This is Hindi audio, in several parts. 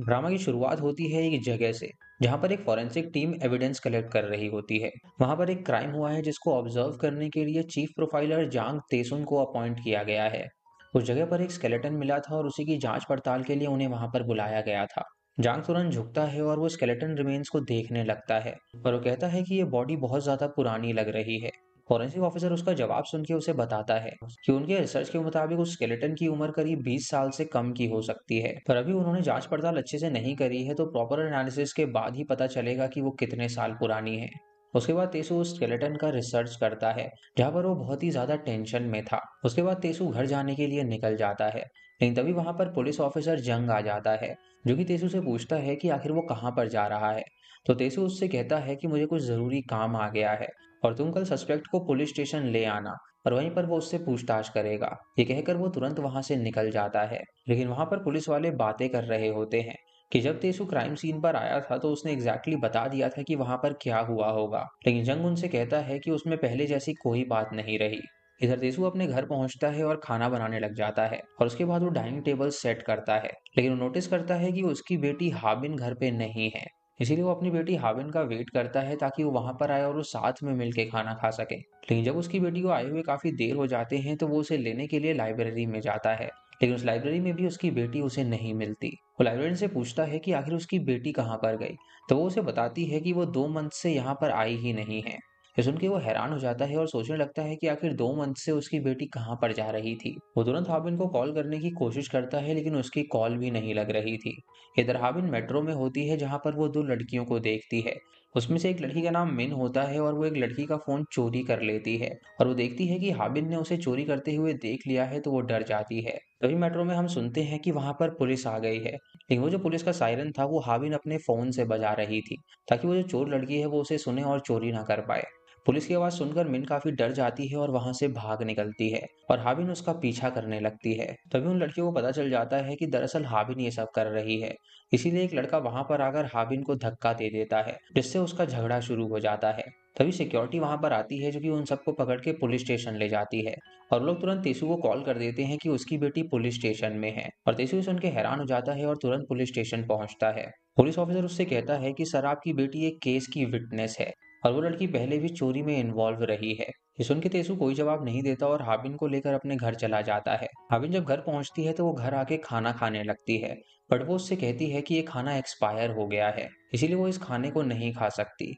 ड्रामा की शुरुआत होती है एक जगह से जहां पर एक फॉरेंसिक टीम एविडेंस कलेक्ट कर रही होती है। वहां पर एक क्राइम हुआ है जिसको ऑब्जर्व करने के लिए चीफ प्रोफाइलर जांग तेसुन को अपॉइंट किया गया है। उस जगह पर एक स्केलेटन मिला था और उसी की जांच पड़ताल के लिए उन्हें वहां पर बुलाया गया था। जांग तुरंत झुकता है और वो स्केलेटन रिमेन्स को देखने लगता है और वो कहता है कि ये बॉडी बहुत ज्यादा पुरानी लग रही है। फॉरेंसिक ऑफिसर उसका जवाब सुन के उसे बताता है कि उनके रिसर्च के मुताबिक उस स्केलेटन की उम्र करीब 20 साल से कम की हो सकती है, पर अभी उन्होंने जांच पड़ताल अच्छे से नहीं करी है, तो प्रॉपर एनालिसिस के बाद ही पता चलेगा कि वो कितने साल पुरानी है। उसके बाद तेसु उस स्केलेटन का रिसर्च करता है जहां पर वो बहुत ही ज्यादा टेंशन में था। उसके बाद तेसु घर जाने के लिए निकल जाता है, लेकिन तभी वहां पर पुलिस ऑफिसर जंग आ जाता है जो कि तेसु से पूछता है कि आखिर वो कहाँ पर जा रहा है। तो तेसु उससे कहता है कि मुझे कुछ जरूरी काम आ गया है और तुम कल सस्पेक्ट को पुलिस स्टेशन ले आना, और वहीं पर वो उससे पूछताछ करेगा। ये कहकर वो तुरंत वहां से निकल जाता है, लेकिन वहां पर पुलिस वाले बातें कर रहे होते हैं कि जब तेसु क्राइम सीन पर आया था तो उसने एग्जैक्टली बता दिया था कि वहां पर क्या हुआ होगा, लेकिन जंग उनसे कहता है कि उसमें पहले जैसी कोई बात नहीं रही। इधर तेसु अपने घर पहुंचता है और खाना बनाने लग जाता है और उसके बाद वो डाइनिंग टेबल सेट करता है, लेकिन वो नोटिस करता है कि उसकी बेटी हाबिन घर पे नहीं है। इसीलिए वो अपनी बेटी हाबिन का वेट करता है ताकि वो वहां पर आए और वो साथ में मिलके खाना खा सके। लेकिन जब उसकी बेटी को आए हुए काफी देर हो जाते हैं तो वो उसे लेने के लिए लाइब्रेरी में जाता है, लेकिन उस लाइब्रेरी में भी उसकी बेटी उसे नहीं मिलती। वो लाइब्रेरियन से पूछता है कि आखिर उसकी बेटी कहाँ पर गई, तो वो उसे बताती है कि वो 2 मंथ से यहाँ पर आई ही नहीं है। ये सुन के वो हैरान हो जाता है और सोचने लगता है कि आखिर 2 मंथ से उसकी बेटी कहाँ पर जा रही थी। वो तुरंत हाबिन को कॉल करने की कोशिश करता है, लेकिन उसकी कॉल भी नहीं लग रही थी। इधर हाबिन मेट्रो में होती है जहाँ पर वो दो लड़कियों को देखती है। उसमें से एक लड़की का नाम मिन होता है और वो एक लड़की का फोन चोरी कर लेती है, और वो देखती है कि हाबिन ने उसे चोरी करते हुए देख लिया है, तो वो डर जाती है। तभी मेट्रो में हम सुनते हैं कि वहां पर पुलिस आ गई है, लेकिन वो जो पुलिस का सायरन था वो हाबिन अपने फोन से बजा रही थी ताकि वो जो चोर लड़की है वो उसे सुने और चोरी ना कर पाए। पुलिस की आवाज सुनकर मिन काफी डर जाती है और वहां से भाग निकलती है और हाबिन उसका पीछा करने लगती है। तभी उन लड़कियों को पता चल जाता है कि दरअसल हाबिन ये सब कर रही है। इसीलिए एक लड़का वहां पर आकर हाबिन को धक्का दे देता है, जिससे उसका झगड़ा शुरू हो जाता है। तभी सिक्योरिटी वहां पर आती है जो कि उन सबको पकड़ के पुलिस स्टेशन ले जाती है, और लोग तुरंत तेसु को कॉल कर देते हैं कि उसकी बेटी पुलिस स्टेशन में है। और तेसु सुन के हैरान हो जाता है और तुरंत पुलिस स्टेशन पहुंचता है। पुलिस ऑफिसर उससे कहता है कि सर, आपकी बेटी एक केस की विटनेस है और वो लड़की पहले भी चोरी में इन्वॉल्व रही है। ये सुन के तेसु कोई जवाब नहीं देता और हाबिन को लेकर अपने घर चला जाता है। हाबिन जब घर पहुंचती है तो वो घर आके खाना खाने लगती है, बट वो उससे कहती है कि ये खाना एक्सपायर हो गया है, इसीलिए वो इस खाने को नहीं खा सकती।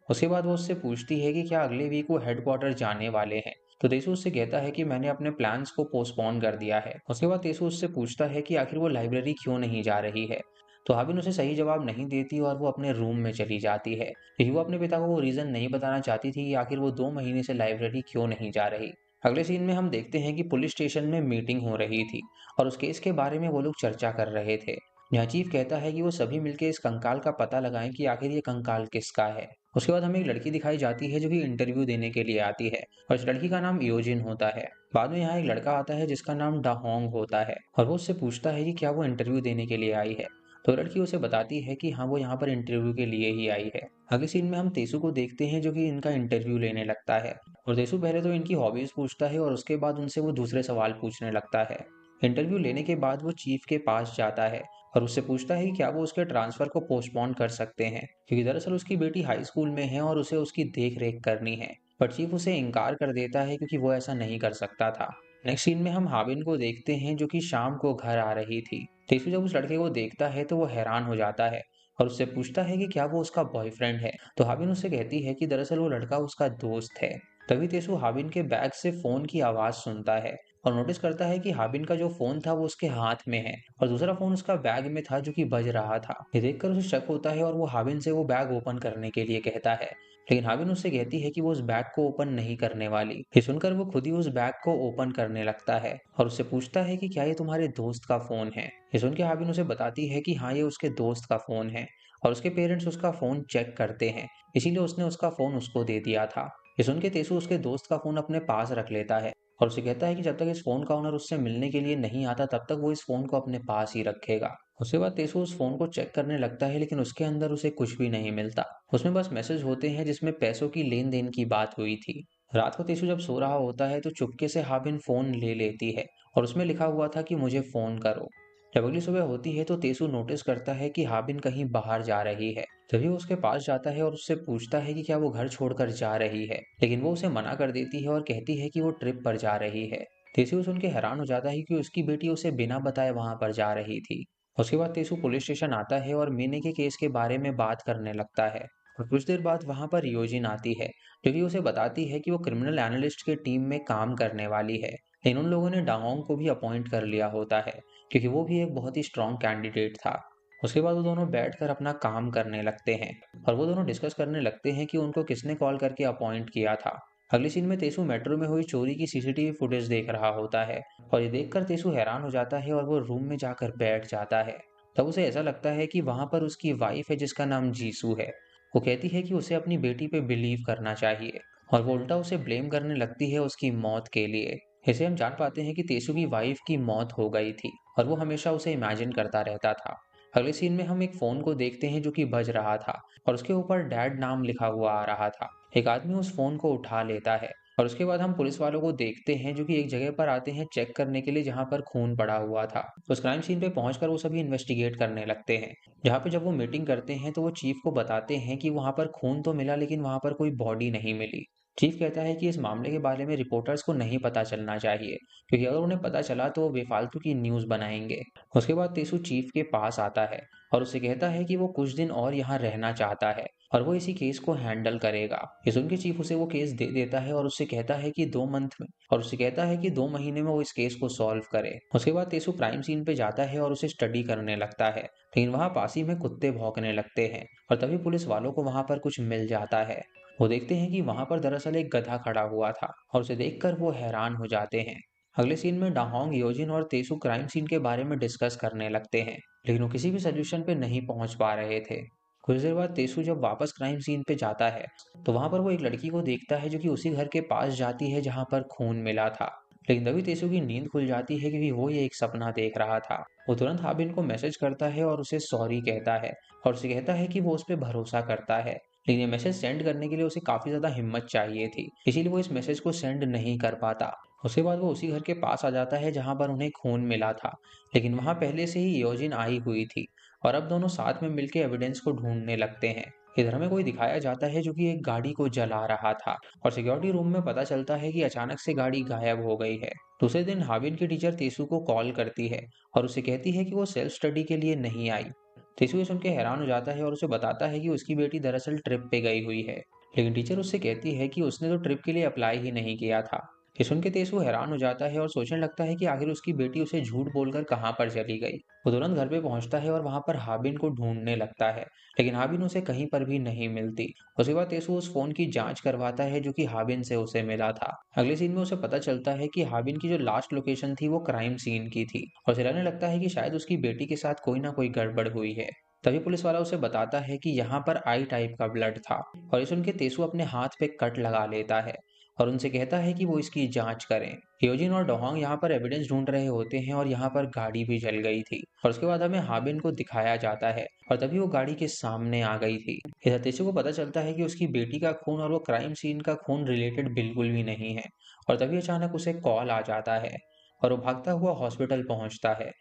उसके बाद वो उससे पूछती है कि क्या अगले वीक वो हेडक्वार्टर जाने वाले हैं, तो तेसु उससे कहता है कि मैंने अपने प्लान्स को पोस्टपोन कर दिया है। उसके बाद तेसु उससे पूछता है कि आखिर वो लाइब्रेरी क्यों नहीं जा रही है, तो हाबिन उसे सही जवाब नहीं देती और वो अपने रूम में चली जाती है, क्योंकि वो अपने पिता को वो रीजन नहीं बताना चाहती थी कि आखिर वो 2 महीने से लाइब्रेरी क्यों नहीं जा रही। अगले सीन में हम देखते हैं कि पुलिस स्टेशन में मीटिंग हो रही थी और उस केस के बारे में वो लोग चर्चा कर रहे थे, जहाँ चीफ कहता है कि वो सभी मिलकर इस कंकाल का पता लगाएं कि आखिर ये कंकाल किसका है। उसके बाद हमें एक लड़की दिखाई जाती है जो कि इंटरव्यू देने के लिए आती है, और इस लड़की का नाम योजिन होता है। बाद में यहाँ एक लड़का आता है जिसका नाम डाहोंग होता है, और वो उससे पूछता है कि क्या वो इंटरव्यू देने के लिए आई है, तो लड़की उसे बताती है कि हाँ, वो यहाँ पर इंटरव्यू के लिए ही आई है। अगले सीन में हम तेसु को देखते हैं जो कि इनका इंटरव्यू लेने लगता है, और तेसु पहले तो इनकी हॉबीज पूछता है और उसके बाद उनसे वो दूसरे सवाल पूछने लगता है। इंटरव्यू लेने के बाद वो चीफ के पास जाता है और उससे पूछता है कि क्या वो उसके ट्रांसफर को पोस्टपोन कर सकते हैं, क्योंकि दरअसल उसकी बेटी हाई स्कूल में है और उसे उसकी देख रेख करनी है। पर चीफ उसे इनकार कर देता है क्योंकि वो ऐसा नहीं कर सकता था। नेक्स्ट सीन में हम हाबिन को देखते हैं जो कि शाम को घर आ रही थी। तेसु जब उस लड़के को देखता है तो वो हैरान हो जाता है और उससे पूछता है कि क्या वो उसका बॉयफ्रेंड है, तो हाबिन उससे कहती है कि दरअसल वो लड़का उसका दोस्त है। तभी तेसु हाबिन के बैग से फोन की आवाज सुनता है और नोटिस करता है कि हाबिन का जो फोन था वो उसके हाथ में है और दूसरा फोन उसका बैग में था जो कि बज रहा था। ये देखकर उसे शक होता है और वो हाबिन से वो बैग ओपन करने के लिए कहता है, लेकिन हाबिन उससे कहती है कि वो उस बैग को ओपन नहीं करने वाली। ये सुनकर वो खुद ही उस बैग को ओपन करने लगता है और उससे पूछता है कि क्या ये तुम्हारे दोस्त का फोन है। ये सुन के हाबिन उसे बताती है कि हाँ, ये उसके दोस्त का फोन है और उसके पेरेंट्स उसका फोन चेक करते हैं, इसीलिए उसने उसका फोन उसको दे दिया था। ये सुन के तेसु उसके दोस्त का फोन अपने पास रख लेता है और उसे कहता है कि जब तक इस फोन का ओनर उससे मिलने के लिए नहीं आता तब तक वो इस फोन को अपने पास ही रखेगा। उसके बाद तेसु उस फोन को चेक करने लगता है, लेकिन उसके अंदर उसे कुछ भी नहीं मिलता। उसमें बस मैसेज होते हैं जिसमें पैसों की लेन देन की बात हुई थी। रात को तेसु जब सो रहा होता है तो चुपके से हाबिन फोन ले लेती है और उसमें लिखा हुआ था कि मुझे फोन करो। जब अगली सुबह होती है तो तेसु नोटिस करता है कि हाबिन कहीं बाहर जा रही है। तभी वो उसके पास जाता है और उससे पूछता है कि क्या वो घर छोड़कर जा रही है, लेकिन वो उसे मना कर देती है और कहती है कि वो ट्रिप पर जा रही है। तेसु सुन के हैरान हो जाता है कि उसकी बेटी उसे बिना बताए वहां पर जा रही थी। उसके बाद तेसु पुलिस स्टेशन आता है और मीने के केस के बारे में बात करने लगता है। और कुछ देर बाद वहां पर योजिन आती है, जो कि उसे बताती है कि वो क्रिमिनल एनालिस्ट की टीम में काम करने वाली है। लेकिन उन लोगों ने डांगोंग को भी अपॉइंट कर लिया होता है, क्योंकि वो भी एक बहुत ही स्ट्रॉन्ग कैंडिडेट था। उसके बाद वो दोनों बैठकर अपना काम करने लगते हैं और वो दोनों डिस्कस करने लगते हैं कि उनको किसने कॉल करके अपॉइंट किया था। अगली सीन में तेसु मेट्रो में हुई चोरी की सीसीटीवी फुटेज देख रहा होता है और ये देखकर तेसु हैरान हो जाता है और वो रूम में जाकर बैठ जाता है। तब उसे ऐसा लगता है कि वहां पर उसकी वाइफ है जिसका नाम जीसू है। वो कहती है कि उसे अपनी बेटी पे बिलीव करना चाहिए और वो उल्टा उसे ब्लेम करने लगती है उसकी मौत के लिए। इसे हम जान पाते हैं कि तेसु की वाइफ की मौत हो गई थी और वो हमेशा उसे इमेजिन करता रहता था। अगले सीन में हम एक फोन को देखते हैं जो कि बज रहा था और उसके ऊपर डैड नाम लिखा हुआ आ रहा था। एक आदमी उस फोन को उठा लेता है और उसके बाद हम पुलिस वालों को देखते हैं जो कि एक जगह पर आते हैं चेक करने के लिए जहां पर खून पड़ा हुआ था। उस क्राइम सीन पे पहुंचकर वो सभी इन्वेस्टिगेट करने लगते हैं। जहाँ पे जब वो मीटिंग करते हैं तो वो चीफ को बताते हैं कि वहां पर खून तो मिला लेकिन वहां पर कोई बॉडी नहीं मिली। चीफ कहता है कि इस मामले के बारे में रिपोर्टर्स को नहीं पता चलना चाहिए, क्योंकि अगर उन्हें पता चला तो वो बेफालतू की न्यूज़ बनाएंगे। उसके बाद तेसु चीफ के पास आता है और उसे कहता है कि वो कुछ दिन और यहाँ रहना चाहता है और वो इसी केस को हैंडल करेगा। ये सुन के चीफ उसे वो केस दे देता है और उससे कहता है कि 2 मंथ में और उसे कहता है कि 2 महीने में वो इस केस को सॉल्व करे। उसके बाद तेसु क्राइम सीन पे जाता है और उसे स्टडी करने लगता है, लेकिन वहाँ पास ही में कुत्ते भौंकने लगते हैं और तभी पुलिस वालों को वहाँ पर कुछ मिल जाता है। वो देखते हैं कि वहां पर दरअसल एक गधा खड़ा हुआ था और उसे देखकर वो हैरान हो जाते हैं। अगले सीन में डाहोंग, योजिन और तेसु क्राइम सीन के बारे में डिस्कस करने लगते हैं, लेकिन वो किसी भी सोल्यूशन पे नहीं पहुंच पा रहे थे। कुछ देर बाद तेसु जब वापस क्राइम सीन पे जाता है तो वहां पर वो एक लड़की को देखता है जो कि उसी घर के पास जाती है जहां पर खून मिला था। लेकिन तभी तेसु की नींद खुल जाती है क्योंकि वो ये एक सपना देख रहा था। वो तुरंत हाबिन को मैसेज करता है और उसे सॉरी कहता है और उसे कहता है कि वो उस पर भरोसा करता है, लेकिन ये मैसेज सेंड करने के लिए उसे काफी ज्यादा हिम्मत चाहिए थी, इसीलिए वो इस मैसेज को सेंड नहीं कर पाता। उसके बाद वो उसी घर के पास आ जाता है जहां पर उन्हें खून मिला था, लेकिन वहां पहले से ही योजिन आई हुई थी और अब दोनों साथ में मिलकर एविडेंस को ढूंढने लगते हैं। इधर हमें कोई दिखाया जाता है जो कि एक गाड़ी को जला रहा था और सिक्योरिटी रूम में पता चलता है कि अचानक से गाड़ी गायब हो गई है। दूसरे दिन हाबिन की टीचर तेसु को कॉल करती है और उसे कहती है कि वो सेल्फ स्टडी के लिए नहीं आई। तेसु ये सुन के हैरान हो जाता है और उसे बताता है कि उसकी बेटी दरअसल ट्रिप पे गई हुई है, लेकिन टीचर उससे कहती है कि उसने तो ट्रिप के लिए अप्लाई ही नहीं किया था। ये सुन के तेसु हैरान हो जाता है और सोचने लगता है कि आखिर उसकी बेटी उसे झूठ बोलकर कहाँ पर चली गई। वो तुरंत घर पे पहुंचता है और वहां पर हाबिन को ढूंढने लगता है, लेकिन हाबिन उसे कहीं पर भी नहीं मिलती। उसके बाद तेसु उस फोन की जांच करवाता है जो कि हाबिन से उसे मिला था। अगले सीन में उसे पता चलता है कि हाबिन की जो लास्ट लोकेशन थी वो क्राइम सीन की थी और उसे लगने लगता है कि शायद उसकी बेटी के साथ कोई ना कोई गड़बड़ हुई है। तभी पुलिस वाला उसे बताता है कि यहाँ पर आई टाइप का ब्लड था और ये सुन के तेसु अपने हाथ पे कट लगा लेता है और उनसे कहता है कि वो इसकी जांच करें। योजिन और डोहोंग यहाँ पर एविडेंस ढूंढ रहे होते हैं और यहाँ पर गाड़ी भी जल गई थी और उसके बाद हमें हाबिन को दिखाया जाता है और तभी वो गाड़ी के सामने आ गई थी। इधर तेसु को पता चलता है कि उसकी बेटी का खून और वो क्राइम सीन का खून रिलेटेड बिल्कुल भी नहीं है और तभी अचानक उसे कॉल आ जाता है और वो भागता हुआ हॉस्पिटल पहुंचता है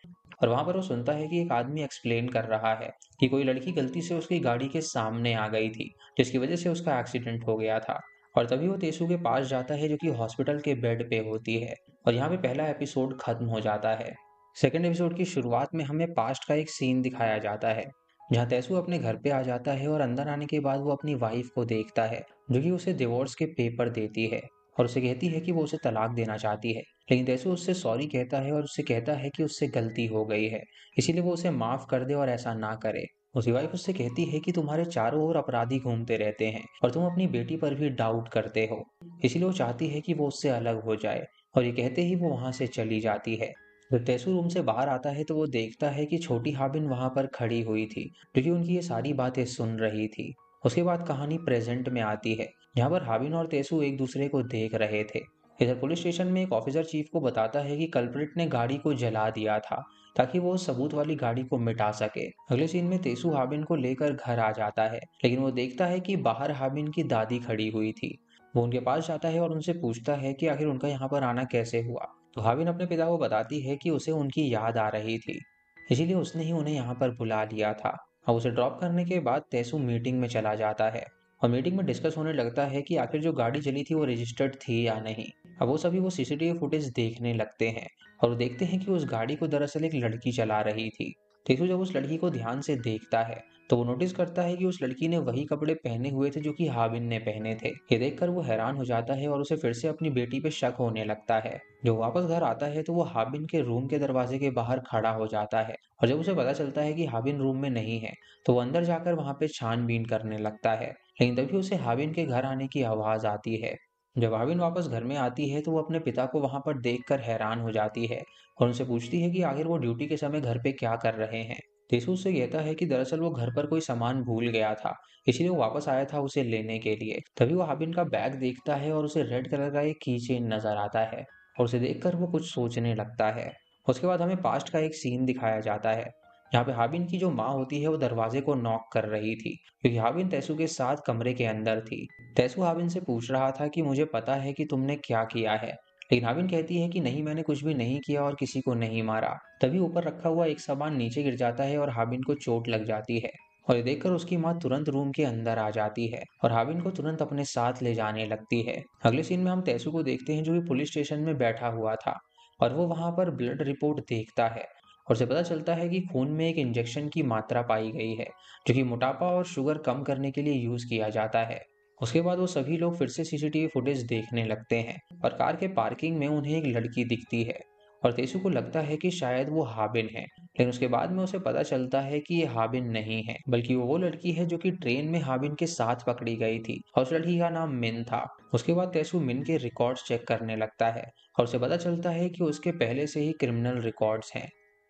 और वहां पर वो सुनता है कि एक आदमी एक्सप्लेन कर रहा है कि कोई लड़की गलती से उसकी गाड़ी के सामने आ गई थी जिसकी वजह से उसका एक्सीडेंट हो गया था। और तभी वो तेसु के पास जाता है जो कि हॉस्पिटल के बेड पे होती है और यहाँ पे पहला एपिसोड खत्म हो जाता है। सेकेंड एपिसोड की शुरुआत में हमें पास्ट का एक सीन दिखाया जाता है जहाँ तेसु अपने घर पे आ जाता है और अंदर आने के बाद वो अपनी वाइफ को देखता है जो कि उसे डिवोर्स के पेपर देती है और उसे कहती है कि वो उसे तलाक देना चाहती है, लेकिन तेसु उससे सॉरी कहता है और उससे कहता है कि उससे गलती हो गई है, इसीलिए वो उसे माफ कर दे और ऐसा ना करे। उसकी वाइफ उससे कहती है कि तुम्हारे चारों ओर अपराधी घूमते रहते हैं और तुम अपनी बेटी पर भी डाउट करते हो, इसीलिए वो चाहती है कि वो उससे अलग हो जाए और ये कहते ही वो वहां से चली जाती है। जब तेसु रूम से बाहर आता है तो वो देखता है कि छोटी हाबिन वहां पर खड़ी हुई थी जो कि उनकी ये सारी बातें सुन रही थी। उसके बाद कहानी प्रेजेंट में आती है जहाँ पर हाबिन और तेसु एक दूसरे को देख रहे थे। इधर पुलिस स्टेशन में एक ऑफिसर चीफ को बताता है कि कल्प्रिट ने गाड़ी को जला दिया था ताकि वो उस सबूत वाली गाड़ी को मिटा सके। अगले सीन में तेसु हाबिन को लेकर घर आ जाता है, लेकिन वो देखता है कि बाहर हाबिन की दादी खड़ी हुई थी। वो उनके पास जाता है और उनसे पूछता है कि आखिर उनका यहाँ पर आना कैसे हुआ। तो हाबिन अपने पिता को बताती है कि उसे उनकी याद आ रही थी। इसीलिए उसने ही उन्हें यहाँ पर बुला लिया था। अब उसे ड्रॉप करने के बाद तेसु मीटिंग में चला जाता है और मीटिंग में डिस्कस होने लगता है कि आखिर जो गाड़ी चली थी वो रजिस्टर्ड थी या नहीं। अब वो सभी वो सीसीटीवी फुटेज देखने लगते हैं और वो देखते हैं कि उस गाड़ी को दरअसल एक लड़की चला रही थी। तेसु जब उस लड़की को ध्यान से देखता है तो वो नोटिस करता है कि उस लड़की ने वही कपड़े पहने हुए थे जो कि हाबिन ने पहने थे। ये देखकर वो हैरान हो जाता है और उसे फिर से अपनी बेटी पे शक होने लगता है। जब वापस घर आता है तो वो हाबिन के रूम के दरवाजे के बाहर खड़ा हो जाता है और जब उसे पता चलता है कि हाबिन रूम में नहीं है तो वो अंदर जाकर वहां पे छानबीन करने लगता है। लेकिन तभी उसे हाबिन के घर आने की आवाज आती है। जब हाबिन वापस घर में आती है तो वो अपने पिता को वहां पर देखकर हैरान हो जाती है और उनसे पूछती है कि आखिर वो ड्यूटी के समय घर पे क्या कर रहे हैं। तेसु उससे कहता है कि दरअसल वो घर पर कोई सामान भूल गया था, इसलिए वो वापस आया था उसे लेने के लिए। तभी वो हाबिन का बैग देखता है और उसे रेड कलर का एक की चेन नजर आता है और उसे देखकर वो कुछ सोचने लगता है। उसके बाद हमें पास्ट का एक सीन दिखाया जाता है जहाँ पे हाबिन की जो माँ होती है वो दरवाजे को नॉक कर रही थी क्योंकि हाबिन तेसु के साथ कमरे के अंदर थी। तेसु हाबिन से पूछ रहा था कि मुझे पता है कि तुमने क्या किया है, लेकिन हाबिन कहती है कि नहीं, मैंने कुछ भी नहीं किया और किसी को नहीं मारा। तभी ऊपर रखा हुआ एक सामान नीचे गिर जाता है और हाबिन को चोट लग जाती है और ये देखकर उसकी माँ तुरंत रूम के अंदर आ जाती है और हाबिन को तुरंत अपने साथ ले जाने लगती है। अगले सीन में हम तेसु को देखते हैं जो कि पुलिस स्टेशन में बैठा हुआ था और वो वहां पर ब्लड रिपोर्ट देखता है और उसे पता चलता है कि खून में एक इंजेक्शन की मात्रा पाई गई है जो कि मोटापा और शुगर कम करने के लिए यूज किया जाता है। उसके बाद वो सभी लोग फिर से सीसीटीवी फुटेज देखने लगते हैं और कार के पार्किंग में उन्हें एक लड़की दिखती है और तेसु को लगता है कि शायद वो हाबिन है, लेकिन उसके बाद में उसे पता चलता है कि ये हाबिन नहीं है बल्कि वो लड़की है जो कि ट्रेन में हाबिन के साथ पकड़ी गई थी और उस लड़की का नाम मिन था। उसके बाद तेसु मिन के रिकॉर्ड्स चेक करने लगता है और उसे पता चलता है कि उसके पहले से ही क्रिमिनल रिकॉर्ड्स हैं।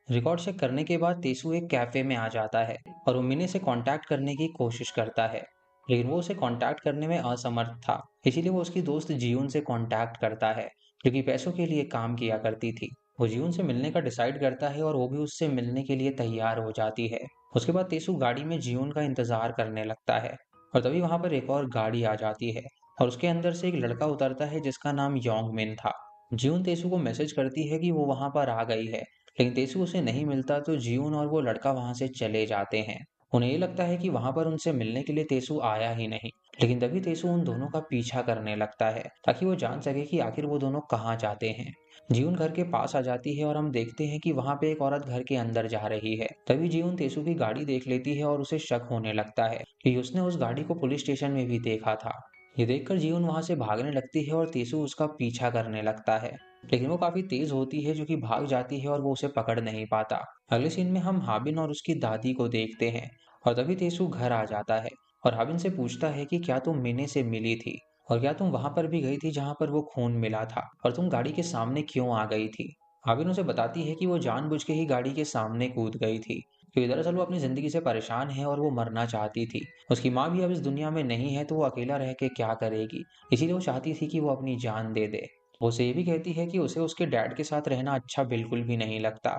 रिकॉर्ड चेक करने के बाद तेसु एक कैफे में आ जाता है और वो मिने से कांटेक्ट करने की कोशिश करता है, लेकिन वो उसे कांटेक्ट करने में असमर्थ था। इसीलिए वो उसकी दोस्त जीउन से कांटेक्ट करता है जो कि पैसों के लिए काम किया करती थी। वो जीउन से मिलने का डिसाइड करता है और वो भी उससे मिलने के लिए तैयार हो जाती है। उसके बाद तेसु गाड़ी में जीउन का इंतजार करने लगता है और तभी वहां पर एक और गाड़ी आ जाती है और उसके अंदर से एक लड़का उतरता है जिसका नाम योंग मिन था। जीउन तेसु को मैसेज करती है कि वो वहां पर आ गई है, लेकिन तेसु उसे नहीं मिलता तो जीउन और वो लड़का वहां से चले जाते हैं। उन्हें ये लगता है कि वहां पर उनसे मिलने के लिए तेसु आया ही नहीं, लेकिन तभी तेसु उन दोनों का पीछा करने लगता है ताकि वो जान सके कि आखिर वो दोनों कहाँ जाते हैं। जीउन घर के पास आ जाती है और हम देखते हैं कि वहां पे एक औरत घर के अंदर जा रही है। तभी जीउन तेसु की गाड़ी देख लेती है और उसे शक होने लगता है कि उसने उस गाड़ी को पुलिस स्टेशन में भी देखा था। ये देखकर जीउन वहां से भागने लगती है और तेसु उसका पीछा करने लगता है, लेकिन वो काफी तेज होती है जो कि भाग जाती है और वो उसे पकड़ नहीं पाता। अगले सीन में हम हाबिन और उसकी दादी को देखते हैं और तभी तेसु घर आ जाता है और हाबिन से पूछता है कि क्या तुम मिने से मिली थी और क्या तुम वहां पर भी गई थी जहां पर वो खून मिला था और तुम गाड़ी के सामने क्यों आ गई थी। हाबिन उसे बताती है कि वो जानबूझ के ही गाड़ी के सामने कूद गई थी क्योंकि दरअसल वो अपनी जिंदगी से परेशान है और वो मरना चाहती थी। उसकी माँ भी अब इस दुनिया में नहीं है तो वो अकेला रह के क्या करेगी, इसीलिए वो चाहती थी कि वो अपनी जान दे दे। वो उसे ये भी कहती है कि उसे उसके डैड के साथ रहना अच्छा बिल्कुल भी नहीं लगता।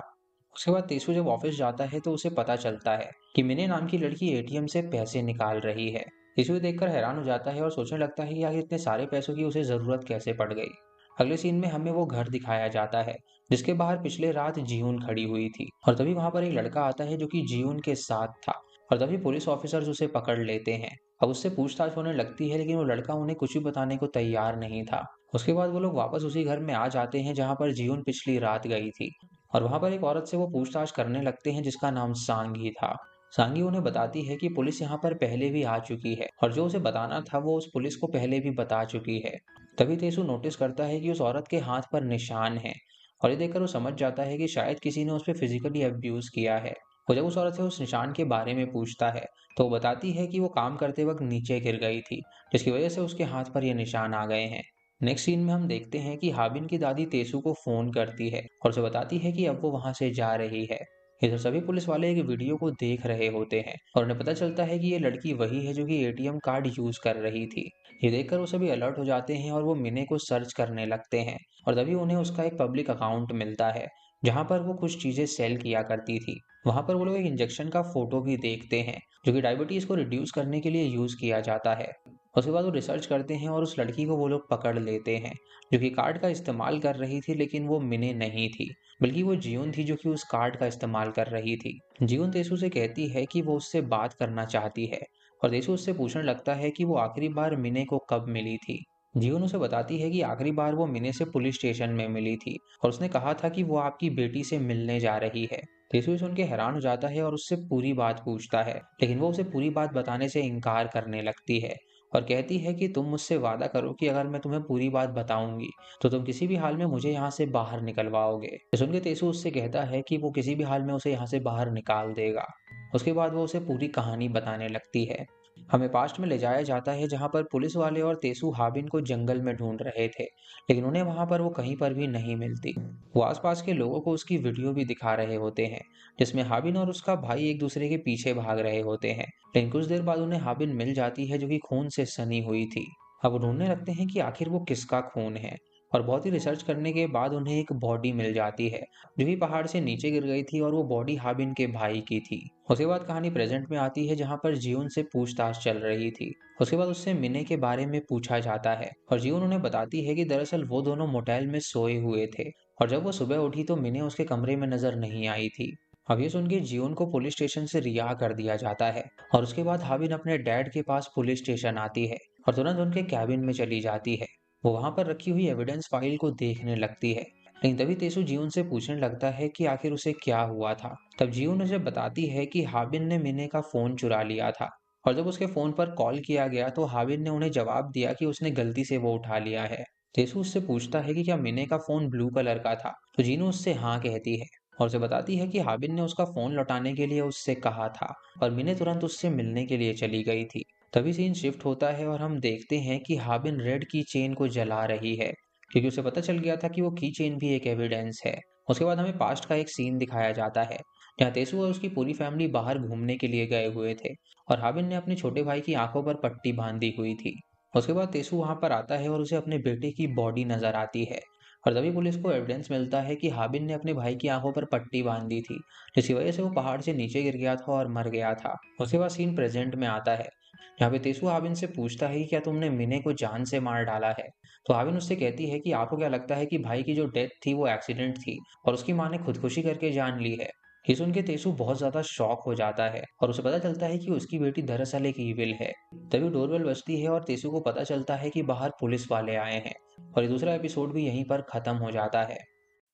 उसके बाद तेसु जब ऑफिस जाता है तो उसे पता चलता है कि मिने नाम की लड़की एटीएम से पैसे निकाल रही है। तेसु ये देखकर हैरान हो जाता है और सोचने लगता है कि आखिर इतने सारे पैसों की उसे जरूरत कैसे पड़ गई। अगले सीन में हमें वो घर दिखाया जाता है जिसके बाहर पिछले रात जीउन खड़ी हुई थी और तभी वहां पर एक लड़का आता है जो कि जीउन के साथ था और तभी पुलिस ऑफिसर्स उसे पकड़ लेते हैं। अब उससे पूछताछ होने लगती है लेकिन वो लड़का उन्हें कुछ भी बताने को तैयार नहीं था। उसके बाद वो लोग वापस उसी घर में आ जाते हैं जहां पर जीउन पिछली रात गई थी और वहां पर एक औरत से वो पूछताछ करने लगते हैं जिसका नाम सांगी था। सांगी उन्हें बताती है कि पुलिस यहाँ पर पहले भी आ चुकी है और जो उसे बताना था वो उस पुलिस को पहले भी बता चुकी है। तभी तेसु नोटिस करता है कि उस औरत के हाथ पर निशान है और ये देखकर वो समझ जाता है कि शायद किसी ने उस पर फिजिकली अब्यूज किया है। वो जब उस औरत से उस निशान के बारे में पूछता है तो वो बताती है कि वो काम करते वक्त नीचे गिर गई थी जिसकी वजह से उसके हाथ पर ये निशान आ गए हैं। नेक्स्ट सीन में हम देखते हैं कि हाबिन की दादी तेसु को फोन करती है और उसे बताती है कि अब वो वहां से जा रही है। इधर सभी पुलिस वाले एक वीडियो को देख रहे होते हैं और उन्हें पता चलता है कि ये लड़की वही है जो कि एटीएम कार्ड यूज कर रही थी। ये देखकर वो सभी अलर्ट हो जाते हैं और वो मिने को सर्च करने लगते हैं और तभी उन्हें उसका एक पब्लिक अकाउंट मिलता है जहां पर वो कुछ चीजें सेल किया करती थी। वहां पर वो लोग एक इंजेक्शन का फोटो भी देखते हैं जो कि डायबिटीज को रिड्यूस करने के लिए यूज किया जाता है उसके बाद वो रिसर्च करते हैं और उस लड़की को वो लोग पकड़ लेते हैं, जो कि कार्ड का इस्तेमाल कर रही थी, लेकिन वो मिने नहीं थी, बल्कि वो जियोन थी जो कि उस कार्ड का इस्तेमाल कर रही थी। जियोन तेसू से कहती है कि वो उससे बात करना चाहती है और तेसू उससे पूछने लगता है कि वो आखिरी बार मिने को कब मिली थी। जियोन उसे बताती है कि आखिरी बार वो मिने से पुलिस स्टेशन में मिली थी और उसने कहा था कि वो आपकी बेटी से मिलने जा रही है। तेसू सुन के हैरान हो जाता है और उससे पूरी बात पूछता है, लेकिन वो उसे पूरी बात बताने से इनकार करने लगती है और कहती है कि तुम मुझसे वादा करो कि अगर मैं तुम्हें पूरी बात बताऊंगी तो तुम किसी भी हाल में मुझे यहाँ से बाहर निकलवाओगे। ये सुन के तेसू उससे कहता है कि वो किसी भी हाल में उसे यहाँ से बाहर निकाल देगा। उसके बाद वो उसे पूरी कहानी बताने लगती है। हमें पास्ट में ले जाया जाता है जहाँ पर पुलिस वाले और तेसू हाबिन को जंगल में ढूंढ रहे थे, लेकिन उन्हें वहां पर वो कहीं पर भी नहीं मिलती। वो आसपास के लोगों को उसकी वीडियो भी दिखा रहे होते हैं, जिसमें हाबिन और उसका भाई एक दूसरे के पीछे भाग रहे होते हैं, लेकिन कुछ देर बाद उन्हें हाबिन मिल जाती है जो कि खून से सनी हुई थी। अब वो ढूंढने लगते हैं कि आखिर वो किसका खून है और बहुत ही रिसर्च करने के बाद उन्हें एक बॉडी मिल जाती है जो कि पहाड़ से नीचे गिर गई थी और वो बॉडी हाबिन के भाई की थी। उसके बाद कहानी प्रेजेंट में आती है जहाँ पर जीवन से पूछताछ चल रही थी। उसके बाद उससे मिने के बारे में पूछा जाता है और जीवन उन्हें बताती है कि दरअसल वो दोनों मोटेल में सोए हुए थे और जब वो सुबह उठी तो मिने उसके कमरे में नजर नहीं आई थी। अब ये सुन के जीवन को पुलिस स्टेशन से रिहा कर दिया जाता है और उसके बाद हाबिन अपने डैड के पास पुलिस स्टेशन आती है और तुरंत उनके कैबिन में चली जाती है। वो वहां पर रखी हुई एविडेंस फाइल को देखने लगती है, लेकिन तभी तेसु जीवन से पूछने लगता है कि आखिर उसे क्या हुआ था। तब जीवन उसे बताती है कि हाबिन ने मिने का फोन चुरा लिया था और जब उसके फोन पर कॉल किया गया तो हाबिन ने उन्हें जवाब दिया कि उसने गलती से वो उठा लिया है। तेसु उससे पूछता है कि क्या मिने का फोन ब्लू कलर का था, तो जीनू उससे हाँ कहती है और उसे बताती है कि हाबिन ने उसका फोन लौटाने के लिए उससे कहा था और मिने तुरंत उससे मिलने के लिए चली गई थी। तभी सीन शिफ्ट होता है और हम देखते हैं कि हाबिन रेड की चेन को जला रही है, क्योंकि उसे पता चल गया था कि वो की चेन भी एक एविडेंस है। उसके बाद हमें पास्ट का एक सीन दिखाया जाता है जहाँ तेसु और उसकी पूरी फैमिली बाहर घूमने के लिए गए हुए थे और हाबिन ने अपने छोटे भाई की आंखों पर पट्टी बांधी हुई थी। उसके बाद तेसु वहां पर आता है और उसे अपने बेटे की बॉडी नजर आती है और तभी पुलिस को एविडेंस मिलता है कि हाबिन ने अपने भाई की आंखों पर पट्टी बांध दी थी, जिसकी वजह से वो पहाड़ से नीचे गिर गया था और मर गया था। उसके बाद सीन प्रेजेंट में आता है जहाँ पे तेसु हाबिन से पूछता है कि क्या तुमने मिने को जान से मार डाला है। तो हाबिन उससे कहती है कि आपको क्या लगता है कि भाई की जो डेथ थी वो एक्सीडेंट थी और उसकी माँ ने खुदकुशी करके जान ली है। ये सुन के तेसु बहुत ज्यादा शॉक हो जाता है और उसे पता चलता है कि उसकी बेटी दरअसल एक ईविल है। तभी डोरबेल बजती है और तेसु को पता चलता है कि बाहर पुलिस वाले आए हैं और ये दूसरा एपिसोड भी यहीं पर खत्म हो जाता है।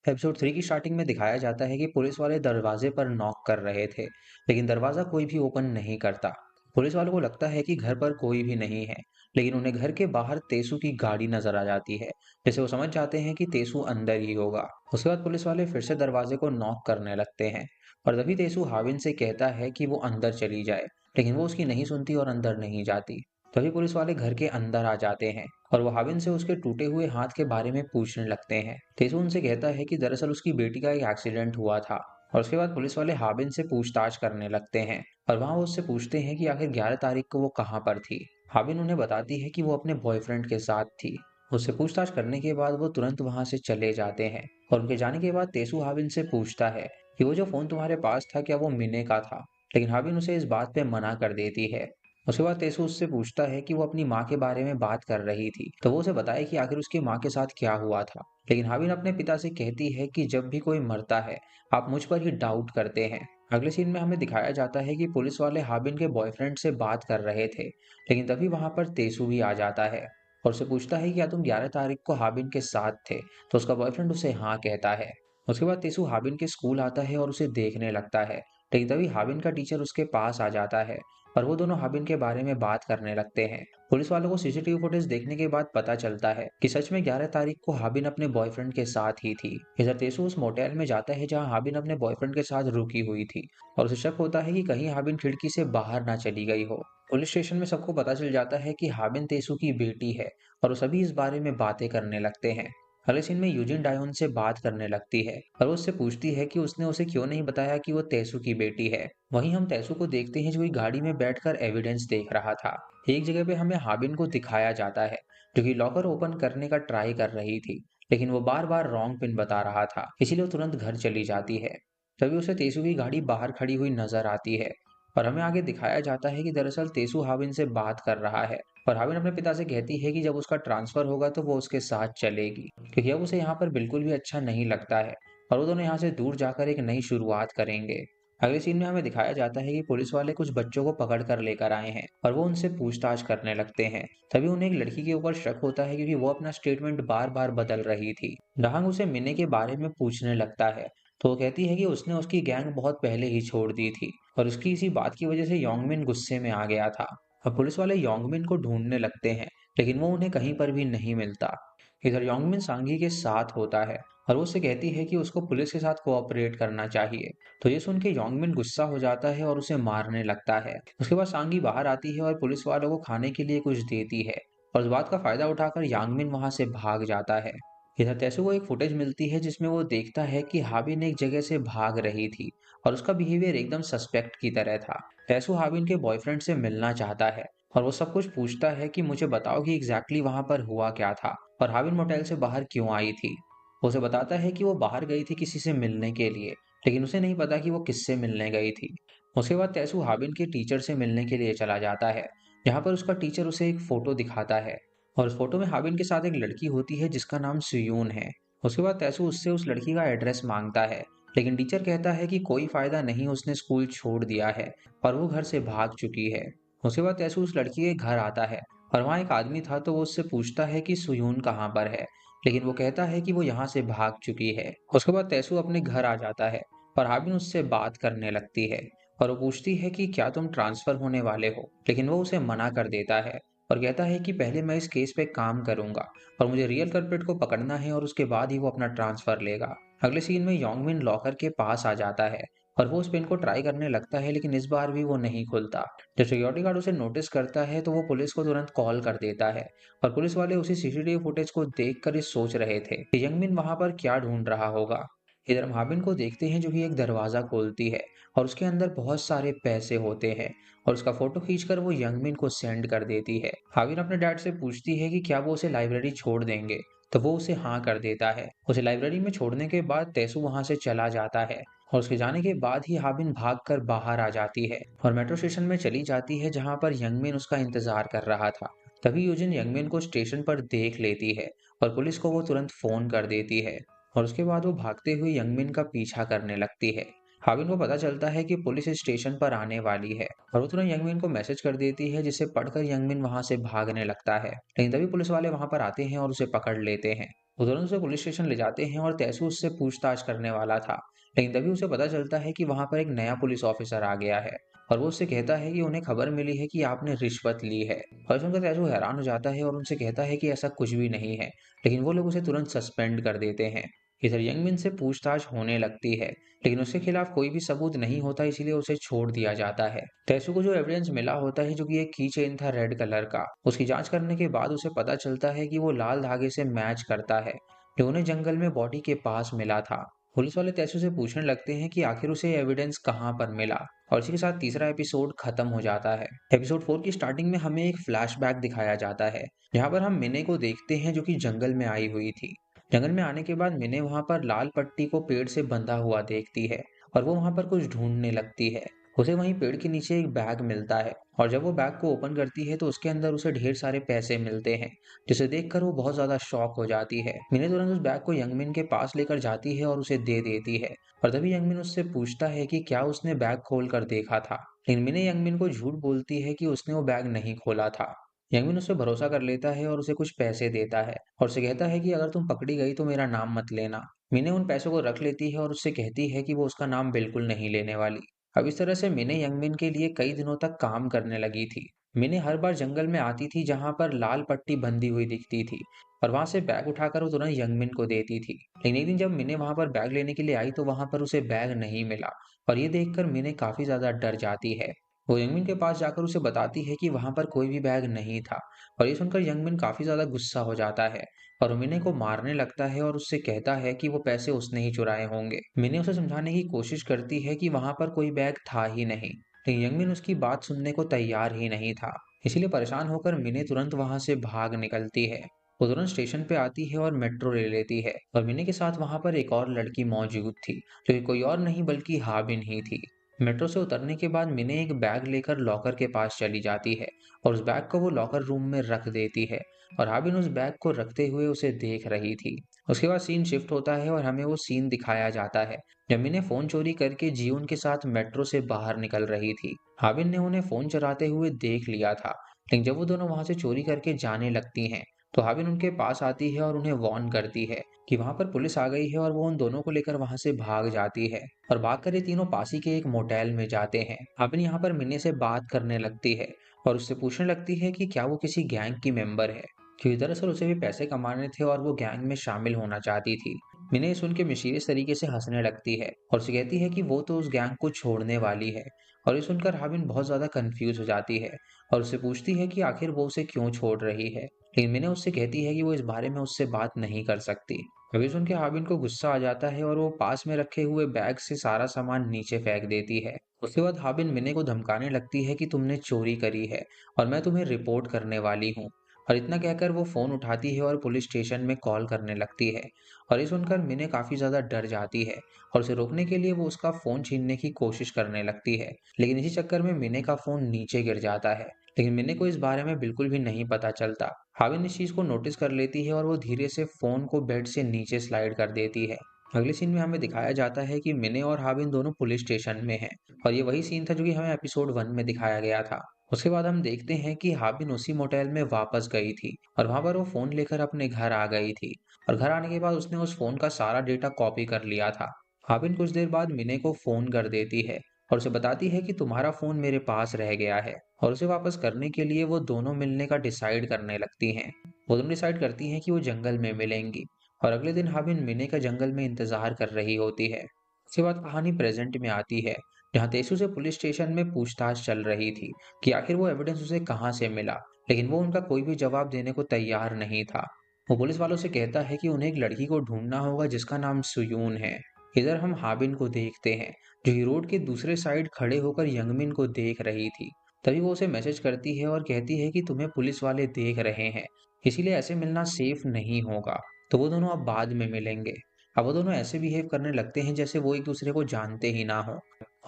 एपिसोड 3 की स्टार्टिंग में दिखाया जाता है कि पुलिस वाले दरवाजे पर नॉक कर रहे थे, लेकिन दरवाजा कोई भी ओपन नहीं करता। पुलिस वालों को लगता है कि घर पर कोई भी नहीं है, लेकिन उन्हें घर के बाहर तेसु की गाड़ी नजर आ जाती है, जिससे वो समझ जाते हैं कि तेसु अंदर ही होगा। उसके बाद पुलिस वाले फिर से दरवाजे को नॉक करने लगते हैं और तभी तेसु हाविन से कहता है कि वो अंदर चली जाए, लेकिन वो उसकी नहीं सुनती और अंदर नहीं जाती। तभी पुलिस वाले घर के अंदर आ जाते हैं और वो हाविन से उसके टूटे हुए हाथ के बारे में पूछने लगते हैं। तेसु उनसे कहता है कि दरअसल उसकी बेटी का एक एक्सीडेंट हुआ था और उसके बाद पुलिस वाले हाबिन से पूछताछ करने लगते हैं और वहां वो उससे पूछते हैं कि आखिर 11 तारीख को वो कहाँ पर थी। हाबिन उन्हें बताती है कि वो अपने बॉयफ्रेंड के साथ थी। उससे पूछताछ करने के बाद वो तुरंत वहां से चले जाते हैं और उनके जाने के बाद तेसु हाबिन से पूछता है कि वो जो फोन तुम्हारे पास था क्या वो मिने का था, लेकिन हाबिन उसे इस बात पे मना कर देती है। उसके बाद तेसु उससे पूछता है कि वो अपनी माँ के बारे में बात कर रही थी, तो वो उसे बताए कि आखिर उसकी माँ के साथ क्या हुआ था। लेकिन हाबिन अपने पिता से कहती है कि जब भी कोई मरता है आप मुझ पर ही डाउट करते हैं। अगले सीन में हमें दिखाया जाता है कि पुलिस वाले हाबिन के बॉयफ्रेंड से बात कर रहे थे, लेकिन तभी वहां पर तेसु भी आ जाता है और उसे पूछता है कि क्या तुम 11 तारीख को हाबिन के साथ थे, तो उसका बॉयफ्रेंड उसे हाँ कहता है। उसके बाद तेसु हाबिन के स्कूल आता है और उसे देखने लगता है, लेकिन तभी हाबिन का टीचर उसके पास आ जाता है और वो दोनों हाबिन के बारे में बात करने लगते हैं। पुलिस वालों को सीसीटीवी फुटेज देखने के बाद पता चलता है कि सच में 11 तारीख को हाबिन अपने बॉयफ्रेंड के साथ ही थी। इधर तेसु उस मोटेल में जाता है जहां हाबिन अपने बॉयफ्रेंड के साथ रुकी हुई थी और उसे शक होता है कि कहीं हाबिन खिड़की से बाहर ना चली गई हो। पुलिस स्टेशन में सबको पता चल जाता है कि हाबिन तेसु की बेटी है और वो सभी इस बारे में बातें करने लगते हैं। अगले सीन में यूजिन डायोन से बात करने लगती है और वो उससे पूछती है कि उसने उसे क्यों नहीं बताया कि वो तेसु की बेटी है। वहीं हम तेसु को देखते हैं जो एक गाड़ी में बैठकर एविडेंस देख रहा था। एक जगह पे हमें हाबिन को दिखाया जाता है जो कि लॉकर ओपन करने का ट्राई कर रही थी, लेकिन वो बार बार रॉन्ग पिन बता रहा था, इसीलिए वो तुरंत घर चली जाती है। तभी उसे तेसु की गाड़ी बाहर खड़ी हुई नजर आती है और हमें आगे दिखाया जाता है कि दरअसल तेसू हाबिन से बात कर रहा है और हाबिन अपने पिता से कहती है कि जब उसका ट्रांसफर होगा तो वो उसके साथ चलेगी, क्योंकि अब उसे यहाँ पर बिल्कुल भी अच्छा नहीं लगता है और वो दोनों यहाँ से दूर जाकर एक नई शुरुआत करेंगे। अगले सीन में हमें दिखाया जाता है कि पुलिस वाले कुछ बच्चों को पकड़ कर लेकर आए हैं और वो उनसे पूछताछ करने लगते हैं। तभी उन्हें एक लड़की के ऊपर शक होता है, क्योंकि वो अपना स्टेटमेंट बार बार बदल रही थी। डहांग उसे मिने के बारे में पूछने लगता है तो वो कहती है कि उसने उसकी गैंग बहुत पहले ही छोड़ दी थी और उसकी इसी बात की वजह से योंगमिन गुस्से में आ गया था। अब पुलिस वाले योंगमिन को ढूंढने लगते हैं, लेकिन वो उन्हें कहीं पर भी नहीं मिलता। इधर योंगमिन सांगी के साथ होता है और वो उससे कहती है कि उसको पुलिस के साथ कोऑपरेट करना चाहिए। तो ये सुन के योंगमिन गुस्सा हो जाता है और उसे मारने लगता है। उसके बाद सांगी बाहर आती है और पुलिस वालों को खाने के लिए कुछ देती है और इस बात का फायदा उठाकर यांगमिन वहां से भाग जाता है। इधर तेसू को एक फुटेज मिलती है जिसमें वो देखता है कि हाबिन एक जगह से भाग रही थी और उसका बिहेवियर एकदम सस्पेक्ट की तरह था। तेसू हाबिन के बॉयफ्रेंड से मिलना चाहता है और वो सब कुछ पूछता है कि मुझे बताओ कि एग्जैक्टली वहां पर हुआ क्या था और हाबिन मोटेल से बाहर क्यों आई थी। वो उसे बताता है कि वो बाहर गई थी किसी से मिलने के लिए, लेकिन उसे नहीं पता कि वो किससे मिलने गई थी। उसके बाद तेसू हाबिन के टीचर से मिलने के लिए चला जाता है, जहाँ पर उसका टीचर उसे एक फोटो दिखाता है और उस फोटो में हाबिन के साथ एक लड़की होती है जिसका नाम सुयून है। उसके बाद तैसू उससे उस लड़की का एड्रेस मांगता है, लेकिन टीचर कहता है कि कोई फायदा नहीं, उसने स्कूल छोड़ दिया है और वो घर से भाग चुकी है। उसके बाद तैसू उस लड़की के घर आता है और वहाँ एक आदमी था, तो वो उससे पूछता है कि सुयून कहाँ पर है, लेकिन वो कहता है कि वो यहाँ से भाग चुकी है। उसके बाद तैसू अपने घर आ जाता है और हाबिन उससे बात करने लगती है और वो पूछती है कि क्या तुम ट्रांसफर होने वाले हो, लेकिन वो उसे मना कर देता है और कहता है कि पहले मैं इस केस पे काम करूंगा और मुझे रियल कल्प्रिट को पकड़ना है और उसके बाद ही वो अपना ट्रांसफर लेगा। अगले सीन में योंगमिन लॉकर के पास आ जाता है और वो उस पेन को ट्राई करने लगता है, लेकिन इस बार भी वो नहीं खुलता। जब सिक्योरिटी गार्ड उसे नोटिस करता है तो वो पुलिस को तुरंत कॉल कर देता है और पुलिस वाले उसी सीसीटीवी फुटेज को देखकर ये सोच रहे थे कि यंगमिन वहां पर क्या ढूंढ रहा होगा। इधर हम हाबिन को देखते हैं जो कि एक दरवाजा खोलती है और उसके अंदर बहुत सारे पैसे होते हैं और उसका फोटो खींचकर वो यंगमिन को सेंड कर देती है। हाबिन अपने डैड से पूछती है कि क्या वो उसे लाइब्रेरी छोड़ देंगे, तो वो उसे हाँ कर देता है। उसे लाइब्रेरी में छोड़ने के बाद तेसू वहां से चला जाता है और उसके जाने के बाद ही हाबिन भागकर बाहर आ जाती है और मेट्रो स्टेशन में चली जाती है, जहां पर यंगमिन उसका इंतजार कर रहा था। तभी यूजिन यंगमिन को स्टेशन पर देख लेती है और पुलिस को वो तुरंत फोन कर देती है और उसके बाद वो भागते हुए यंगमिन का पीछा करने लगती है। हाबिन को पता चलता है कि पुलिस स्टेशन पर आने वाली है और वो तुरंत यंगमिन को मैसेज कर देती है, जिसे पढ़कर यंगमिन वहां से भागने लगता है। लेकिन तभी पुलिस वाले वहां पर आते हैं और उसे पकड़ लेते हैं। वो तुरंत उसे पुलिस स्टेशन ले जाते हैं और तैसू उससे पूछताछ करने वाला था, लेकिन तभी उसे पता चलता है कि वहां पर एक नया पुलिस ऑफिसर आ गया है और वो उससे कहता है कि उन्हें खबर मिली है कि आपने रिश्वत ली है। और सुनकर तैसू हैरान हो जाता है और उनसे कहता है कि ऐसा कुछ भी नहीं है, लेकिन वो लोग उसे तुरंत सस्पेंड कर देते हैं। इधर यंगमिन से पूछताछ होने लगती है, लेकिन उसके खिलाफ कोई भी सबूत नहीं होता, इसीलिए उसे छोड़ दिया जाता है। तैसू को जो एविडेंस मिला होता है, जो कि एक की चेन था रेड कलर का, उसकी जांच करने के बाद उसे पता चलता है कि वो लाल धागे से मैच करता है, जो उन्हें जंगल में बॉडी के पास मिला था। पुलिस वाले तैसू से पूछने लगते हैं कि आखिर उसे एविडेंस कहाँ पर मिला और इसी के साथ तीसरा एपिसोड खत्म हो जाता है। एपिसोड 4 की स्टार्टिंग में हमें एक फ्लैशबैक दिखाया जाता है, जहाँ पर हम मिने को देखते हैं जो कि जंगल में आई हुई थी। जंगल में आने के बाद मिने वहां पर लाल पट्टी को पेड़ से बंधा हुआ देखती है और वो वहां पर कुछ ढूंढने लगती है। उसे वहीं पेड़ के नीचे एक बैग मिलता है और जब वो बैग को ओपन करती है तो उसके अंदर उसे ढेर सारे पैसे मिलते हैं, जिसे देखकर वो बहुत ज्यादा शॉक हो जाती है। मिने तुरंत उस बैग को यंगमिन के पास लेकर जाती है और उसे दे देती है और तभी यंगमिन उससे पूछता है कि क्या उसने बैग खोल कर देखा था, लेकिन मिने यंगमिन को झूठ बोलती है कि उसने वो बैग नहीं खोला था। यंगमिन उस पर भरोसा कर लेता है और उसे कुछ पैसे देता है और उसे कहता है कि अगर तुम पकड़ी गई तो मेरा नाम मत लेना। मिने उन पैसों को रख लेती है और उससे कहती है कि वो उसका नाम बिल्कुल नहीं लेने वाली। अब इस तरह से मिने यंगमिन के लिए कई दिनों तक काम करने लगी थी। मिने हर बार जंगल में आती थी जहां पर लाल पट्टी बंधी हुई दिखती थी और वहां से बैग उठाकर वो तुरंत यंगमिन को देती थी। लेकिन एक दिन जब मिने वहां पर बैग लेने के लिए आई तो वहां पर उसे बैग नहीं मिला और ये देखकर मिने काफी ज्यादा डर जाती है। वो यंगमिन के पास जाकर उसे बताती है कि वहां पर कोई भी बैग नहीं था और ये सुनकर यंगमिन काफी ज्यादा गुस्सा हो जाता है और मिने को मारने लगता है और उससे कहता है कि वो पैसे उसने ही चुराए होंगे। मिने उसे समझाने की कोशिश करती है कि वहां पर कोई बैग था ही नहीं, लेकिन यंगमिन उसकी बात सुनने को तैयार ही नहीं था। इसीलिए परेशान होकर मिने तुरंत वहां से भाग निकलती है। वो तुरंत स्टेशन पे आती है और मेट्रो ले लेती है और मिने के साथ वहां पर एक और लड़की मौजूद थी, जो कि कोई और नहीं बल्कि हाबिन ही थी। मेट्रो से उतरने के बाद मिने एक बैग लेकर लॉकर के पास चली जाती है और उस बैग को वो लॉकर रूम में रख देती है और हाबिन उस बैग को रखते हुए उसे देख रही थी। उसके बाद सीन शिफ्ट होता है और हमें वो सीन दिखाया जाता है जब मिने फोन चोरी करके जियोन के साथ मेट्रो से बाहर निकल रही थी। हाबिन ने उन्हें फोन चलाते हुए देख लिया था, लेकिन जब वो दोनों वहां से चोरी करके जाने लगती हैं तो हाबिन उनके पास आती है और उन्हें वार्न करती है कि वहां पर पुलिस आ गई है और वो उन दोनों को लेकर वहां से भाग जाती है और भागकर ये तीनों पास ही के एक मोटेल में जाते हैं। हाबिन यहाँ पर मिने से बात करने लगती है और उससे पूछने लगती है कि क्या वो किसी गैंग की मेंबर है, क्योंकि दरअसल उसे भी पैसे कमाने थे और वो गैंग में शामिल होना चाहती थी। मिने ये सुन के मिशीरियस तरीके से हंसने लगती है और उसे कहती है कि वो तो उस गैंग को छोड़ने वाली है। और ये सुनकर हाबिन बहुत ज्यादा कंफ्यूज हो जाती है और उससे पूछती है कि आखिर वो उसे क्यों छोड़ रही है, लेकिन मिने उससे कहती है कि वो इस बारे में उससे बात नहीं कर सकती। अभी सुन के हाबिन को गुस्सा आ जाता है और वो पास में रखे हुए बैग से सारा सामान नीचे फेंक देती है। उसके बाद हाबिन मिने को धमकाने लगती है कि तुमने चोरी करी है और मैं तुम्हें रिपोर्ट करने वाली हूँ। और इतना कहकर वो फोन उठाती है और पुलिस स्टेशन में कॉल करने लगती है। और ये सुनकर मिने काफी ज्यादा डर जाती है और उसे रोकने के लिए वो उसका फोन छीनने की कोशिश करने लगती है, लेकिन इसी चक्कर में मिने का फोन नीचे गिर जाता है। लेकिन मिने को इस बारे में बिल्कुल भी नहीं पता चलता। हाबिन इस चीज को नोटिस कर लेती है और वो धीरे से फोन को बेड से नीचे स्लाइड कर देती है। अगले सीन में हमें दिखाया जाता है कि मिने और हाबिन दोनों पुलिस स्टेशन में हैं और ये वही सीन था जो कि हमें एपिसोड 1 में दिखाया गया था। उसके बाद हम देखते हैं कि हाबिन उसी मोटेल में वापस गई थी और वहां पर वो फोन लेकर अपने घर आ गई थी और घर आने के बाद उसने उस फोन का सारा डेटा कॉपी कर लिया था। हाबिन कुछ देर बाद मिने को फोन कर देती है और उसे बताती है कि तुम्हारा फोन मेरे पास रह गया है और उसे वापस करने के लिए वो दोनों मिलने का डिसाइड करने लगती हैं। वो दोनों डिसाइड करती हैं कि वो जंगल में मिलेंगी और अगले दिन हाबिन मिने का जंगल में इंतजार कर रही होती है। उसके बाद कहानी प्रेजेंट में आती है जहाँ तेसु से पुलिस स्टेशन में पूछताछ चल रही थी कि आखिर वो एविडेंस उसे कहाँ से मिला, लेकिन वो उनका कोई भी जवाब देने को तैयार नहीं था। वो पुलिस वालों से कहता है कि उन्हें एक लड़की को ढूंढना होगा जिसका नाम सुयून है। इधर हम हाबिन को देखते हैं जो ही रोड के दूसरे साइड खड़े होकर यंगमिन को देख रही थी। तभी वो उसे मैसेज करती है और कहती है कि तुम्हें पुलिस वाले देख रहे हैं, इसीलिए ऐसे मिलना सेफ नहीं होगा, तो वो दोनों अब बाद में मिलेंगे। अब वो दोनों ऐसे बिहेव करने लगते हैं जैसे वो एक दूसरे को जानते ही ना हो।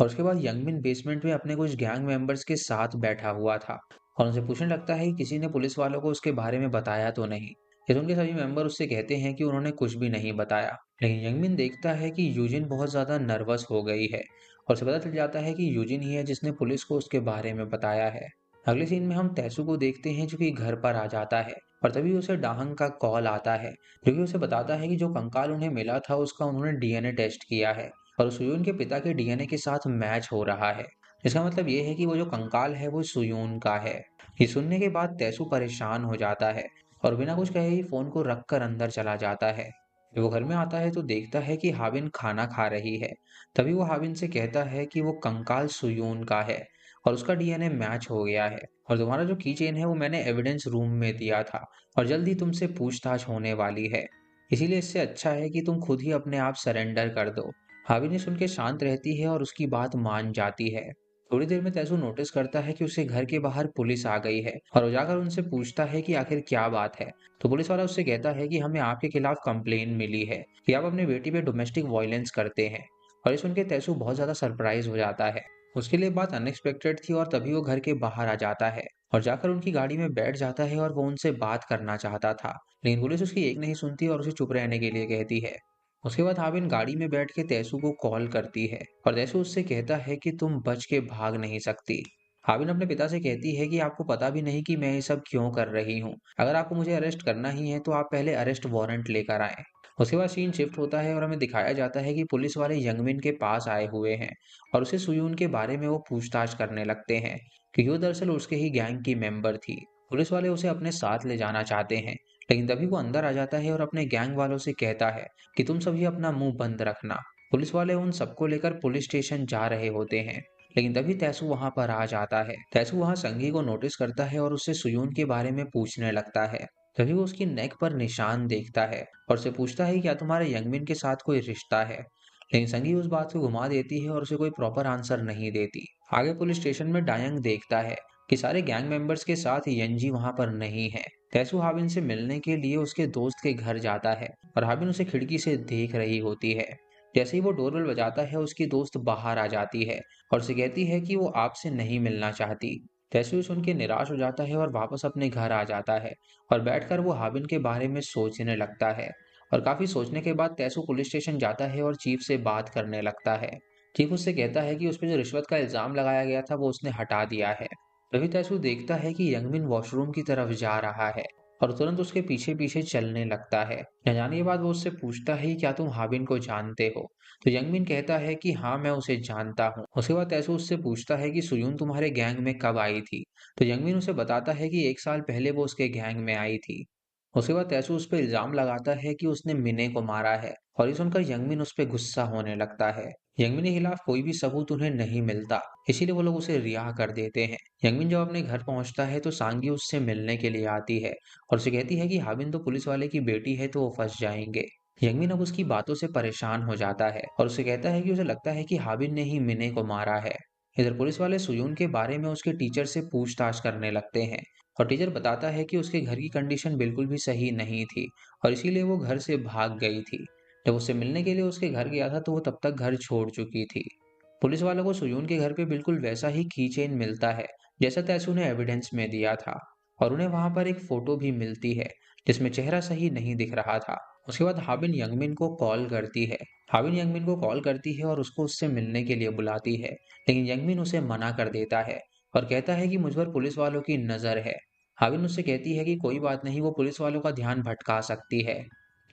और उसके बाद यंगमिन बेसमेंट में अपने कुछ गैंग मेंबर्स के साथ बैठा हुआ था और उनसे पूछने लगता है कि किसी ने पुलिस वालों को उसके बारे में बताया तो नहीं। फिर उनके सभी मेंबर उससे कहते हैं कि उन्होंने कुछ भी नहीं बताया, लेकिन यंगमिन देखता है कि यूजिन बहुत ज्यादा नर्वस हो गई है और उसे पता चल जाता है कि यूजिन ही है जिसने पुलिस को उसके बारे में बताया है। अगले सीन में हम तैसू को देखते हैं जो कि घर पर आ जाता है और तभी उसे डाहंग का कॉल आता है जो कि उसे बताता है कि जो कंकाल उन्हें मिला था उसका उन्होंने डीएनए टेस्ट किया है और सुयून के पिता के डीएनए के साथ मैच हो रहा है। इसका मतलब ये है कि वो जो कंकाल है वो सुयून का है। ये सुनने के बाद तैसू परेशान हो जाता है और बिना कुछ कहे ही फोन को रख कर अंदर चला जाता है। जब वो घर में आता है तो देखता है कि हाबिन खाना खा रही है। तभी वो हाबिन से कहता है कि वो कंकाल सुयून का है और उसका डीएनए मैच हो गया है और तुम्हारा जो की चेन है वो मैंने एविडेंस रूम में दिया था और जल्द ही तुमसे पूछताछ होने वाली है, इसीलिए इससे अच्छा है कि तुम खुद ही अपने आप सरेंडर कर दो। हाबिन ये सुन के शांत रहती है और उसकी बात मान जाती है। थोड़ी देर में तैसू नोटिस करता है कि उसके घर के बाहर पुलिस आ गई है और वो जाकर उनसे पूछता है कि आखिर क्या बात है। तो पुलिस वाला उससे कहता है कि हमें आपके खिलाफ कंप्लेन मिली है कि आप अपनी बेटी पे डोमेस्टिक वायलेंस करते हैं। और ये सुन के तैसू बहुत ज्यादा सरप्राइज हो जाता है। उसके लिए बात अनएक्सपेक्टेड थी और तभी वो घर के बाहर आ जाता है और जाकर उनकी गाड़ी में बैठ जाता है और वो उनसे बात करना चाहता था, लेकिन पुलिस उसकी एक नहीं सुनती और उसे चुप रहने के लिए कहती है। उसके बाद हाबिन गाड़ी में बैठ के तैसू को कॉल करती है और तैसू उससे कहता है कि तुम बच के भाग नहीं सकती। हाबिन अपने पिता से कहती है कि आपको पता भी नहीं कि मैं ये सब क्यों कर रही हूँ, अगर आपको मुझे अरेस्ट करना ही है तो आप पहले अरेस्ट वारंट लेकर आए। उसके बाद सीन शिफ्ट होता है और हमें दिखाया जाता है कि पुलिस वाले यंगमिन के पास आए हुए हैं और उसे सुयून के बारे में वो पूछताछ करने लगते हैं कि वो दरअसल उसके ही गैंग की मेंबर थी। पुलिस वाले उसे अपने साथ ले जाना चाहते हैं, लेकिन तभी वो अंदर आ जाता है और अपने गैंग वालों से कहता है कि तुम सभी अपना मुंह बंद रखना। पुलिस वाले उन सबको लेकर पुलिस स्टेशन जा रहे होते हैं, लेकिन तभी तैसू वहां पर आ जाता है। तैसू वहां संगी को नोटिस करता है और उससे सुयून के बारे में पूछने लगता है। तभी वो उसकी नेक पर निशान देखता है और उसे पूछता है कि क्या तुम्हारे यंगमिन के साथ कोई रिश्ता है, लेकिन संगी उस बात को घुमा देती है और उसे कोई प्रॉपर आंसर नहीं देती। आगे पुलिस स्टेशन में डायंग देखता है कि सारे गैंग मेंबर्स के साथ यंजी वहां पर नहीं है। तैसू हाबिन से मिलने के लिए उसके दोस्त के घर जाता है और हाबिन उसे खिड़की से देख रही होती है। जैसे ही वो डोरबेल बजाता है, उसकी दोस्त बाहर आ जाती है और उसे कहती है कि वो आपसे नहीं मिलना चाहती। तैसू ये सुन के निराश हो जाता है और वापस अपने घर आ जाता है और बैठकर वो हाबिन के बारे में सोचने लगता है। और काफी सोचने के बाद तैसू पुलिस स्टेशन जाता है और चीफ से बात करने लगता है। चीफ उससे कहता है कि उस पर जो रिश्वत का इल्जाम लगाया गया था वो उसने हटा दिया है। तभी तैसू देखता है कि यंगमिन वॉशरूम की तरफ जा रहा है और तुरंत उसके पीछे पीछे चलने लगता है। न जाने के बाद वो उससे पूछता है कि क्या तुम हाबिन को जानते हो। तो यंगमिन कहता है कि हाँ, मैं उसे जानता हूँ। उसके बाद तैसू उससे पूछता है कि सुयून तुम्हारे गैंग में कब आई थी। तो यंगमिन उसे बताता है कि 1 साल पहले वो उसके गैंग में आई थी। उसके बाद तैसू उस पर इल्जाम लगाता है कि उसने मिने को मारा है और ये सुनकर यंगमिन उस पर गुस्सा होने लगता है। यंगमिन के खिलाफ कोई भी सबूत उन्हें नहीं मिलता, इसीलिए वो लोग उसे रिहा कर देते हैं। यंगमिन जब अपने घर पहुंचता है तो सांगी उससे मिलने के लिए आती है और उसे कहती है कि हाबिन तो पुलिस वाले की बेटी है, तो वो फंस जाएंगे। यंगमिन अब उसकी बातों से परेशान हो जाता है और उसे कहता है कि उसे लगता है कि हाबिन ने ही मिने को मारा है। इधर पुलिस वाले सुयून के बारे में उसके टीचर से पूछताछ करने लगते हैं और टीचर बताता है कि उसके घर की कंडीशन बिल्कुल भी सही नहीं थी और इसीलिए वो घर से भाग गई थी। जब उससे मिलने के लिए उसके घर गया था तो वो तब तक घर छोड़ चुकी थी। पुलिस वालों को सुयून के घर पे बिल्कुल वैसा ही की चेन मिलता है जैसा तैसू ने एविडेंस में दिया था और उन्हें वहां पर एक फोटो भी मिलती है जिसमें चेहरा सही नहीं दिख रहा था। उसके बाद हाबिन यंगमिन को कॉल करती है। हाबिन यंगमिन को कॉल करती है और उसको उससे मिलने के लिए बुलाती है, लेकिन यंगमिन उसे मना कर देता है और कहता है कि मुझ पर पुलिस वालों की नजर है। हाबिन उससे कहती है कि कोई बात नहीं, वो पुलिस वालों का ध्यान भटका सकती है।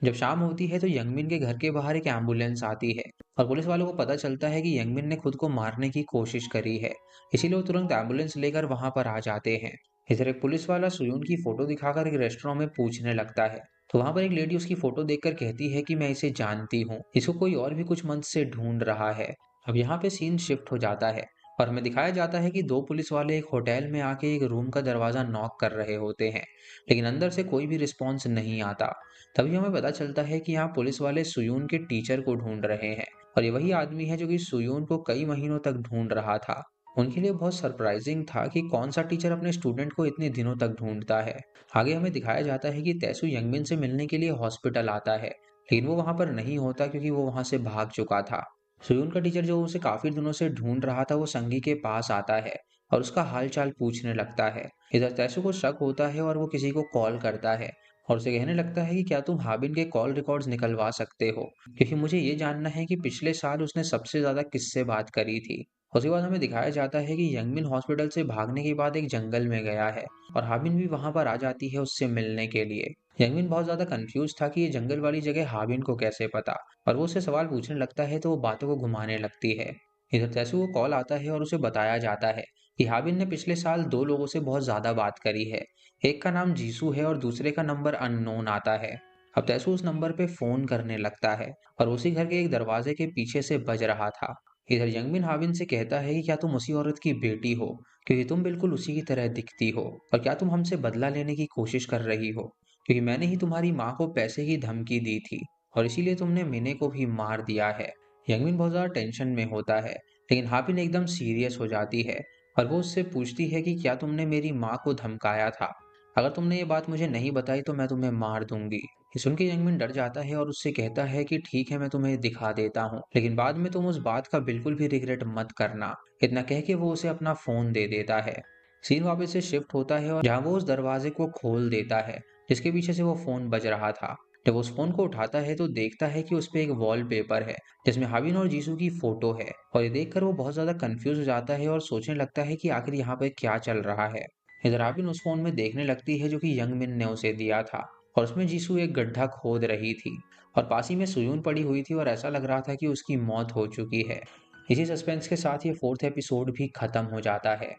जब शाम होती है तो यंगमिन के घर के बाहर एक एम्बुलेंस आती है और पुलिस वालों को पता चलता है कि यंगमिन ने खुद को मारने की कोशिश करी है। इसीलिए वो तुरंत एम्बुलेंस लेकर वहां पर आ जाते हैं। इधर एक पुलिस वाला सुयून की फोटो दिखाकर एक रेस्टोरेंट में पूछने लगता है, तो वहां पर एक लेडी उसकी फोटो देखकर कहती है कि मैं इसे जानती हूँ, इसको कोई और भी कुछ मंथ से ढूंढ रहा है। अब यहाँ पे सीन शिफ्ट हो जाता है और हमें दिखाया जाता है कि दो पुलिस वाले एक होटल में आके एक रूम का दरवाजा नॉक कर रहे होते हैं, लेकिन अंदर से कोई भी रिस्पॉन्स नहीं आता। तभी हमें पता चलता है कि यहाँ पुलिस वाले सुयून के टीचर को ढूंढ रहे हैं और ये वही आदमी है जो कि सुयून को कई महीनों तक ढूंढ रहा था। उनके लिए बहुत सरप्राइजिंग था कि कौन सा टीचर अपने स्टूडेंट को इतने दिनों तक ढूंढता है। आगे हमें दिखाया जाता है कि तैसू यंगमिन से मिलने के लिए हॉस्पिटल आता है, लेकिन वो वहां पर नहीं होता क्योंकि वो वहां से भाग चुका था। सुयून का टीचर जो उसे काफी दिनों से ढूंढ रहा था वो संगी के पास आता है और उसका हालचाल पूछने लगता है। इधर तैसू को शक होता है और वो किसी को कॉल करता है और उसे कहने लगता है कि क्या तुम हाबिन के कॉल रिकॉर्ड्स निकलवा सकते हो, क्योंकि मुझे ये जानना है कि पिछले साल उसने सबसे ज्यादा किससे बात करी थी। उसके बाद हमें दिखाया जाता है कि यंगमिन हॉस्पिटल से भागने के बाद एक जंगल में गया है और हाबिन भी वहां पर आ जाती है उससे मिलने के लिए। यंगमिन बहुत ज्यादा कंफ्यूज था कि ये जंगल वाली जगह हाबिन को कैसे पता, और वो उससे सवाल पूछने लगता है तो वो बातों को घुमाने लगती है। इधर तैसू को कॉल आता है और उसे बताया जाता है कि हाबिन ने पिछले साल दो लोगों से बहुत ज्यादा बात करी है। एक का नाम जीसू है और दूसरे का नंबर अननोन आता है। अब तैसू उस नंबर पे फोन करने लगता है और उसी घर के एक दरवाजे के पीछे से बज रहा था। इधर यंगमिन हाबिन से कहता है कि क्या तुम उसी औरत की बेटी हो, क्योंकि तुम बिल्कुल उसी की तरह दिखती हो, और क्या तुम हमसे बदला लेने की कोशिश कर रही हो, क्योंकि मैंने ही तुम्हारी माँ को पैसे की धमकी दी थी और इसीलिए तुमने मिने को भी मार दिया है। यंगमिन बहुत ज्यादा टेंशन में होता है, लेकिन हाबिन एकदम सीरियस हो जाती है और वो उससे पूछती है कि क्या तुमने मेरी माँ को धमकाया था, अगर तुमने ये बात मुझे नहीं बताई तो मैं तुम्हें मार दूंगी। ये सुन के यंगमिन डर जाता है और उससे कहता है कि ठीक है, मैं तुम्हें दिखा देता हूँ, लेकिन बाद में तुम उस बात का बिल्कुल भी रिग्रेट मत करना। इतना कह के वो उसे अपना फोन दे देता है। सीन वापस से शिफ्ट होता है और जहाँ वो उस दरवाजे को खोल देता है जिसके पीछे से वो फोन बज रहा था। जब उस फोन को उठाता है तो देखता है कि उस पे एक वॉलपेपर है जिसमें हाबिन और जीसू की फोटो है, और ये देखकर वो बहुत ज्यादा कंफ्यूज हो जाता है और सोचने लगता है कि आखिर यहाँ पे क्या चल रहा है। इधर राबिन उस फोन में देखने लगती है जो कि यंगमिन ने उसे दिया था और उसमें जीसू एक गड्ढा खोद रही थी और पास ही में सुयून पड़ी हुई थी और ऐसा लग रहा था कि उसकी मौत हो चुकी है। इसी सस्पेंस के साथ ये फोर्थ एपिसोड भी खत्म हो जाता है।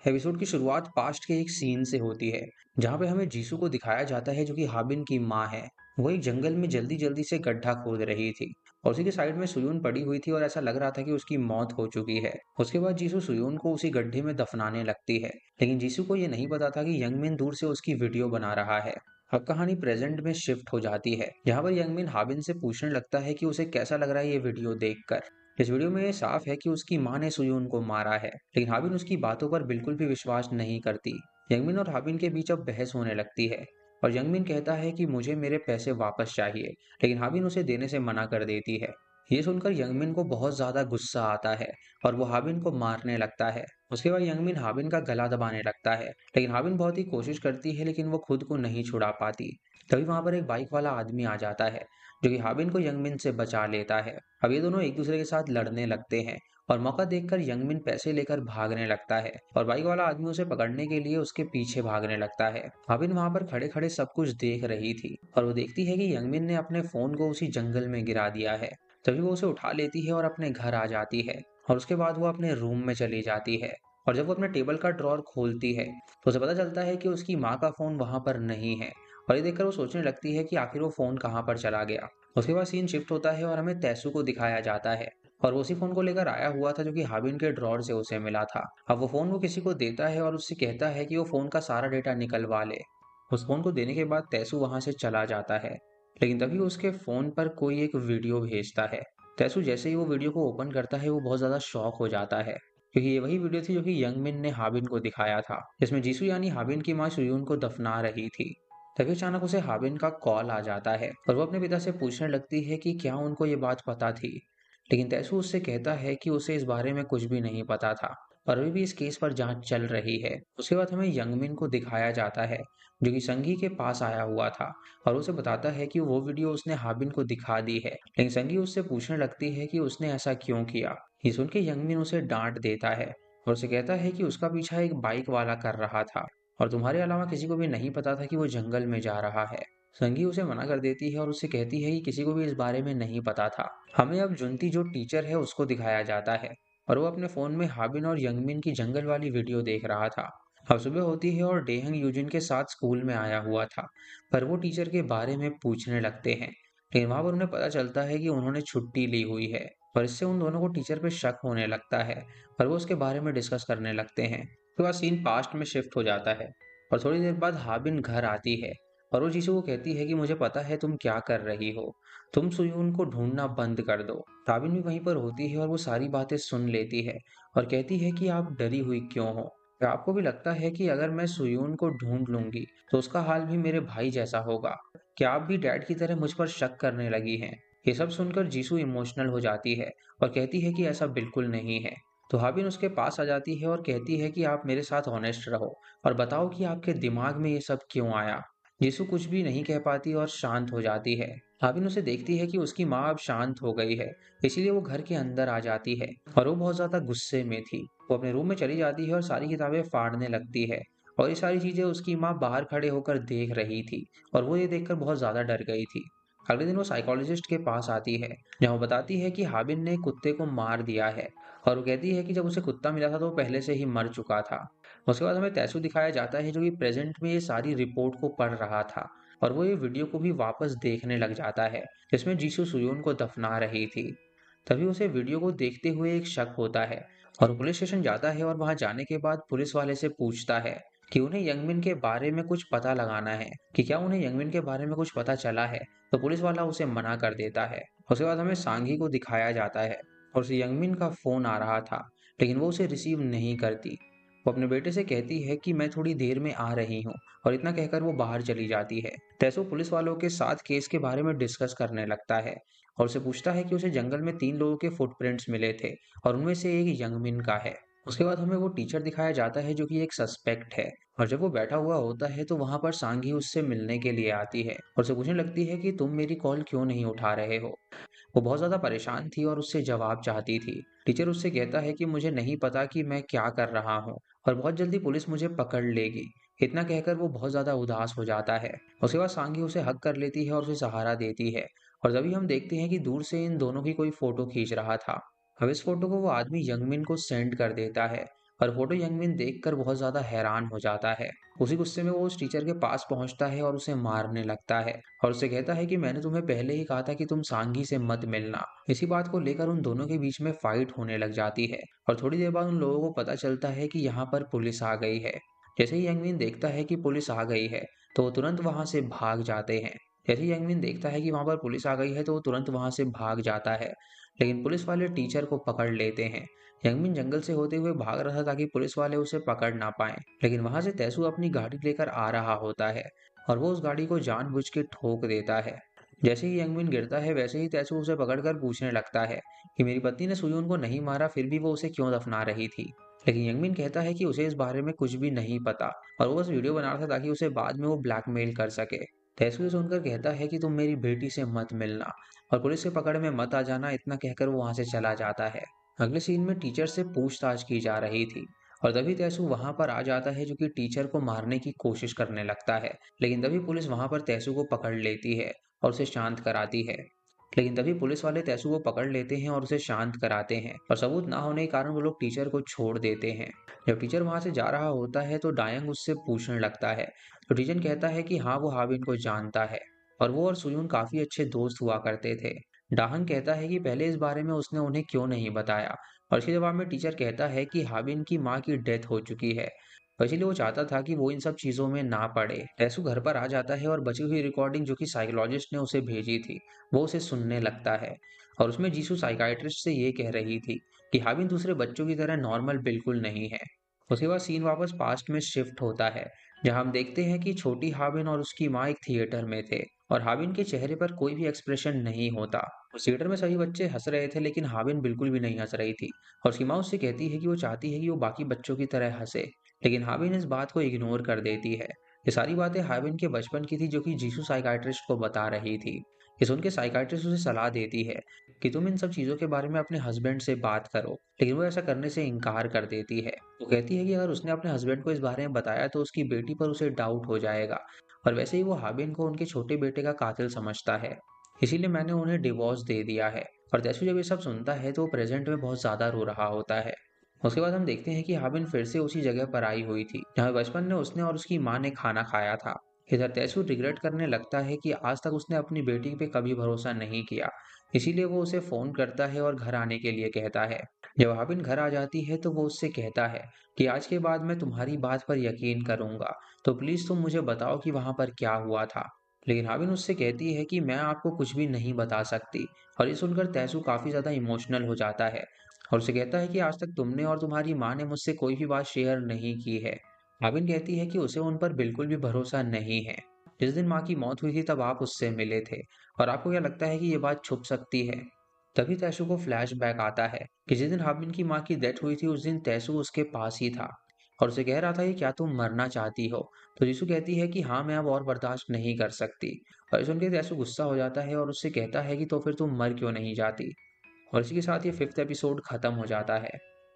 एपिसोड की शुरुआत पास्ट के एक सीन से होती है जहाँ पे हमें जीसू को दिखाया जाता है जो कि हाबिन की माँ है। वो एक जंगल में जल्दी जल्दी से गड्ढा खोद रही थी और उसी के साइड में सुयून पड़ी हुई थी और ऐसा लग रहा था कि उसकी मौत हो चुकी है। उसके बाद जीसू सुयून को उसी गड्ढे में दफनाने लगती है, लेकिन जीसू को ये नहीं पता था कि यंगमिन दूर से उसकी वीडियो बना रहा है। अब कहानी प्रेजेंट में शिफ्ट हो जाती है जहाँ पर यंगमिन हाबिन से पूछने लगता है कि उसे कैसा लग रहा है ये वीडियो देखकर। इस वीडियो में ये साफ है कि उसकी माँ ने सुयून को मारा है, लेकिन हाबिन उसकी बातों पर बिल्कुल भी विश्वास नहीं करती। यंगमिन और हाबिन के बीच अब बहस होने लगती है और यंगमिन कहता है कि मुझे मेरे पैसे वापस चाहिए, लेकिन हाबिन उसे देने से मना कर देती है। ये सुनकर यंगमिन को बहुत ज्यादा गुस्सा आता है और वो हाबिन को मारने लगता है। उसके बाद यंगमिन हाबिन का गला दबाने लगता है, लेकिन हाबिन बहुत ही कोशिश करती है लेकिन वो खुद को नहीं छुड़ा पाती। तभी वहां पर एक बाइक वाला आदमी आ जाता है जो कि हाबिन को यंगमिन से बचा लेता है। अब ये दोनों एक दूसरे के साथ लड़ने लगते हैं और मौका देखकर यंगमिन पैसे लेकर भागने लगता है और बाइक वाला आदमी उसे पकड़ने के लिए उसके पीछे भागने लगता है। हाबिन वहां पर खड़े खड़े सब कुछ देख रही थी और वो देखती है कि यंगमिन ने अपने फोन को उसी जंगल में गिरा दिया है। तभी वो उसे उठा लेती है और अपने घर आ जाती है और उसके बाद वो अपने रूम में चली जाती है। और जब वो अपने टेबल का ड्रॉर खोलती है तो उसे पता चलता है कि उसकी माँ का फोन वहां पर नहीं है। और ये देखकर वो सोचने लगती है कि आखिर वो फोन कहाँ पर चला गया। उसके बाद सीन शिफ्ट होता है और हमें तैसू को दिखाया जाता है और वो उसी फोन को लेकर आया हुआ था जो कि हाबिन के ड्रॉर से उसे मिला था। अब वो फोन वो किसी को देता है और उससे कहता है कि वो फोन का सारा डेटा निकलवा ले। उस फोन को देने के बाद तैसू वहां से चला जाता है, लेकिन तभी उसके फोन पर कोई एक वीडियो भेजता है। तैसू जैसे ही वो वीडियो को ओपन करता है वो बहुत ज्यादा शॉक हो जाता है, क्योंकि ये वही वीडियो थी जो कि यंगमिन ने हाबिन को दिखाया था, जिसमें जीसू यानी हाबिन की माँ सुयून को दफना रही थी। तभी अचानक उसे हाबिन का कॉल आ जाता है और वो अपने पिता से पूछने लगती है कि क्या उनको ये बात पता थी। लेकिन तैसू उससे कहता है कि उसे इस बारे में कुछ भी नहीं पता था और अभी भी इस केस पर जांच चल रही है। उसके बाद हमें यंगमिन को दिखाया जाता है जो कि संगी के पास आया हुआ था और उसे बताता है कि वो वीडियो उसने हाबिन को दिखा दी है, लेकिन संगी उससे पूछने लगती है कि उसने ऐसा क्यों किया। ये सुन के यंगमिन उसे डांट देता है और उसे कहता है कि उसका पीछा एक बाइक वाला कर रहा था और तुम्हारे अलावा किसी को भी नहीं पता था कि वो जंगल में जा रहा है। संगी उसे मना कर देती है और उससे कहती है कि किसी को भी इस बारे में नहीं पता था। हमें अब जुनती जो टीचर है उसको दिखाया जाता है और वो अपने फोन में हाबिन और यंगमिन की जंगल वाली वीडियो देख रहा था। अब सुबह होती है और डेहंग यूजिन के साथ स्कूल में आया हुआ था, पर वो टीचर के बारे में पूछने लगते हैं, लेकिन वहां पर उन्हें पता चलता है कि उन्होंने छुट्टी ली हुई है और इससे उन दोनों को टीचर पे शक होने लगता है और वो उसके बारे में डिस्कस करने लगते हैं। उसके बाद सीन पास्ट में शिफ्ट हो जाता है और थोड़ी देर बाद हाबिन घर आती है और वो जीसू को कहती है कि मुझे पता है तुम क्या कर रही हो, तुम सुयून को ढूंढना बंद कर दो। हाबिन भी वहीं पर होती है और वो सारी बातें सुन लेती है और कहती है कि आप डरी हुई क्यों हो। क्या आपको भी लगता है कि अगर मैं सुयून को ढूंढ लूंगी तो उसका हाल भी मेरे भाई जैसा होगा? क्या आप भी डैड की तरह मुझ पर शक करने लगी हैं? ये सब सुनकर जीसू इमोशनल हो जाती है और कहती है कि ऐसा बिल्कुल नहीं है। तो हाबिन उसके पास आ जाती है और कहती है कि आप मेरे साथ ऑनेस्ट रहो और बताओ कि आपके दिमाग में ये सब क्यों आया। जीसू कुछ भी नहीं कह पाती और शांत हो जाती है। हाबिन उसे देखती है कि उसकी माँ अब शांत हो गई है, इसीलिए वो घर के अंदर आ जाती है और वो बहुत ज्यादा गुस्से में थी। वो अपने रूम में चली जाती है और सारी किताबें फाड़ने लगती है और ये सारी चीजें उसकी माँ बाहर खड़े होकर देख रही थी और वो ये देखकर बहुत ज्यादा डर गई थी। अगले दिन वो साइकोलॉजिस्ट के पास आती है जहाँ वो बताती है कि हाबिन ने कुत्ते को मार दिया है और वो कहती है कि जब उसे कुत्ता मिला था तो वो पहले से ही मर चुका था। उसके बाद हमें तैसू दिखाया जाता है जो कि प्रेजेंट में ये सारी रिपोर्ट को पढ़ रहा था और वो ये वीडियो को भी वापस देखने लग जाता है जिसमें जीसू सुयोन को दफना रही थी। तभी उसे वीडियो को देखते हुए एक शक होता है और पुलिस स्टेशन जाता है और वहां जाने के बाद पुलिस वाले से पूछता है कि उन्हें यंगमिन के बारे में कुछ पता लगाना है, कि क्या उन्हें यंगमिन के बारे में कुछ पता चला है। तो पुलिस वाला उसे मना कर देता है। उसके बाद हमें सांगी को दिखाया जाता है और उसे यंगमिन का फोन आ रहा था, लेकिन वो उसे रिसीव नहीं करती। वो अपने बेटे से कहती है कि मैं थोड़ी देर में आ रही हूँ और इतना कहकर वो बाहर चली जाती है। तैसो पुलिस वालों के साथ केस के बारे में डिस्कस करने लगता है और उसे पूछता है कि उसे जंगल में 3 लोगों के फुटप्रिंट्स मिले थे और उनमें से एक यंगमिन का है। उसके बाद हमें वो टीचर दिखाया जाता है जो कि एक सस्पेक्ट है और जब वो बैठा हुआ होता है तो वहां पर सांगी उससे मिलने के लिए आती है और उसे पूछने लगती है कि तुम मेरी कॉल क्यों नहीं उठा रहे हो। वो बहुत ज्यादा परेशान थी और उससे जवाब चाहती थी। टीचर उससे कहता है कि मुझे नहीं पता कि मैं क्या कर रहा हूँ और बहुत जल्दी पुलिस मुझे पकड़ लेगी। इतना कहकर वो बहुत ज्यादा उदास हो जाता है। उसके बाद सांगी उसे हक कर लेती है और उसे सहारा देती है और तभी हम देखते हैं कि दूर से इन दोनों की कोई फोटो खींच रहा था। अब इस फोटो को वो आदमी यंगमिन को सेंड कर देता है और फोटो यंगमिन देखकर बहुत ज्यादा हैरान हो जाता है। उसी गुस्से में वो उस टीचर के पास पहुंचता है और उसे मारने लगता है और उसे कहता है कि मैंने तुम्हें पहले ही कहा था कि तुम सांगी से मत मिलना। इसी बात को लेकर उन दोनों के बीच में फाइट होने लग जाती है और थोड़ी देर बाद उन लोगों को पता चलता है कि यहाँ पर पुलिस आ गई है। जैसे ही यंगमिन देखता है कि पुलिस आ गई है तो वो तुरंत वहां से भाग जाते हैं। जैसे ही यंगमिन देखता है कि वहां पर पुलिस आ गई है तो वो तुरंत वहां से भाग जाता है, लेकिन पुलिस वाले टीचर को पकड़ लेते हैं। यंगमिन जंगल से होते हुए भाग रहा था ताकि पुलिस वाले उसे पकड़ ना पाए, लेकिन वहां से तैसू अपनी गाड़ी लेकर आ रहा होता है और वो उस गाड़ी को जानबूझ के ठोक देता है। जैसे ही यंगमिन गिरता है वैसे ही तैसू उसे पकड़कर पूछने लगता है कि मेरी पत्नी ने सुयून को नहीं मारा फिर भी वो उसे क्यों दफना रही थी। लेकिन यंगमिन कहता है कि उसे इस बारे में कुछ भी नहीं पता और वो बस वीडियो बना रहा था ताकि उसे बाद में वो ब्लैकमेल कर सके। तैसू ये सुनकर कहता है कि तुम मेरी बेटी से मत मिलना और पुलिस के पकड़ में मत आ जाना, इतना कहकर वो वहां से चला जाता है। अगले सीन में टीचर से पूछताछ की जा रही थी और तभी तैसू वहां पर आ जाता है जो कि टीचर को मारने की कोशिश करने लगता है। लेकिन तभी पुलिस वहां पर तैसू को पकड़ लेती है और उसे शांत कराती है। लेकिन तभी पुलिस वाले तैसू को पकड़ लेते हैं और उसे शांत कराते हैं और सबूत ना होने के कारण वो लोग टीचर को छोड़ देते हैं। जब टीचर वहां से जा रहा होता है तो डायंग उससे पूछने लगता है। तो टीचर कहता है कि हाँ वो हाबिन को जानता है और वो और सुयून काफी अच्छे दोस्त हुआ करते थे। डाहंग कहता है कि पहले इस बारे में उसने उन्हें क्यों नहीं बताया और इसके जवाब में टीचर कहता है कि हाबिन की माँ की डेथ हो चुकी है और इसीलिए वो चाहता था कि वो इन सब चीजों में ना पड़े। टैसू घर पर आ जाता है और बची हुई रिकॉर्डिंग जो कि साइकोलॉजिस्ट ने उसे भेजी थी वो उसे सुनने लगता है और उसमें जीसू साइकाइट्रिस्ट से ये कह रही थी कि हाबिन दूसरे बच्चों की तरह नॉर्मल बिल्कुल नहीं है। उसके बाद सीन वापस पास्ट में शिफ्ट होता है जहां हम देखते हैं कि छोटी हाबिन और उसकी माँ एक थिएटर में थे और हाबिन के चेहरे पर कोई भी एक्सप्रेशन नहीं होता। उस थिएटर में सभी बच्चे हंस रहे थे लेकिन हाबिन बिल्कुल भी नहीं हंस रही थी और उसकी माँ उससे कहती है कि वो चाहती है कि वो बाकी बच्चों की तरह हंसे, लेकिन हाबिन इस बात को इग्नोर कर देती है। ये सारी बातें हाबिन के बचपन की थी जो कि जीसू साइकाइट्रिस्ट को बता रही थी। ये सुन के साइकाइट्रिस्ट उसे सलाह देती है कि तुम इन सब चीजों के बारे में अपने हस्बैंड से बात करो, लेकिन वो ऐसा करने से इनकार कर देती है। वो कहती है कि अगर उसने अपने हस्बैंड को इस बारे में बताया तो उसकी बेटी पर उसे डाउट हो जाएगा और वैसे ही वो हाबिन को उनके छोटे बेटे का कातिल समझता है, इसीलिए मैंने उन्हें डिवोर्स दे दिया है। और तैसू जब ये सब सुनता है तो वो प्रेजेंट में बहुत ज्यादा रो रहा होता है। उसके बाद हम देखते हैं कि हाबिन फिर से उसी जगह पर आई हुई थी जहाँ बचपन में उसने और उसकी माँ ने खाना खाया था। इधर तैसू रिग्रेट करने लगता है कि आज तक उसने अपनी बेटी पे कभी भरोसा नहीं किया, इसीलिए वो उसे फोन करता है और घर आने के लिए कहता है। जब हाबिन घर आ जाती है तो वो उससे कहता है कि आज के बाद मैं तुम्हारी बात पर यकीन करूंगा, तो प्लीज तुम मुझे बताओ कि वहां पर क्या हुआ था। लेकिन हाबिन उससे कहती है कि मैं आपको कुछ भी नहीं बता सकती और ये सुनकर तैसू काफी ज्यादा इमोशनल हो जाता है और उसे कहता है कि आज तक तुमने और तुम्हारी माँ ने मुझसे कोई भी बात शेयर नहीं की है। हाबिन कहती है कि उसे उन पर बिल्कुल भी भरोसा नहीं है। जिस दिन माँ की मौत हुई थी तब आप उससे मिले थे और आपको क्या लगता है कि ये बात छुप सकती है। तभी तैसू को फ्लैशबैक आता है कि जिस दिन हाबिन की माँ की डेथ हुई थी उस दिन तैसू उसके पास ही था और उसे कह रहा था कि क्या तुम मरना चाहती हो। तो यीशु कहती है कि हाँ मैं अब और बर्दाश्त नहीं कर सकती और ये सुन के तैसू गुस्सा हो जाता है और उससे कहता है कि तो फिर तुम मर क्यों नहीं जाती। और इसी के साथ ये फिफ्थ एपिसोड खत्म हो जाता है।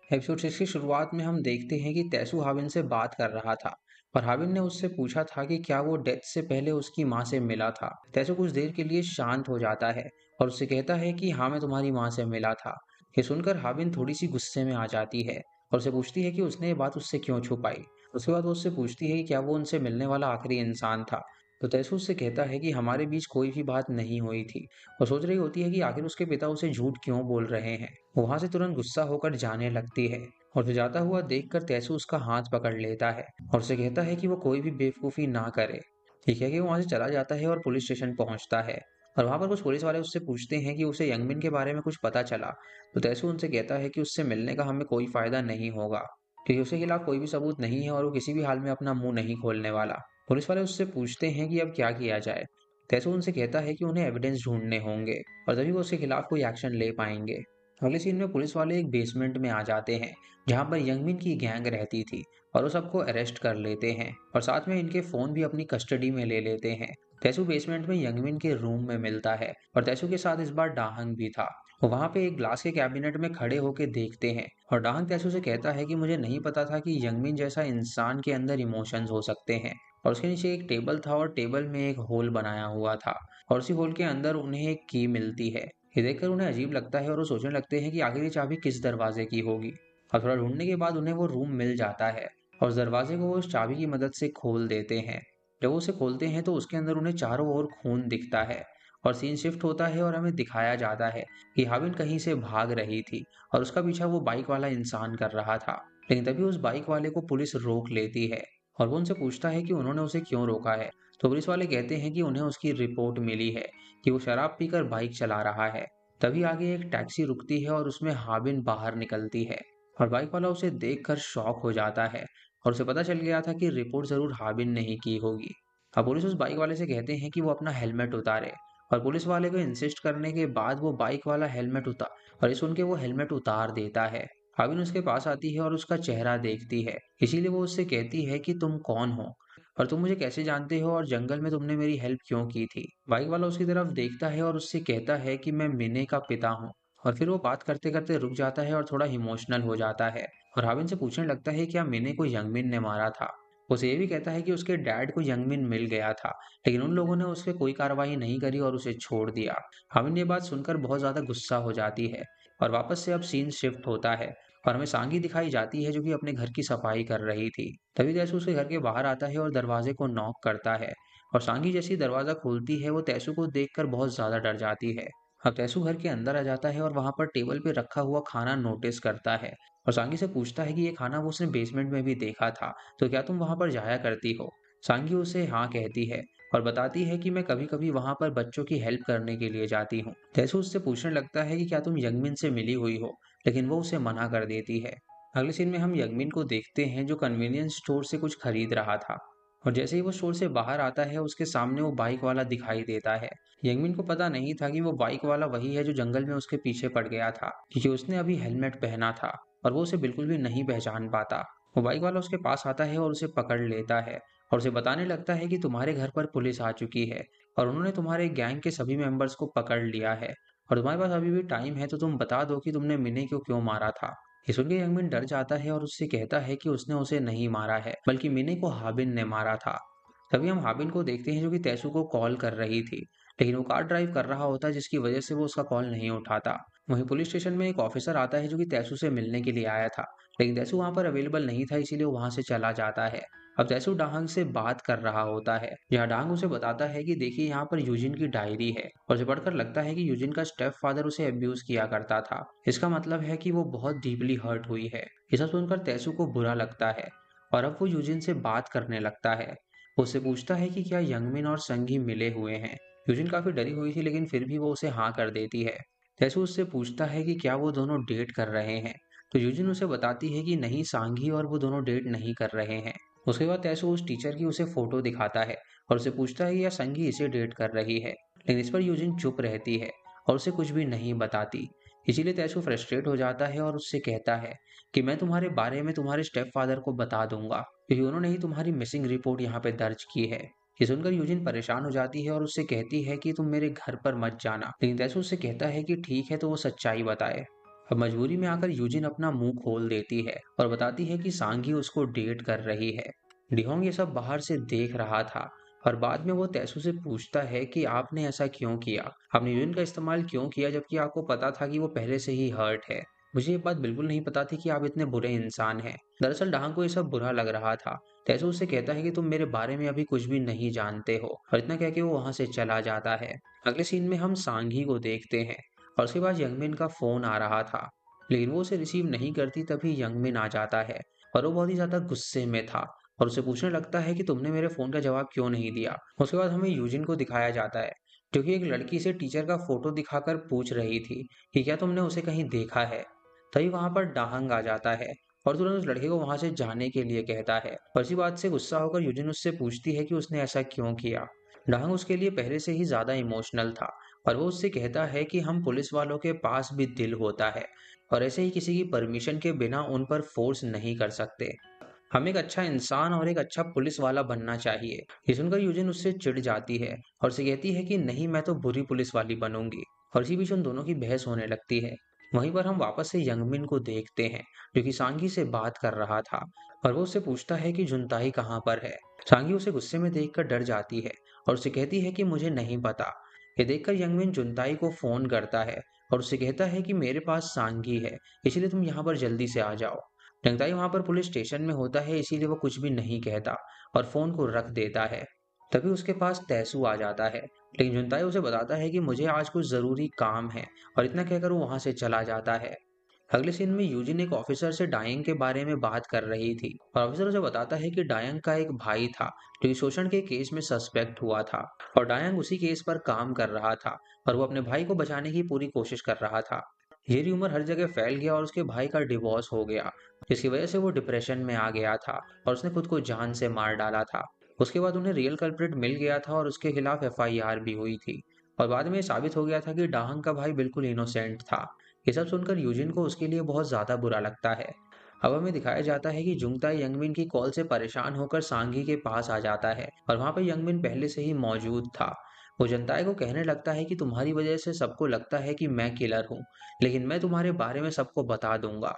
एपिसोड 6 की शुरुआत में हम देखते हैं कि तैसू हाबिन से बात कर रहा था और हाबिन ने उससे पूछा था कि क्या वो डेथ से पहले उसकी माँ से मिला था। तैसू कुछ देर के लिए शांत हो जाता है और उससे कहता है कि हाँ मैं तुम्हारी माँ से मिला था। ये सुनकर हाबिन थोड़ी सी गुस्से में आ जाती है और उसे पूछती है कि उसने ये बात उससे क्यों छुपाई। उसके बाद वो उससे पूछती है कि क्या वो उनसे मिलने वाला आखिरी इंसान था। तो तैसू उससे कहता है कि हमारे बीच कोई भी बात नहीं हुई थी और सोच रही होती है कि आखिर उसके पिता उसे झूठ क्यों बोल रहे हैं। वहां से तुरंत गुस्सा होकर जाने लगती है और उसे जाता हुआ देखकर तैसू उसका हाथ पकड़ लेता है और उसे कहता है कि वो कोई भी बेवकूफी ना करे। ठीक है कि वो वहां से चला जाता है और पुलिस स्टेशन पहुंचता है और वहां पर कुछ पुलिस वाले उससे पूछते हैं कि उसे यंगमिन के बारे में कुछ पता चला। तो तैसू उनसे कहता है कि उससे मिलने का हमें कोई फायदा नहीं होगा क्योंकि उसके खिलाफ कोई भी सबूत नहीं है और वो किसी भी हाल में अपना मुंह नहीं खोलने वाला। पुलिस वाले उससे पूछते हैं कि अब क्या किया जाए। तैसू उनसे कहता है कि उन्हें एविडेंस ढूंढने होंगे और तभी वो उसके खिलाफ कोई एक्शन ले पाएंगे। अगले सीन में पुलिस वाले एक बेसमेंट में आ जाते हैं जहां पर यंगमिन की गैंग रहती थी और वो सबको अरेस्ट कर लेते हैं और साथ में इनके फोन भी अपनी कस्टडी में ले लेते हैं। तैसू बेसमेंट में यंगमिन के रूम में मिलता है और तैसू के साथ इस बार डाहंग भी था। वो वहां पे एक ग्लास के कैबिनेट में खड़े होके देखते हैं और डाहंग तैसू से कहता है कि मुझे नहीं पता था कि यंगमिन जैसा इंसान के अंदर इमोशंस हो सकते हैं। और उसके नीचे एक टेबल था और टेबल में एक होल बनाया हुआ था और उसी होल के अंदर उन्हें एक की मिलती है। ये देखकर उन्हें अजीब लगता है और वो सोचने लगते हैं कि आखिर ये चाबी किस दरवाजे की होगी। और थोड़ा ढूंढने के बाद उन्हें वो रूम मिल जाता है और उस दरवाजे को वो उस चाबी की मदद से खोल देते हैं। जब वो उसे खोलते हैं तो उसके अंदर उन्हें चारों ओर खून दिखता है और सीन शिफ्ट होता है और हमें दिखाया जाता है कि हाबिन कहीं से भाग रही थी और उसका पीछा वो बाइक वाला इंसान कर रहा था। लेकिन तभी उस बाइक वाले को पुलिस रोक लेती है और वो उनसे पूछता है कि उन्होंने उसे क्यों रोका है। तो पुलिस वाले कहते हैं कि उन्हें उसकी रिपोर्ट मिली है कि वो शराब पीकर बाइक चला रहा है। तभी आगे एक टैक्सी रुकती है और उसमें हाबिन बाहर निकलती है और बाइक वाला उसे देखकर शॉक हो जाता है और उसे पता चल गया था कि रिपोर्ट जरूर हाबिन ने ही की होगी। अब पुलिस उस बाइक वाले से कहते हैं कि वो अपना हेलमेट उतारे और पुलिस वाले को इंसिस्ट करने के बाद वो बाइक वाला हेलमेट उतार और ये सुन के वो हेलमेट उतार देता है। हाविन उसके पास आती है और उसका चेहरा देखती है, इसीलिए वो उससे कहती है कि तुम कौन हो और तुम मुझे कैसे जानते हो और जंगल में तुमने मेरी हेल्प क्यों की थी। बाइक वाला उसकी तरफ देखता है और उससे कहता है कि मैं मिने का पिता हूँ। और फिर वो बात करते करते रुक जाता है और थोड़ा इमोशनल हो जाता है और हाविन से पूछने लगता है क्या मिने को यंगमिन ने मारा था। उसे ये भी कहता है कि उसके डैड को यंगमिन मिल गया था, लेकिन उन लोगों ने उस पर कोई कार्रवाई नहीं करी और उसे छोड़ दिया। हाविन ये बात सुनकर बहुत ज्यादा गुस्सा हो जाती है और वापस से अब सीन शिफ्ट होता है और हमें सांगी दिखाई जाती है जो कि अपने घर की सफाई कर रही थी। तभी तैसू उसके घर के बाहर आता है और दरवाजे को नॉक करता है और सांगी जैसी दरवाजा खोलती है वो तैसू को देखकर बहुत ज्यादा डर जाती है। अब तैसू घर के अंदर आ जाता है और वहां पर टेबल पे रखा हुआ खाना नोटिस करता है और सांगी से पूछता है कि ये खाना वो उसने बेसमेंट में भी देखा था, तो क्या तुम वहां पर जाया करती हो। सांगी उसे हाँ कहती है और बताती है कि मैं कभी कभी वहां पर बच्चों की हेल्प करने के लिए जाती हूँ। तैसू उससे पूछने लगता है कि क्या तुम यंगमिन से मिली हुई हो, लेकिन वो उसे मना कर देती है। अगले सीन में हम यंगमिन को देखते हैं जो कन्वीनियंस स्टोर से कुछ खरीद रहा था और जैसे ही वो स्टोर से बाहर आता है उसके सामने वो बाइक वाला दिखाई देता है। यंगमिन को पता नहीं था कि वो बाइक वाला वही है जो जंगल में उसके पीछे पड़ गया था, क्योंकि उसने अभी हेलमेट पहना था और वो उसे बिल्कुल भी नहीं पहचान पाता। वो बाइक वाला उसके पास आता है और उसे पकड़ लेता है और उसे बताने लगता है कि तुम्हारे घर पर पुलिस आ चुकी है और उन्होंने तुम्हारे गैंग के सभी मेंबर्स को पकड़ लिया है और तुम्हारे पास अभी भी टाइम है, तो तुम बता दो कि तुमने मिने को क्यों मारा था। ये सुन के यंगमिन डर जाता है और उससे कहता है कि उसने उसे नहीं मारा है, बल्कि मिने को हाबिन ने मारा था। तभी हम हाबिन को देखते हैं जो कि तैसू को कॉल कर रही थी, लेकिन वो कार ड्राइव कर रहा होता है जिसकी वजह से वो उसका कॉल नहीं उठाता। वहीं पुलिस स्टेशन में एक ऑफिसर आता है जो कि तैसू से मिलने के लिए आया था, लेकिन तैसू वहां पर अवेलेबल नहीं था, इसीलिए वो वहां से चला जाता है। अब तैसू डांग से बात कर रहा होता है, जहाँ डांग उसे बताता है कि देखिए यहाँ पर यूजिन की डायरी है और उसे पढ़कर लगता है कि यूजिन का स्टेप फादर उसे अब्यूज किया करता था। इसका मतलब है कि वो बहुत डीपली हर्ट हुई है। ये सब सुनकर तैसू को बुरा लगता है और अब वो यूजिन से बात करने लगता है। वो उससे पूछता है कि क्या यंगमिन और संगी मिले हुए हैं। यूजिन काफी डरी हुई थी, लेकिन फिर भी वो उसे हाँ कर देती है। तैसू उससे पूछता है कि क्या वो दोनों डेट कर रहे हैं, तो यूजिन उसे बताती है कि नहीं, सांगी और वो दोनों डेट नहीं कर रहे हैं। उसके बाद तैसू उस टीचर की उसे फोटो दिखाता है और उसे पूछता है कि यह संगी इसे डेट कर रही है, लेकिन इस पर यूजिन चुप रहती है और उसे कुछ भी नहीं बताती। इसीलिए तैसू फ्रस्ट्रेट हो जाता है और उससे कहता है कि मैं तुम्हारे बारे में तुम्हारे स्टेप फादर को बता दूंगा, क्योंकि उन्होंने ही तुम्हारी मिसिंग रिपोर्ट यहाँ पे दर्ज की है। ये सुनकर यूजिन परेशान हो जाती है और उससे कहती है कि तुम मेरे घर पर मत जाना, लेकिन तैसू उससे कहता है कि ठीक है, तो वो सच्चाई बताए। अब मजबूरी में आकर यूजिन अपना मुंह खोल देती है और बताती है कि सांगी उसको डेट कर रही है। डिहोंग ये सब बाहर से देख रहा था और बाद में वो तैसू से पूछता है कि आपने ऐसा क्यों किया, आपने यूरिन का इस्तेमाल क्यों किया जबकि आपको पता था कि वो पहले से ही हर्ट है। मुझे ये बात बिल्कुल नहीं पता थी कि आप इतने बुरे इंसान हैं। दरअसल डांग को ये सब बुरा लग रहा था। तैसू उससे कहता है कि तुम मेरे बारे में अभी कुछ भी नहीं जानते हो और इतना कह के वो वहां से चला जाता है। अगले सीन में हम सांघी को देखते हैं और उसके बाद यंगमिन का फोन आ रहा था, लेकिन वो उसे रिसीव नहीं करती। तभी यंगमिन आ जाता है और वो बहुत ही ज्यादा गुस्से में था और उसे पूछने लगता है कि तुमने मेरे फोन का जवाब क्यों नहीं दिया। उसके बाद हमें यूजिन को दिखाया जाता है जो कि एक लड़की से टीचर का फोटो दिखाकर पूछ रही थी कि क्या तुमने उसे कहीं देखा है। तभी वहां पर डाहंग आ जाता है और तुरंत उस लड़के को वहां से जाने के लिए कहता है और इसी बात से गुस्सा होकर यूजिन उससे पूछती है कि उसने ऐसा क्यों किया। डाहंग उसके लिए पहले से ही ज्यादा इमोशनल था और वो उससे कहता है कि हम पुलिस वालों के पास भी दिल होता है और ऐसे ही किसी की परमिशन के बिना उन पर फोर्स नहीं कर सकते। हमें एक अच्छा इंसान और एक अच्छा पुलिस वाला बनना चाहिए। ये सुनकर यूजिन उससे चिढ़ जाती है और उसे कहती है कि नहीं, मैं तो बुरी पुलिस वाली बनूंगी। और इसी बीच उन दोनों की बहस होने लगती है। वहीं पर हम वापस से यंगमिन को देखते हैं जो कि सांगी से बात कर रहा था और वो उससे पूछता है कि जुनताई कहाँ पर है। सांगी उसे गुस्से में देखकर डर जाती है और उसे कहती है कि मुझे नहीं पता। ये देखकर यंगमिन जुनताई को फोन करता है और उससे कहता है कि मेरे पास सांगी है, इसलिए तुम यहाँ पर जल्दी से आ जाओ। जंगताई वहां पर पुलिस स्टेशन में होता है, इसीलिए वो कुछ भी नहीं कहता और फोन को रख देता है। तभी उसके पास तैसू आ जाता है, लेकिन जुनताई उसे बताता है कि मुझे आज कुछ जरूरी काम है और इतना कहकर वो वहां से चला जाता है। अगले सीन में यूजिन एक ऑफिसर से डायंग के बारे में बात कर रही थी और ऑफिसर उसे बताता है कि डायंग का एक भाई था जो कि शोषण के केस में सस्पेक्ट हुआ था और डायंग उसी केस पर काम कर रहा था और वो अपने भाई को बचाने की पूरी कोशिश कर रहा था। ये र्यूमर हर जगह फैल गया और उसके भाई का डिवोर्स हो गया, जिसकी वजह से वो डिप्रेशन में आ गया था और उसने खुद को जान से मार डाला था। उसके बाद उन्हें रियल कल्प्रिट मिल गया था और उसके खिलाफ एफआईआर भी हुई थी। और बाद में ये साबित हो गया था कि डाहंग का भाई बिल्कुल इनोसेंट था। ये सब सुनकर यूजिन को उसके लिए बहुत ज्यादा बुरा लगता है। अब हमें दिखाया जाता है कि जुंगताई यंगमिन की कॉल से परेशान होकर सांगी के पास आ जाता है और वहां पर यंगमिन पहले से ही मौजूद था। वो जनताई को कहने लगता है कि तुम्हारी वजह से सबको लगता है कि मैं किलर हूँ, लेकिन मैं तुम्हारे बारे में सबको बता दूंगा।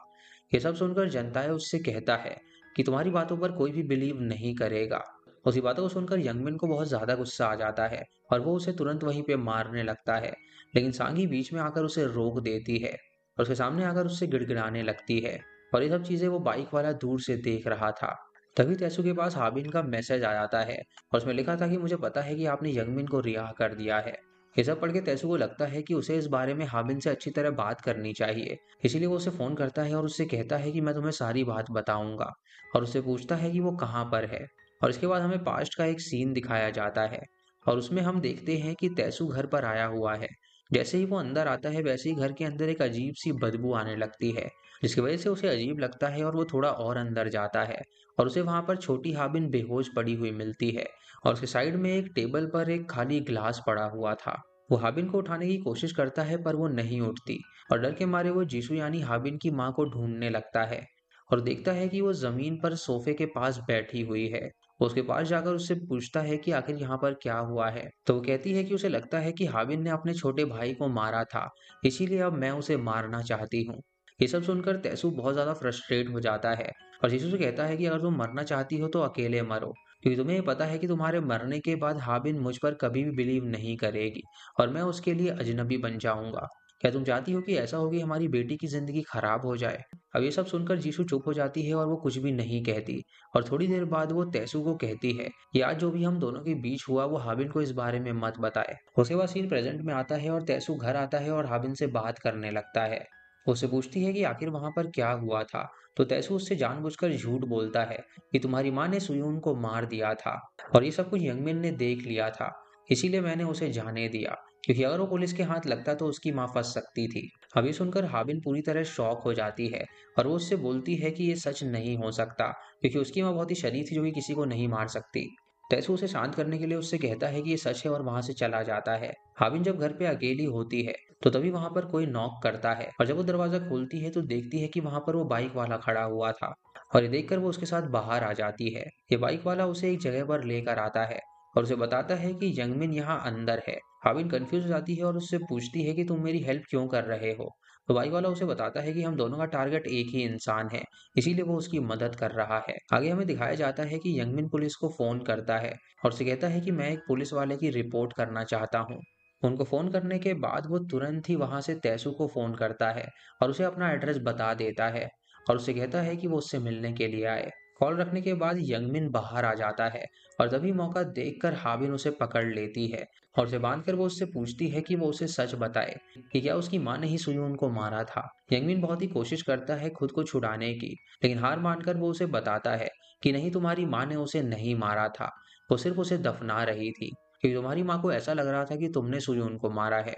ये सब सुनकर जनताई उससे कहता है कि तुम्हारी बातों पर कोई भी बिलीव नहीं करेगा। उसकी बातों को सुनकर यंगमिन को बहुत ज्यादा गुस्सा आ जाता है और वो उसे तुरंत वहीं पे मारने लगता है, लेकिन सांगी बीच में आकर उसे रोक देती है और उसके सामने आकर उससे गिड़गिड़ाने लगती है। और ये सब चीजें वो बाइक वाला दूर से देख रहा था। तभी तेसू के पास हाबिन का मैसेज आ जाता है और उसमें लिखा था कि मुझे पता है कि आपने यंगमिन को रिहा कर दिया है। ये सब पढ़ के तेसू को लगता है कि उसे इस बारे में हाबिन से अच्छी तरह बात करनी चाहिए। इसीलिए वो उसे फोन करता है और उससे कहता है कि मैं तुम्हें सारी बात बताऊंगा, और उससे पूछता है कि वो कहाँ पर है। और इसके बाद हमें पास्ट का एक सीन दिखाया जाता है और उसमें हम देखते हैं कि तेसू घर पर आया हुआ है। जैसे ही वो अंदर आता है वैसे ही घर के अंदर एक अजीब सी बदबू आने लगती है, जिसकी वजह से उसे अजीब लगता है और वो थोड़ा और अंदर जाता है और उसे वहां पर छोटी हाबिन बेहोश पड़ी हुई मिलती है और उसके साइड में एक टेबल पर एक खाली ग्लास पड़ा हुआ था। वो हाबिन को उठाने की कोशिश करता है पर वो नहीं उठती और डर के मारे वो जीसू यानी हाबिन की माँ को ढूंढने लगता है और देखता है कि वो जमीन पर सोफे के पास बैठी हुई है। वो उसके पास जाकर उससे पूछता है कि आखिर यहाँ पर क्या हुआ है, तो वो कहती है कि उसे लगता है कि हाबिन ने अपने छोटे भाई को मारा था, इसीलिए अब मैं उसे मारना चाहती हूँ। ये सब सुनकर तैसू बहुत ज्यादा फ्रस्ट्रेट हो जाता है और यीशु से कहता है कि अगर तुम मरना चाहती हो तो अकेले मरो, क्योंकि तुम्हें ये पता है कि तुम्हारे मरने के बाद हाबिन मुझ पर कभी भी बिलीव नहीं करेगी और मैं उसके लिए अजनबी बन जाऊंगा। क्या तुम चाहती हो कि ऐसा हो कि हमारी बेटी की जिंदगी खराब हो जाए? अब ये सब सुनकर जीशु चुप हो जाती है और वो कुछ भी नहीं कहती। और थोड़ी देर बाद वो तैसू को कहती है कि आज जो भी हम दोनों के बीच हुआ वो हाबिन को इस बारे में मत बताए। उसके बाद सीन प्रेजेंट में आता है और तैसू घर आता है और हाबिन से बात करने लगता है। वो उससे पूछती है कि आखिर वहां पर क्या हुआ था, तो तैसू उससे जानबूझकर झूठ बोलता है कि तुम्हारी माँ ने सुयून को मार दिया था और ये सब कुछ यंगमिन ने देख लिया था, इसीलिए मैंने उसे जाने दिया, क्योंकि अगर वो पुलिस के हाथ लगता तो उसकी माँ फंस सकती थी। अब ये सुनकर हाबिन पूरी तरह शॉक हो जाती है और वो उससे बोलती है कि ये सच नहीं हो सकता, क्योंकि उसकी माँ बहुत ही शरीफ थी जो कि किसी को नहीं मार सकती। तैसू उसे शांत करने के लिए उससे कहता है कि ये सच है और वहां से चला जाता है। हाबिन जब घर पे अकेली होती है तो तभी वहां पर कोई नॉक करता है और जब वो दरवाजा खोलती है तो देखती है कि वहां पर वो बाइक वाला खड़ा हुआ था और ये देखकर वो उसके साथ बाहर आ जाती है। ये बाइक वाला उसे एक जगह पर लेकर आता है और उसे बताता है कि यंगमिन यहाँ अंदर है। हाबिन कंफ्यूज हो जाती है और उससे पूछती है कि तुम मेरी हेल्प क्यों कर रहे हो, तो बाइक वाला उसे बताता है कि हम दोनों का टारगेट एक ही इंसान है, इसीलिए वो उसकी मदद कर रहा है। आगे हमें दिखाया जाता है कि यंगमिन पुलिस को फोन करता है और उसे कहता है कि मैं एक पुलिस वाले की रिपोर्ट करना चाहता हूँ। उनको फोन करने के बाद वो तुरंत ही वहां से तैसू को फोन करता है और उसे अपना एड्रेस बता देता है और उसे कहता है कि वो उससे मिलने के लिए आए। कॉल रखने के बाद यंगमिन बाहर आ जाता है और तभी मौका देखकर हाबिन उसे पकड़ लेती है और उसे बांधकर वो उससे पूछती है कि वो उसे सच बताए कि क्या उसकी माँ ने ही सुयून को मारा था। यंगमिन बहुत ही कोशिश करता है खुद को छुड़ाने की, लेकिन हार मानकर वो उसे बताता है कि नहीं, तुम्हारी माँ ने उसे नहीं मारा था, वो सिर्फ उसे दफना रही थी, क्योंकि तुम्हारी माँ को ऐसा लग रहा था कि तुमने सुयून को मारा है।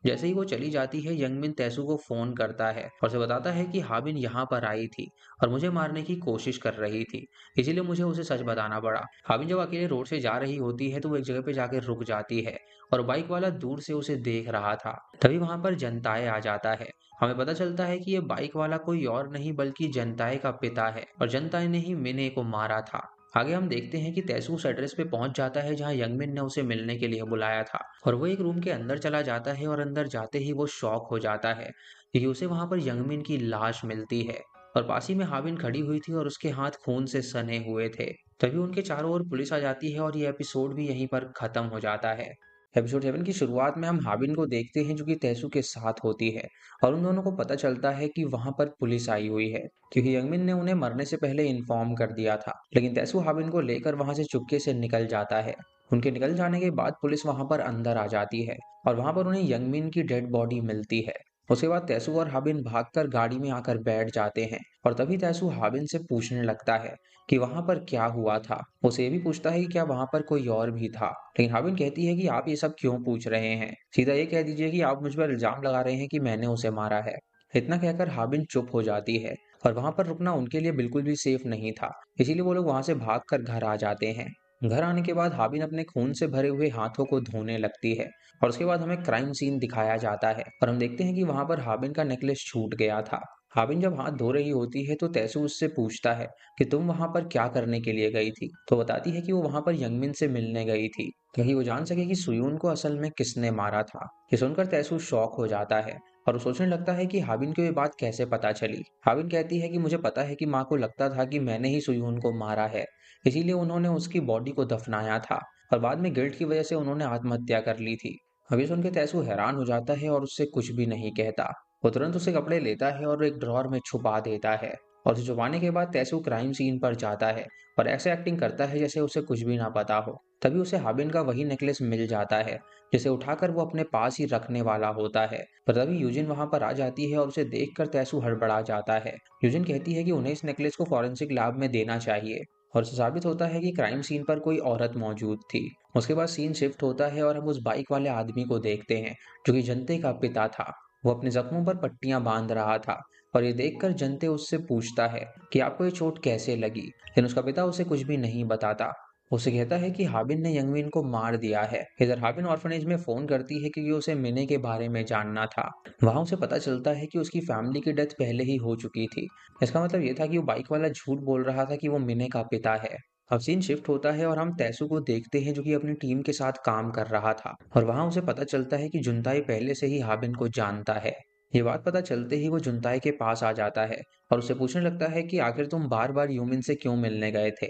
जैसे ही वो चली जाती है यंगमिन तैसू को फोन करता है और उसे बताता है कि हाबिन यहाँ पर आई थी और मुझे मारने की कोशिश कर रही थी, इसीलिए मुझे उसे सच बताना पड़ा। हाबिन जब अकेले रोड से जा रही होती है तो वो एक जगह पे जाकर रुक जाती है और बाइक वाला दूर से उसे देख रहा था। तभी वहां पर जनताए आ जाता है। हमें पता चलता है कि ये बाइक वाला कोई और नहीं बल्कि जनताए का पिता है और जनताए ने ही मिने को मारा था। आगे हम देखते हैं कि तैसू उस एड्रेस पे पहुंच जाता है जहां यंगमिन ने उसे मिलने के लिए बुलाया था और वो एक रूम के अंदर चला जाता है और अंदर जाते ही वो शॉक हो जाता है क्योंकि उसे वहां पर यंगमिन की लाश मिलती है और पास ही में हाबिन खड़ी हुई थी और उसके हाथ खून से सने हुए थे। तभी उनके चारों ओर पुलिस आ जाती है और ये एपिसोड भी यहीं पर खत्म हो जाता है। एपिसोड 7 की शुरुआत में हम हाबिन को देखते हैं जो कि तैसू के साथ होती है और उन दोनों को पता चलता है कि वहां पर पुलिस आई हुई है, क्योंकि यंगमिन ने उन्हें मरने से पहले इन्फॉर्म कर दिया था। लेकिन तैसू हाबिन को लेकर वहां से चुपके से निकल जाता है। उनके निकल जाने के बाद पुलिस वहां पर अंदर आ जाती है और वहां पर उन्हें यंगमिन की डेड बॉडी मिलती है। उसके बाद तैसू और हाबिन भागकर गाड़ी में आकर बैठ जाते हैं और तभी तैसू हाबिन से पूछने लगता है कि वहां पर क्या हुआ था। उसे ये भी पूछता है कि क्या वहां पर कोई और भी था, लेकिन हाबिन कहती है कि आप ये सब क्यों पूछ रहे हैं, सीधा ये कह दीजिए कि आप मुझ पर इल्जाम लगा रहे हैं कि मैंने उसे मारा है। इतना कहकर हाबिन चुप हो जाती है और वहां पर रुकना उनके लिए बिल्कुल भी सेफ नहीं था, इसीलिए वो लोग वहां से भागकर घर आ जाते हैं। घर आने के बाद हाबिन अपने खून से भरे हुए हाथों को धोने लगती है और उसके बाद हमें क्राइम सीन दिखाया जाता है और हम देखते हैं कि वहां पर हाबिन का नेकलेस छूट गया था। हाबिन जब हाथ धो रही होती है तो तैसू उससे पूछता है कि तुम वहां पर क्या करने के लिए गई थी, तो बताती है कि वो वहां पर यंगमिन से मिलने गई थी ताकि वो जान सके कि सुयून को असल में किसने मारा था। ये सुनकर तैसू शॉक हो जाता है और वो सोचने लगता है कि हाबिन को ये बात कैसे पता चली। हाबिन कहती है कि मुझे पता है कि माँ को लगता था कि मैंने ही सुयून को मारा है, इसीलिए उन्होंने उसकी बॉडी को दफनाया था और बाद में गिल्ट की वजह से उन्होंने आत्महत्या कर ली थी। अभी सुन के तैसू हैरान हो जाता है और उससे कुछ भी नहीं कहता। वो तुरंत उसे कपड़े लेता है और एक ड्रॉर में छुपा देता है और उसे छुपाने के बाद तैसू क्राइम सीन पर जाता है और ऐसे एक्टिंग करता है जैसे उसे कुछ भी ना पता हो। तभी उसे हाबिन का वही नेकलेस मिल जाता है जिसे उठाकर वो अपने पास ही रखने वाला होता है। पर तभी यूजिन वहां पर आ जाती है और उसे देखकर तैसू हड़बड़ा जाता है। यूजिन कहती है कि उन्हें इस नेकलेस को फॉरेंसिक लैब में देना चाहिए और इससे साबित होता है कि क्राइम सीन पर कोई औरत मौजूद थी। उसके बाद सीन शिफ्ट होता है और हम उस बाइक वाले आदमी को देखते हैं जो कि जनते का पिता था। वो अपने जख्मों पर पट्टियां बांध रहा था और ये देखकर जनते उससे पूछता है कि आपको ये चोट कैसे लगी, लेकिन उसका पिता उसे कुछ भी नहीं बताता। उसे कहता है कि हाबिन ने यंगमिन को मार दिया है। इधर हाबिन ऑर्फनेज में फोन करती है क्योंकि उसे मिने के बारे में जानना था। वहां उसे पता चलता है कि उसकी फैमिली की डेथ पहले ही हो चुकी थी। इसका मतलब ये था कि वो बाइक वाला झूठ बोल रहा था कि वो मिने का पिता है। अब सीन शिफ्ट होता है और हम तैसू को देखते हैं जो कि अपनी टीम के साथ काम कर रहा था और वहां उसे पता चलता है कि जुनताई पहले से ही हाबिन को जानता है। ये बात पता चलते ही वो जुनताई के पास आ जाता है और उससे पूछने लगता है कि आखिर तुम बार बार यूमिन से क्यों मिलने गए थे।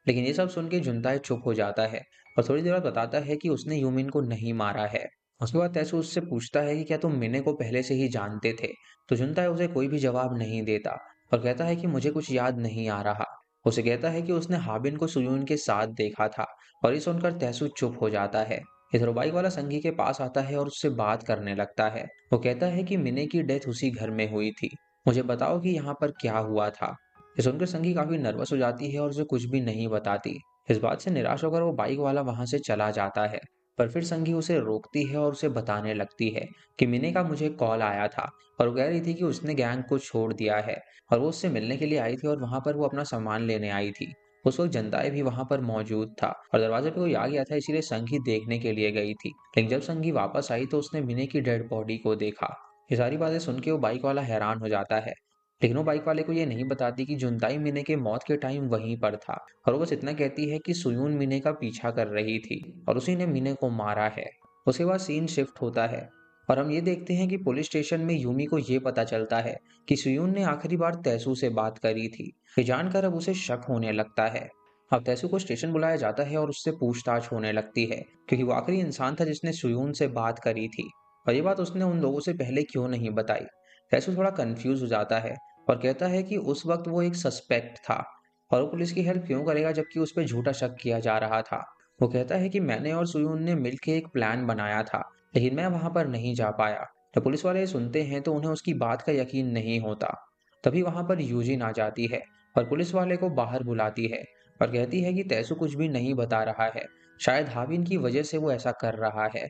लेकिन ये सब सुन के जुनताई चुप हो जाता है और थोड़ी देर बाद बताता है कि उसने यूमिन को नहीं मारा है। उसके बाद तैसू उससे पूछता है कि क्या तुम मिने को पहले से ही जानते थे, तो जुनताई उसे कोई भी जवाब नहीं देता और कहता है कि मुझे कुछ याद नहीं आ रहा। उसे कहता है कि उसने हाबिन को सुयून के साथ देखा था और ये सुनकर तैसू चुप हो जाता है। इधर बाइक वाला संगी के पास आता है और उससे बात करने लगता है। वो कहता है कि मिने की डेथ उसी घर में हुई थी, मुझे बताओ कि यहाँ पर क्या हुआ था। ये सुनकर संगी काफी नर्वस हो जाती है और उसे कुछ भी नहीं बताती। इस बात से निराश होकर वो बाइक वाला वहां से चला जाता है, पर फिर संगी उसे रोकती है और उसे बताने लगती है कि मिने का मुझे कॉल आया था और वो कह रही थी कि उसने गैंग को छोड़ दिया है और वो उससे मिलने के लिए आई थी और वहां पर वो अपना सामान लेने आई थी। उस वक्त जनताए भी वहां पर मौजूद था और दरवाजे पे कोई आ गया था, इसीलिए संगी देखने के लिए गई थी। लेकिन जब संगी वापस आई तो उसने मिने की डेड बॉडी को देखा। ये सारी बातें सुन के वो बाइक वाला हैरान हो जाता है, लेकिन वो बाइक वाले को ये नहीं बताती कि जुनताई मिने के मौत के टाइम वहीं पर था और वो बस इतना कहती है कि सुयून मिने का पीछा कर रही थी और उसी ने मिने को मारा है। उसके बाद सीन शिफ्ट होता है और हम ये देखते हैं कि पुलिस स्टेशन में यूमी को ये पता चलता है कि सुयून ने आखिरी बार तैसू से बात करी थी। ये जानकर अब उसे शक होने लगता है। अब तैसू को स्टेशन बुलाया जाता है और उससे पूछताछ होने लगती है क्योंकि वो आखिरी इंसान था जिसने सुयून से बात करी थी और ये बात उसने उन लोगों से पहले क्यों नहीं बताई। तैसू थोड़ा कंफ्यूज हो जाता है और कहता है कि उस वक्त वो एक सस्पेक्ट था और वो पुलिस की हेल्प क्यों करेगा जबकि उस पर झूठा शक किया जा रहा था। वो कहता है कि मैंने और सुयून ने मिलकर एक प्लान बनाया था, लेकिन मैं वहां पर नहीं जा पाया। जब पुलिस वाले ये सुनते हैं तो उन्हें उसकी बात का यकीन नहीं होता। तभी वहां पर यूजिन आ जाती है और पुलिस वाले को बाहर बुलाती है और कहती है कि तैसू कुछ भी नहीं बता रहा है, शायद हाबिन की वजह से वो ऐसा कर रहा है।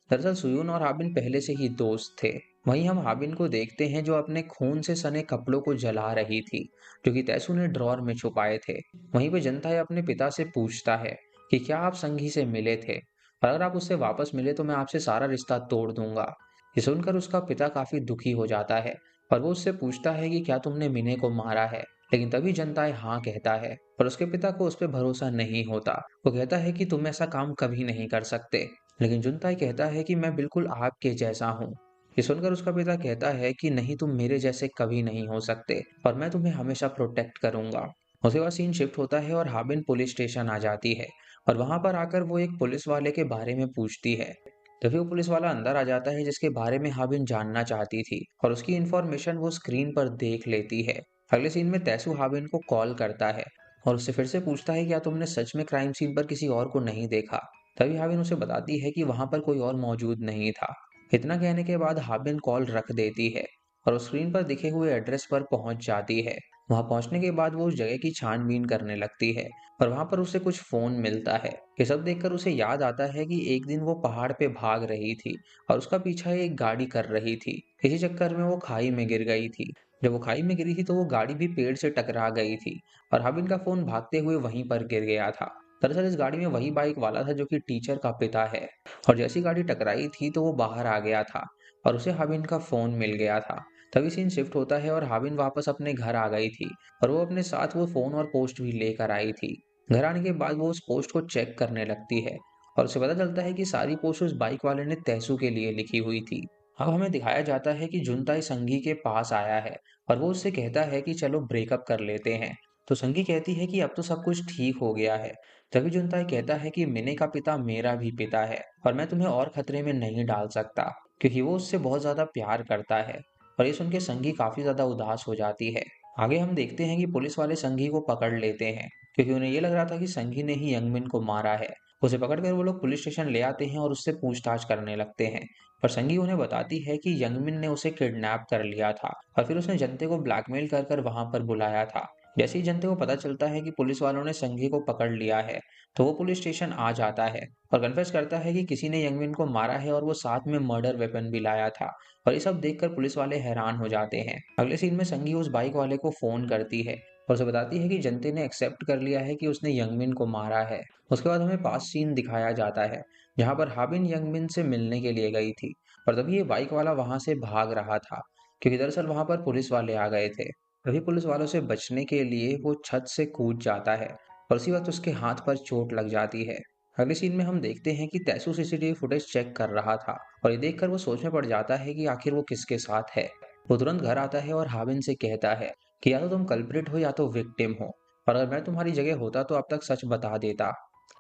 दरअसल सुयून और हाबिन पहले से ही दोस्त थे। वहीं हम हाबिन को देखते हैं जो अपने खून से सने कपड़ों को जला रही थी जो कि तैसू ने ड्रॉर में छुपाए थे। वहीं पे जनता अपने पिता से पूछता है कि क्या आप संगी से मिले थे, और अगर आप उससे वापस मिले तो मैं आपसे सारा रिश्ता तोड़ दूंगा। ये सुनकर उसका पिता काफी दुखी हो जाता है और वो उससे पूछता है कि क्या तुमने मिने को मारा है, लेकिन तभी जनताए हाँ कहता है पर उसके पिता को उस पर भरोसा नहीं होता। वो कहता है कि तुम ऐसा काम कभी नहीं कर सकते, लेकिन जुनताई कहता है कि मैं बिल्कुल आपके जैसा हूँ। ये सुनकर उसका पिता कहता है कि नहीं, तुम मेरे जैसे कभी नहीं हो सकते और मैं तुम्हें हमेशा प्रोटेक्ट करूंगा। उसके बाद सीन शिफ्ट होता है और हाबिन पुलिस स्टेशन आ जाती है और वहां पर आकर वो एक पुलिस वाले के बारे में पूछती है। तभी वो पुलिस वाला अंदर आ जाता है जिसके बारे में हाबिन जानना चाहती थी और उसकी इन्फॉर्मेशन वो स्क्रीन पर देख लेती है। अगले सीन में तैसू हाबिन को कॉल करता है और उससे फिर से पूछता है क्या तुमने सच में क्राइम सीन पर किसी और को नहीं देखा। तभी हाबिन उसे बताती है कि वहां पर कोई और मौजूद नहीं था। इतना कहने के बाद हाबिन कॉल रख देती है और उस स्क्रीन पर दिखे हुए एड्रेस पर पहुंच जाती है। वहां पहुंचने के बाद वो उस जगह की छानबीन करने लगती है और वहां पर उसे कुछ फोन मिलता है। ये सब देखकर उसे याद आता है कि एक दिन वो पहाड़ पे भाग रही थी और उसका पीछा एक गाड़ी कर रही थी। इसी चक्कर में वो खाई में गिर गई थी। जब वो खाई में गिरी थी तो वो गाड़ी भी पेड़ से टकरा गई थी और हाबिन का फोन भागते हुए वहीं पर गिर गया था। दरअसल इस गाड़ी में वही बाइक वाला था जो कि टीचर का पिता है। और जैसी गाड़ी टकराई थी तो वो बाहर आ गया था और उसे हाबिन का फोन मिल गया था। तभी सीन शिफ्ट होता है और हाबिन वापस अपने घर आ गई थी और वो अपने साथ वो फोन और पोस्ट भी लेकर आई थी। घर आने के बाद वो उस पोस्ट को चेक करने लगती है और उसे पता चलता है कि सारी पोस्ट उस बाइक वाले ने तैसू के लिए लिखी हुई थी। अब हमें दिखाया जाता है कि जुनताई संगी के पास आया है और वो उससे कहता है कि चलो ब्रेकअप कर लेते हैं। तो संगी कहती है कि अब तो सब कुछ ठीक हो गया है। तभी जुनताई कहता है कि मिने का पिता मेरा भी पिता है और मैं तुम्हें और खतरे में नहीं डाल सकता, क्योंकि वो उससे बहुत ज्यादा प्यार करता है। और ये सुन के संगी काफी ज्यादा उदास हो जाती है। आगे हम देखते हैं कि पुलिस वाले संगी को पकड़ लेते हैं, क्योंकि उन्हें ये लग रहा था कि संगी ने ही यंगमिन को मारा है। उसे पकड़कर वो लोग पुलिस स्टेशन ले आते हैं और उससे पूछताछ करने लगते हैं। पर संगी उन्हें बताती है कि यंगमिन ने उसे किडनैप कर लिया था और फिर उसने जनते को ब्लैकमेल कर कर वहां पर बुलाया था। जैसे ही जनते को पता चलता है कि पुलिस वालों ने संगी को पकड़ लिया है, तो वो पुलिस स्टेशन आ जाता है और कन्फेस करता है कि किसी ने यंगमिन को मारा है और वो साथ में मर्डर वेपन भी लाया था। और ये सब देखकर पुलिस वाले हैरान हो जाते हैं। अगले सीन में संगी उस बाइक वाले को फोन करती है और उसे बताती है कि जनते ने एक्सेप्ट कर लिया है कि उसने यंगमिन को मारा है। उसके बाद हमें पास सीन दिखाया जाता है जहाँ पर हाबिन यंगमिन से मिलने के लिए गई थी और तभी ये बाइक वाला वहां से भाग रहा था, क्योंकि दरअसल वहां पर पुलिस वाले आ गए थे। तभी पुलिस वालों से बचने के लिए वो छत से कूद जाता है और उसी वक्त उसके हाथ पर चोट लग जाती है। अगले सीन में हम देखते हैं कि तैसू सीसीटीवी फुटेज चेक कर रहा था और ये देखकर वो सोच में पड़ जाता है कि आखिर वो किसके साथ है। वो तुरंत घर आता है और हाबिन से कहता है कि या तो तुम कल्प्रिट हो या तो विक्टिम हो, और अगर मैं तुम्हारी जगह होता तो अब तक सच बता देता।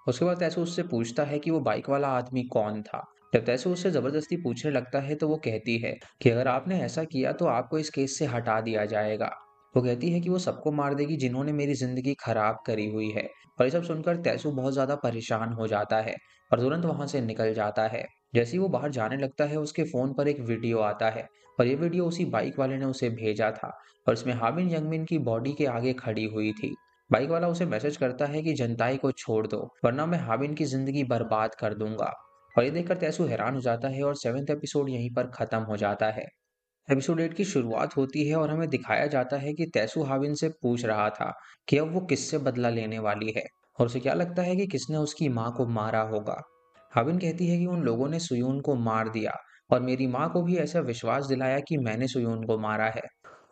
उसके बाद तैसू उससे पूछता है कि वो बाइक वाला आदमी कौन था। जब तैसू उससे जबरदस्ती पूछने लगता है तो वो कहती है कि अगर आपने ऐसा किया तो आपको इस केस से हटा दिया जाएगा। वो कहती है कि वो सबको मार देगी जिन्होंने मेरी जिंदगी खराब करी हुई है। और ये सब सुनकर तैसू बहुत ज्यादा परेशान हो जाता है और तुरंत वहां से निकल जाता है। जैसे ही वो बाहर जाने लगता है उसके फोन पर एक वीडियो आता है और ये वीडियो उसी बाइक वाले ने उसे भेजा था और इसमें हाबिन यंगमिन की बॉडी के आगे खड़ी हुई थी। बाइक वाला उसे मैसेज करता है कि जनताई को छोड़ दो वरना मैं हाबिन की जिंदगी बर्बाद कर दूंगा। और ये देखकर तैसू हैरान हो जाता है और 7वां एपिसोड यहीं पर खत्म हो जाता है। एपिसोड 8 की शुरुआत होती है और हमें दिखाया जाता है कि तैसू हाविन से पूछ रहा था कि अब वो किससे बदला लेने वाली है और उसे क्या लगता है कि किसने उसकी माँ को मारा होगा। हाविन कहती है कि उन लोगों ने सुयून को मार दिया और मेरी माँ को भी ऐसा विश्वास दिलाया कि मैंने सुयून को मारा है,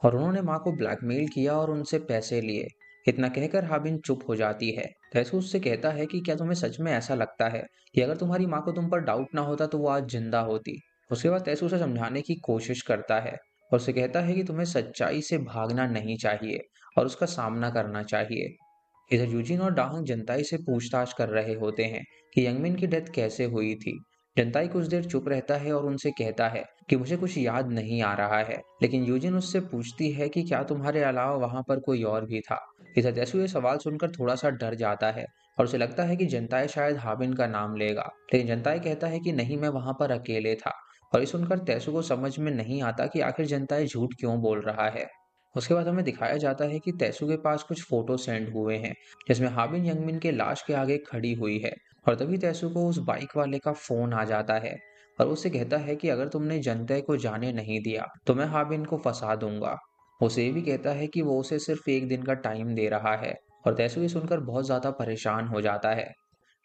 और उन्होंने माँ को ब्लैकमेल किया और उनसे पैसे लिए। इतना कहकर हाबिन चुप हो जाती है। तैसू उससे कहता है कि क्या तुम्हें सच में ऐसा लगता है कि अगर तुम्हारी माँ को तुम पर डाउट ना होता तो वो आज जिंदा होती। उसके बाद तैसू उसे समझाने की कोशिश करता है और उसे कहता है कि तुम्हें सच्चाई से भागना नहीं चाहिए और उसका सामना करना चाहिए। इधर यूजिन और डाहंग जनताई से पूछताछ कर रहे होते हैं कि यंगमिन की डेथ कैसे हुई थी। जनताई कुछ देर चुप रहता है और उनसे कहता है कि मुझे कुछ याद नहीं आ रहा है, लेकिन यूजिन उससे पूछती है कि क्या तुम्हारे अलावा वहां पर कोई और भी था। इधर तैसू ये सवाल सुनकर थोड़ा सा डर जाता है और उसे लगता है कि जनताई शायद हाबिन का नाम लेगा, लेकिन जनताई कहता है कि नहीं, मैं वहां पर अकेले था। और ये सुनकर तैसू को समझ में नहीं आता कि आखिर जनताई झूठ क्यों बोल रहा है। उसके बाद हमें दिखाया जाता है कि तैसू के पास कुछ फोटो सेंड हुए हैं जिसमें हाबिन यंगमिन के लाश के आगे खड़ी हुई है। और तभी तैसू को उस बाइक वाले का फोन आ जाता है और उससे कहता है कि अगर तुमने जनता को जाने नहीं दिया तो मैं हाबिन को फंसा दूंगा। उसे ये भी कहता है कि वो उसे सिर्फ एक दिन का टाइम दे रहा है और तैसू ये सुनकर बहुत ज्यादा परेशान हो जाता है।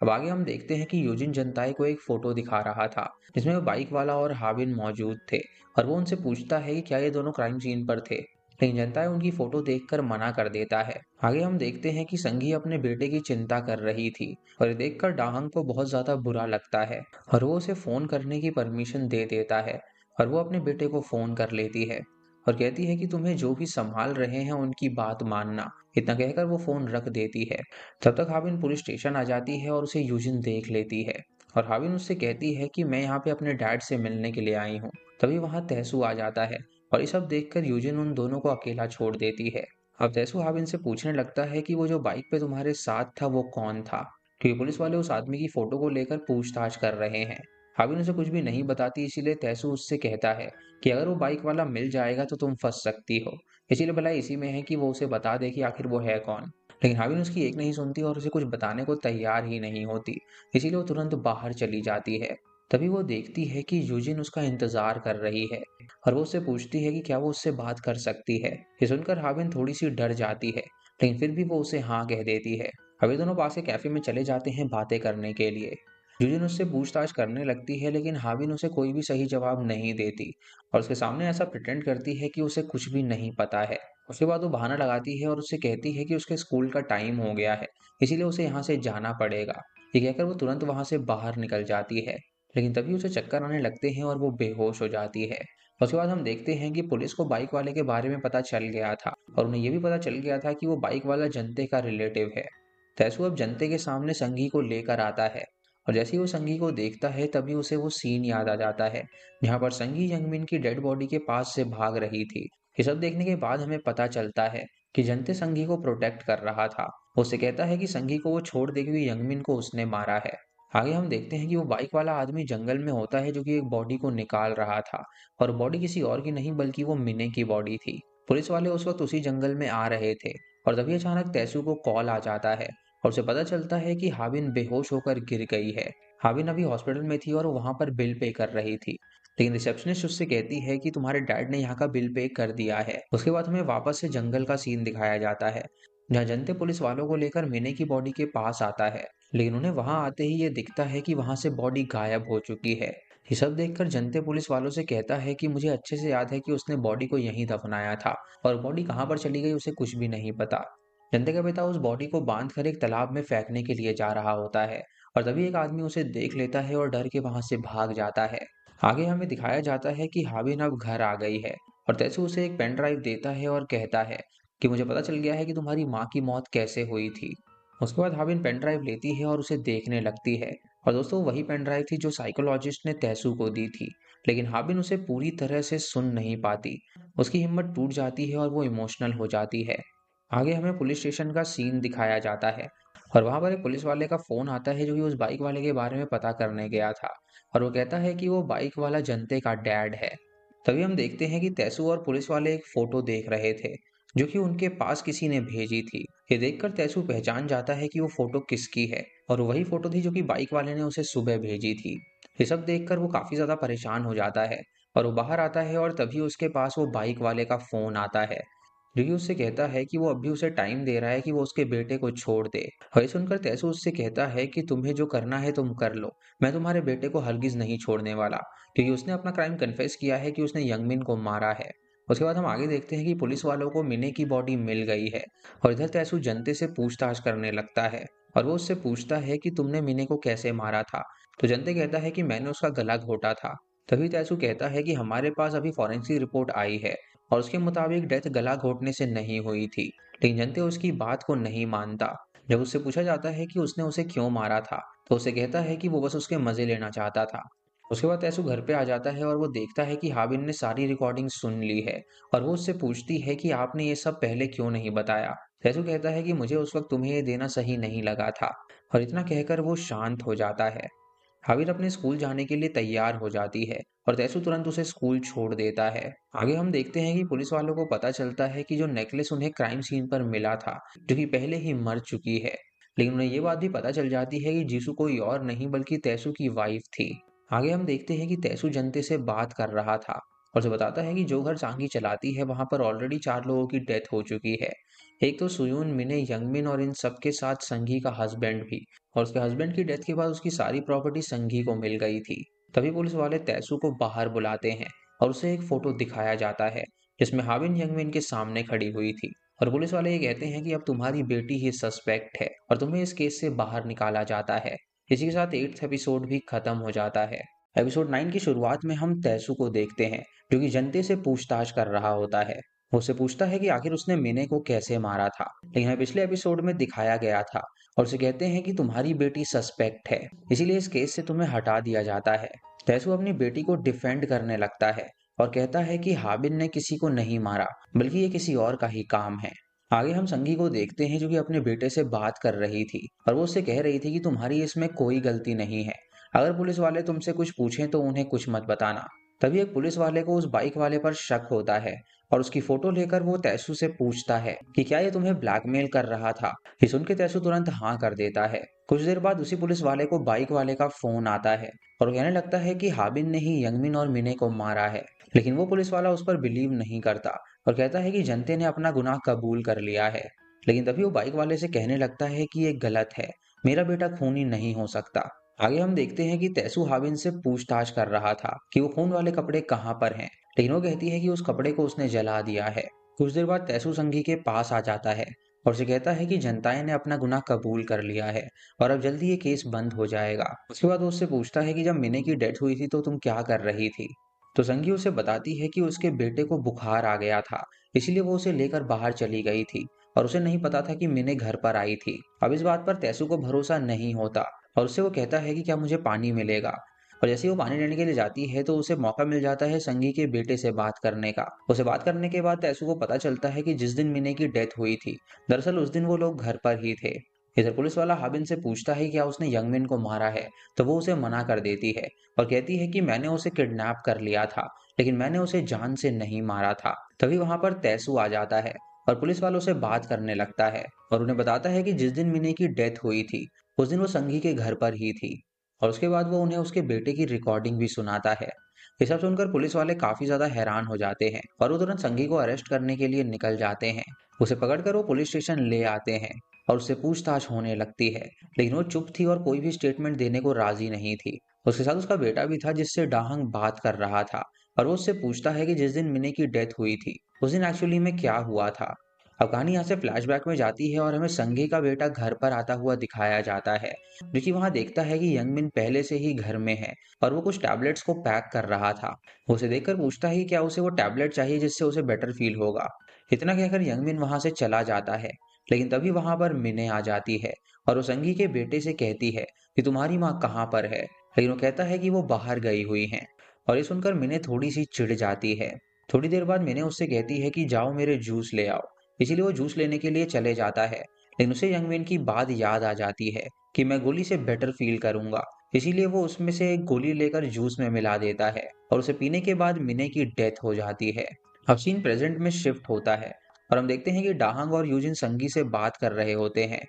अब आगे हम देखते हैं कि यूजिन जनताई को एक फोटो दिखा रहा था जिसमें वो बाइक वाला और हाबिन मौजूद थे और वो उनसे पूछता है कि क्या ये दोनों क्राइम सीन पर थे, लेकिन जनताई उनकी फोटो देखकर मना कर देता है। आगे हम देखते हैं कि संगी अपने बेटे की चिंता कर रही थी और ये देखकर डाहंग को बहुत ज्यादा बुरा लगता है और वो उसे फोन करने की परमिशन दे देता है और वो अपने बेटे को फोन कर लेती है और कहती है कि तुम्हें जो भी संभाल रहे हैं उनकी बात मानना। इतना कहकर वो फोन रख देती है। तब तक हाबिन पुलिस स्टेशन आ जाती है और उसे यूजिन देख लेती है और हाबिन उससे कहती है कि मैं यहाँ पे अपने डैड से मिलने के लिए आई हूँ। तभी वहां तहसू आ जाता है और ये सब देखकर यूजिन उन दोनों को अकेला छोड़ देती है। अब तहसू हाबिन से पूछने लगता है कि वो जो बाइक पे तुम्हारे साथ था वो कौन था, क्योंकि पुलिस वाले उस आदमी की फोटो को लेकर पूछताछ कर रहे हैं। हाबिन उसे कुछ भी नहीं बताती, इसीलिए तहसू उससे कहता है कि अगर वो बाइक वाला मिल जाएगा तो तुम फंस सकती हो। इसीलिए भलाई इसी में है कि वो उसे बता दे कि आखिर वो है कौन। लेकिन हाबिन उसकी एक नहीं सुनती और उसे कुछ बताने को तैयार ही नहीं होती, इसीलिए वो तुरंत बाहर चली जाती है। तभी वो देखती है कि यूजिन उसका इंतजार कर रही है और वो उससे पूछती है कि क्या वो उससे बात कर सकती है। ये सुनकर हाबिन थोड़ी सी डर जाती है, लेकिन फिर भी वो उसे हाँ कह देती है। अभी दोनों पास के कैफे में चले जाते हैं बातें करने के लिए। जुजिन उससे पूछताछ करने लगती है, लेकिन हाबिन उसे कोई भी सही जवाब नहीं देती और उसके सामने ऐसा प्रिटेंड करती है कि उसे कुछ भी नहीं पता है। उसके बाद वो बहाना लगाती है और उससे कहती है कि उसके स्कूल का टाइम हो गया है, इसीलिए उसे यहाँ से जाना पड़ेगा। ये कहकर वो तुरंत वहां से बाहर निकल जाती है, लेकिन तभी उसे चक्कर आने लगते हैं और वो बेहोश हो जाती है। उसके बाद हम देखते हैं कि पुलिस को बाइक वाले के बारे में पता चल गया था और उन्हें ये भी पता चल गया था कि वो बाइक वाला जनते का रिलेटिव है। तैसू अब जनते के सामने संगी को लेकर आता है और जैसे ही वो संगी को देखता है तभी उसे वो सीन याद आ जाता है जहाँ पर संगी यंगमिन की डेड बॉडी के पास से भाग रही थी। ये सब देखने के बाद हमें पता चलता है कि जनते संगी को प्रोटेक्ट कर रहा था। वो उससे कहता है कि संगी को वो छोड़ दे क्योंकि यंगमिन को उसने मारा है। आगे हम देखते हैं कि वो बाइक वाला आदमी जंगल में होता है जो कि एक बॉडी को निकाल रहा था और बॉडी किसी और की नहीं बल्कि वो मिने की बॉडी थी। पुलिस वाले उस वक्त उसी जंगल में आ रहे थे और तभी अचानक तैसू को कॉल आ जाता है और उसे पता चलता है कि हाबिन बेहोश होकर गिर गई है। हाबिन अभी हॉस्पिटल में थी और वो वहां पर बिल पे कर रही थी, लेकिन रिसेप्शनिस्ट उससे कहती है कि तुम्हारे डैड ने यहाँ का बिल पे कर दिया है। उसके बाद हमें वापस से जंगल का सीन दिखाया जाता है जहाँ जनते पुलिस वालों को लेकर मिने की बॉडी के पास आता है, लेकिन उन्हें वहां आते ही ये दिखता है कि वहां से बॉडी गायब हो चुकी है। ये सब देखकर जनते पुलिस वालों से कहता है कि मुझे अच्छे से याद है कि उसने बॉडी को यहीं दफनाया था और बॉडी कहाँ पर चली गई उसे कुछ भी नहीं पता। जनते का पिता उस बॉडी को बांध कर एक तालाब में फेंकने के लिए जा रहा होता है और तभी एक आदमी उसे देख लेता है और डर के वहां से भाग जाता है। आगे हमें दिखाया जाता है कि हाबिन अब घर आ गई है और तैसू उसे एक पेन ड्राइव देता है और कहता है कि मुझे पता चल गया है कि तुम्हारी माँ की मौत कैसे हुई थी। उसके बाद हाबिन पेन ड्राइव लेती है और उसे देखने लगती है और दोस्तों वही पेन ड्राइव थी जो साइकोलॉजिस्ट ने तैसू को दी थी, लेकिन हाबिन उसे पूरी तरह से सुन नहीं पाती। उसकी हिम्मत टूट जाती है और वो इमोशनल हो जाती है। आगे हमें पुलिस स्टेशन का सीन दिखाया जाता है और वहां पर एक पुलिस वाले का फोन आता है जो कि उस बाइक वाले के बारे में पता करने गया था और वो कहता है कि वो बाइक वाला जनते का डैड है। तभी हम देखते हैं कि तैसू और पुलिस वाले एक फोटो देख रहे थे जो कि उनके पास किसी ने भेजी थी। ये देखकर तैसू पहचान जाता है कि वो फोटो किसकी है और वही फोटो थी जो कि बाइक वाले ने उसे सुबह भेजी थी। ये सब देखकर वो काफी ज्यादा परेशान हो जाता है और वो बाहर आता है और तभी उसके पास वो बाइक वाले का फोन आता है जो कि उससे कहता है कि वो अभी उसे टाइम दे रहा है कि वो उसके बेटे को छोड़ दे। और ये सुनकर तैसू उससे कहता है कि तुम्हें जो करना है तुम कर लो, मैं तुम्हारे बेटे को हरगिज नहीं छोड़ने वाला, क्योंकि उसने अपना क्राइम कन्फेस किया है कि उसने यंगमिन को मारा है। उसके बाद हम आगे देखते हैं कि पुलिस वालों को मिने की बॉडी मिल गई है और इधर तैसू जनते से पूछताछ करने लगता है और वो उससे पूछता है कि तुमने मिने को कैसे मारा था। तो जनते कहता है कि मैंने उसका गला घोटा था। तभी तैसू कहता है कि हमारे पास अभी फॉरेंसिक रिपोर्ट आई है और उसके मुताबिक डेथ गला घोटने से नहीं हुई थी, लेकिन जनते उसकी बात को नहीं मानता। जब उससे पूछा जाता है कि उसने उसे क्यों मारा था, तो उसे कहता है कि वो बस उसके मजे लेना चाहता था। उसके बाद तैसू घर पे आ जाता है और वो देखता है कि हाबिन ने सारी रिकॉर्डिंग सुन ली है और वो उससे पूछती है कि आपने ये सब पहले क्यों नहीं बताया। तैसू कहता है कि मुझे उस वक्त तुम्हें ये देना सही नहीं लगा था और इतना कहकर वो शांत हो जाता है। हाबिन अपने स्कूल जाने के लिए तैयार हो जाती है और तैसू तुरंत उसे स्कूल छोड़ देता है। आगे हम देखते हैं कि पुलिस वालों को पता चलता है कि जो नेकलेस उन्हें क्राइम सीन पर मिला था जो कि पहले ही मर चुकी है, लेकिन उन्हें ये बात भी पता चल जाती है कि जीसू कोई और नहीं बल्कि तैसू की वाइफ थी। आगे हम देखते हैं कि तैसू जनते से बात कर रहा था और उसे बताता है कि जो घर सांगी चलाती है वहां पर ऑलरेडी 4 लोगों की डेथ हो चुकी है। एक तो सुयून, मिने, यंगमिन और इन सबके साथ संगी का हस्बैंड भी, और उसके हस्बैंड की डेथ के बाद उसकी सारी प्रॉपर्टी संघी को मिल गई थी। तभी पुलिस वाले तैसू को बाहर बुलाते हैं और उसे एक फोटो दिखाया जाता है जिसमें हाबिन यंगमिन के सामने खड़ी हुई थी और पुलिस वाले ये कहते हैं कि अब तुम्हारी बेटी ही सस्पेक्ट है और तुम्हें इस केस से बाहर निकाला जाता है। इसी के साथ 8th एपिसोड भी खत्म हो जाता है। एपिसोड 9 की शुरुआत में हम तैसू को देखते हैं जो कि जनते से पूछताछ कर रहा होता है। वो उससे पूछता है कि आखिर उसने मिने को कैसे मारा था, लेकिन हमें पिछले एपिसोड में दिखाया गया था और उसे कहते हैं कि तुम्हारी बेटी सस्पेक्ट है, इसीलिए इस केस से तुम्हें हटा दिया जाता है। तैसू अपनी बेटी को डिफेंड करने लगता है और कहता है कि हाबिन ने किसी को नहीं मारा बल्कि ये किसी और का ही काम है। आगे हम संगी को देखते हैं जो कि अपने बेटे से बात कर रही थी और वो उससे कह रही थी कि तुम्हारी इसमें कोई गलती नहीं है, अगर पुलिस वाले तुमसे कुछ पूछें तो उन्हें कुछ मत बताना। तभी एक पुलिस वाले को उस बाइक वाले पर शक होता है और उसकी फोटो लेकर वो तैसू से पूछता है कि क्या ये तुम्हें ब्लैकमेल कर रहा था। ये सुन के तैसू तुरंत हाँ कर देता है। कुछ देर बाद उसी पुलिस वाले को बाइक वाले का फोन आता है और वो कहने लगता है कि हाबिन ने ही यंगमिन और मिने को मारा है, लेकिन वो पुलिस वाला उस पर बिलीव नहीं करता और कहता है कि जनते ने अपना गुनाह कबूल कर लिया है। लेकिन तभी वो बाइक वाले से कहने लगता है कि ये गलत है, मेरा बेटा खूनी नहीं हो सकता। आगे हम देखते हैं कि तैसू हाबिन से पूछताछ कर रहा था कि वो खून वाले कपड़े कहाँ पर हैं, लेकिन वो कहती है कि उस कपड़े को उसने जला दिया है। कुछ देर बाद तैसू संघी के पास आ जाता है और उसे कहता है कि जनताए ने अपना गुनाह कबूल कर लिया है और अब जल्दी ये केस बंद हो जाएगा। उसके बाद वो उससे पूछता है कि जब मिने की डेथ हुई थी तो तुम क्या कर रही थी। तो संगी उसे बताती है कि उसके बेटे को बुखार आ गया था, इसलिए वो उसे लेकर बाहर चली गई थी और उसे नहीं पता था कि मिने घर पर आई थी। अब इस बात पर तैसू को भरोसा नहीं होता और उससे वो कहता है कि क्या मुझे पानी मिलेगा। और जैसे ही वो पानी लेने के लिए जाती है तो उसे मौका मिल जाता है संगी के बेटे से बात करने का। उसे बात करने के बाद तैसू को पता चलता है कि जिस दिन मिने की डेथ हुई थी, दरअसल उस दिन वो लोग घर पर ही थे। इधर पुलिस वाला हाबिन से पूछता है कि क्या उसने यंगमिन को मारा है, तो वो उसे मना कर देती है और कहती है कि मैंने उसे किडनैप कर लिया था, लेकिन मैंने उसे जान से नहीं मारा था। तभी वहां पर तैसू आ जाता है और पुलिस वालों से बात करने लगता है और उन्हें बताता है कि जिस दिन मिने की डेथ हुई थी उस दिन वो संगी के घर पर ही थी। और उसके बाद वो उन्हें उसके बेटे की रिकॉर्डिंग भी सुनाता है। ये सब सुनकर पुलिस वाले काफी ज्यादा हैरान हो जाते हैं और वो तुरंत संगी को अरेस्ट करने के लिए निकल जाते हैं। उसे पकड़कर वो पुलिस स्टेशन ले आते हैं और उससे पूछताछ होने लगती है, लेकिन वो चुप थी और कोई भी स्टेटमेंट देने को राजी नहीं थी। उसके साथ उसका बेटा भी था जिससे डाहंग बात कर रहा था और वो उससे पूछता है कि जिस दिन मिने की डेथ हुई थी उस दिन एक्चुअली में क्या हुआ था। अब कहानी यहाँ से फ्लैशबैक में जाती है और हमें संगी का बेटा घर पर आता हुआ दिखाया जाता है, जो कि वहां देखता है कि यंगमिन पहले से ही घर में है और वो कुछ टैबलेट्स को पैक कर रहा था। वो उसे देखकर पूछता है कि क्या उसे वो टैबलेट चाहिए जिससे उसे बेटर फील होगा। इतना कहकर यंगमिन वहां से चला जाता है, लेकिन तभी वहां पर मिने आ जाती है और वो संगी के बेटे से कहती है कि तुम्हारी माँ कहाँ पर है, लेकिन वो कहता है कि वो बाहर गई हुई हैं। और ये सुनकर मिने थोड़ी सी चिढ़ जाती है। थोड़ी देर बाद मिने उससे कहती है कि जाओ मेरे जूस ले आओ। इसीलिए वो जूस लेने के लिए चले जाता है, लेकिन उसे यंगमिन की बात याद आ जाती है कि मैं गोली से बेटर फील करूंगा। इसीलिए वो उसमें से एक गोली लेकर जूस में मिला देता है और उसे पीने के बाद मिने की डेथ हो जाती है। अब सीन प्रेजेंट में शिफ्ट होता है और हम देखते हैं कि डाहंग और यूजिन संगी से बात कर रहे होते हैं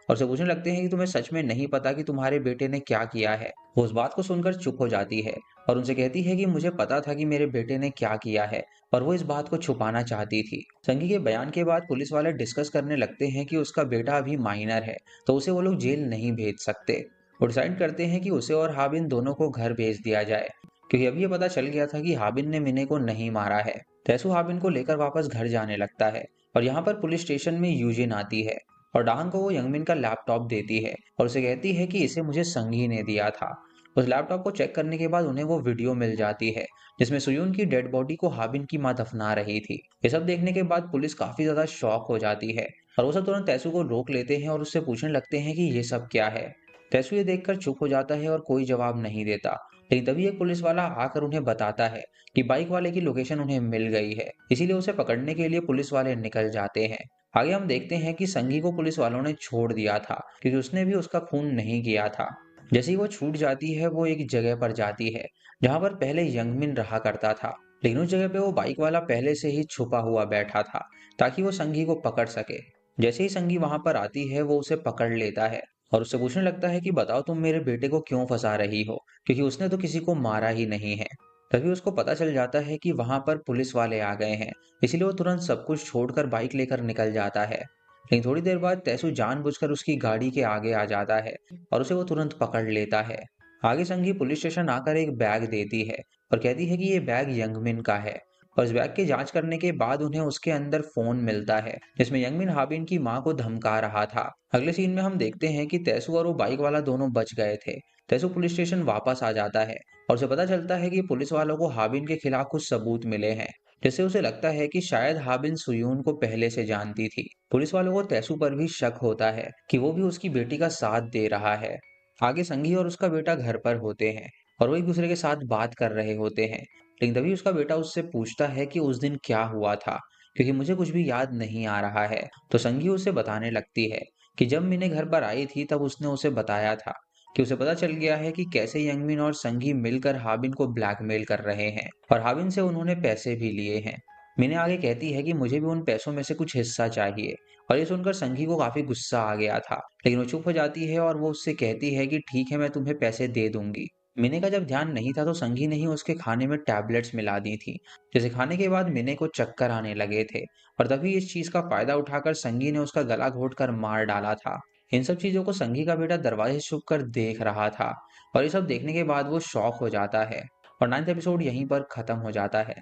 और उसे पूछने लगते हैं कि तुम्हें सच में नहीं पता कि तुम्हारे बेटे ने क्या किया है। वो उस बात को सुनकर चुप हो जाती है और उनसे कहती है कि मुझे पता था कि मेरे बेटे ने क्या किया है और वो इस बात को छुपाना चाहती थी। संगी के बयान के बाद पुलिस वाले डिस्कस करने लगते हैं कि उसका बेटा अभी माइनर है, तो उसे वो लोग जेल नहीं भेज सकते। वो डिसाइड करते हैं कि उसे और हाबिन दोनों को घर भेज दिया जाए, क्योंकि अभी ये पता चल गया था कि हाबिन ने मिने को नहीं मारा है। तैसू हाबिन को लेकर वापस घर जाने लगता है और यहाँ पर पुलिस स्टेशन में यूजिन आती है और डाहन को वो यंगमिन का लैपटॉप देती है और उसे कहती है कि इसे मुझे संगी ने दिया था। उस लैपटॉप को चेक करने के बाद उन्हें वो वीडियो मिल जाती है जिसमें सुयून की डेड बॉडी को हाबिन की मां दफना रही थी। ये सब देखने के बाद पुलिस काफी ज्यादा शॉक हो जाती है और वो सब तुरंत तैसू को रोक लेते हैं और उससे पूछने लगते हैं कि ये सब क्या है। तैसू ये देखकर चुप हो जाता है और कोई जवाब नहीं देता, लेकिन तभी एक पुलिस वाला आकर उन्हें बताता है कि बाइक वाले की लोकेशन उन्हें मिल गई है, इसीलिए उसे पकड़ने के लिए पुलिस वाले निकल जाते हैं। आगे हम देखते हैं कि संगी को पुलिस वालों ने छोड़ दिया था क्योंकि उसने भी उसका खून नहीं किया था। जैसे ही वो छूट जाती है वो एक जगह पर जाती है जहां पर पहले यंगमिन रहा करता था, लेकिन उस जगह पे वो बाइक वाला पहले से ही छुपा हुआ बैठा था ताकि वो संगी को पकड़ सके। जैसे ही संगी वहां पर आती है वो उसे पकड़ लेता है और उससे पूछने लगता है कि बताओ तुम मेरे बेटे को क्यों फंसा रही हो, क्योंकि उसने तो किसी को मारा ही नहीं है। तभी उसको पता चल जाता है कि वहां पर पुलिस वाले आ गए हैं, इसलिए वो तुरंत सब कुछ छोड़कर बाइक लेकर निकल जाता है। लेकिन थोड़ी देर बाद तैसू जानबूझकर उसकी गाड़ी के आगे आ जाता है और उसे वो तुरंत पकड़ लेता है। आगे संगी पुलिस स्टेशन आकर एक बैग देती है और कहती है कि ये बैग यंगमिन का है और इस बैग की जांच करने के बाद उन्हें उसके अंदर फोन मिलता है जिसमें यंगमिन हाबिन की मां को धमका रहा था। अगले सीन में हम देखते हैं कि तैसू और वो बाइक वाला दोनों बच गए थे। तैसू पुलिस स्टेशन वापस आ जाता है और उसे पता चलता है कि पुलिस वालों को हाबिन के खिलाफ कुछ सबूत मिले हैं, जिससे उसे लगता है कि शायद हाबिन सुयून को पहले से जानती थी। पुलिस वालों को तैसू पर भी शक होता है कि वो भी उसकी बेटी का साथ दे रहा है। आगे संगी और उसका बेटा घर पर होते हैं और वो एक दूसरे के साथ बात कर रहे होते हैं, लेकिन तभी उसका बेटा उससे पूछता है कि उस दिन क्या हुआ था, क्योंकि मुझे कुछ भी याद नहीं आ रहा है। तो संगी उसे बताने लगती है कि जब मिने घर पर आई थी तब उसने उसे बताया था कि उसे पता चल गया है कि कैसे यंगमिन और संगी मिलकर हाबिन को ब्लैकमेल कर रहे हैं और हाबिन से उन्होंने पैसे भी लिए हैं। मिने आगे कहती है कि मुझे भी उन पैसों में से कुछ हिस्सा चाहिए और ये सुनकर संगी को काफी गुस्सा आ गया था, लेकिन वो चुप हो जाती है और वो उससे कहती है कि ठीक है मैं तुम्हें पैसे दे दूंगी। मिने का जब ध्यान नहीं था तो संगी ने ही उसके खाने में टैबलेट्स मिला दी थी, जिसे खाने के बाद मिने को चक्कर आने लगे थे। और तभी इस चीज का फायदा उठाकर संगी ने उसका गला घोटकर मार डाला था। इन सब चीजों को संगी का बेटा दरवाजे से छुप कर देख रहा था, और ये सब देखने के बाद वो शॉक हो जाता है। और 9th एपिसोड यहीं पर खत्म हो जाता है।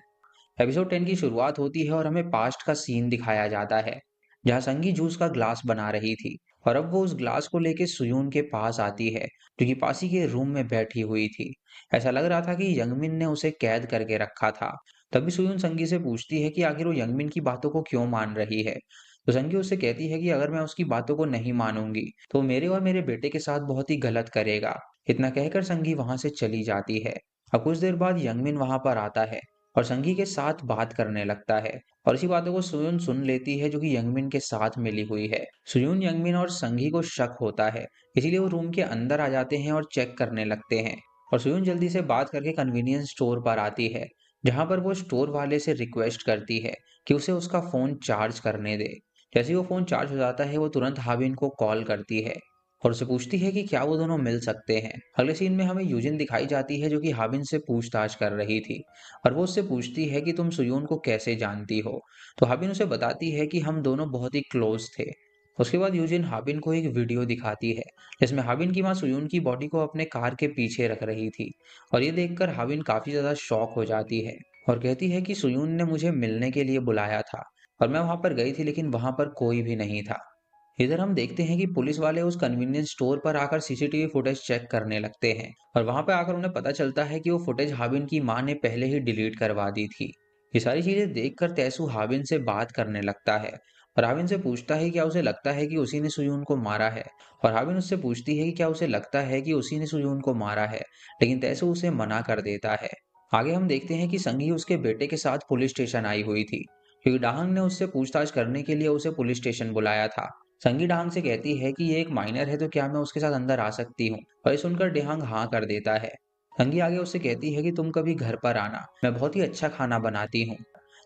एपिसोड 10 की शुरुआत होती है और हमें पास्ट का सीन दिखाया जाता है, जहाँ संगी जूस का ग्लास बना रही थी। और अब वो उस ग्लास को लेके सुयून के पास आती है, जो कि पास ही के रूम में बैठी हुई थी। ऐसा लग रहा था कि यंगमिन ने उसे कैद करके रखा था। तभी सुयून संगी से पूछती है कि आखिर वो यंगमिन की बातों को क्यों मान रही है। तो संगी उससे कहती है कि अगर मैं उसकी बातों को नहीं मानूंगी तो वो मेरे और मेरे बेटे के साथ बहुत ही गलत करेगा। इतना कहकर संगी वहां से चली जाती है। अब कुछ देर बाद यंगमिन वहां पर आता है और संगी के साथ बात करने लगता है। और इसी बातों को सुयुन सुन लेती है, जो कि यंगमिन के साथ मिली हुई है। सुयुन, यंगमिन और संगी को शक होता है, इसीलिए वो रूम के अंदर आ जाते हैं और चेक करने लगते हैं। और सुयुन जल्दी से बात करके कन्वीनियंस स्टोर पर आती है, जहां पर वो स्टोर वाले से रिक्वेस्ट करती है कि उसे उसका फोन चार्ज करने दे। जैसे ही वो फोन चार्ज हो जाता है वो तुरंत हाबिन को कॉल करती है और उससे पूछती है कि क्या वो दोनों मिल सकते हैं। अगले सीन में हमें यूजिन दिखाई जाती है, जो कि हाबिन से पूछताछ कर रही थी। और वो उससे पूछती है कि तुम सुयून को कैसे जानती हो। तो हाबिन उसे बताती है कि हम दोनों बहुत ही क्लोज थे। उसके बाद यूजिन हाबिन को एक वीडियो दिखाती है, जिसमें हाबिन की माँ सुयून की बॉडी को अपने कार के पीछे रख रही थी। और ये देखकर हाबिन काफी ज्यादा शॉक हो जाती है और कहती है कि सुयून ने मुझे मिलने के लिए बुलाया था और मैं वहां पर गई थी, लेकिन वहां पर कोई भी नहीं था। इधर हम देखते हैं कि पुलिस वाले उस कन्वीनियंस स्टोर पर आकर सीसीटीवी फुटेज चेक करने लगते हैं। और वहां पर आकर उन्हें पता चलता है कि वो फुटेज हाबिन की मां ने पहले ही डिलीट करवा दी थी। ये सारी चीजें देखकर तैसू हाबिन से बात करने लगता है और हाबिन से पूछता है कि क्या उसे लगता है कि उसी ने सुयून को मारा है। और हाबिन उससे पूछती है कि क्या उसे लगता है कि उसी ने सुयून को मारा है, लेकिन तैसू उसे मना कर देता है। आगे हम देखते हैं कि संगी उसके बेटे के साथ पुलिस स्टेशन आई हुई थी, क्योंकि डाहंग ने उससे पूछताछ करने के लिए उसे पुलिस स्टेशन बुलाया था। संगी डांग से कहती है कि ये एक माइनर है, तो क्या मैं उसके साथ अंदर आ सकती हूँ। और ये सुनकर डेहांग हाँ कर देता है। संगी आगे उससे कहती है कि तुम कभी घर पर आना, मैं बहुत ही अच्छा खाना बनाती हूँ।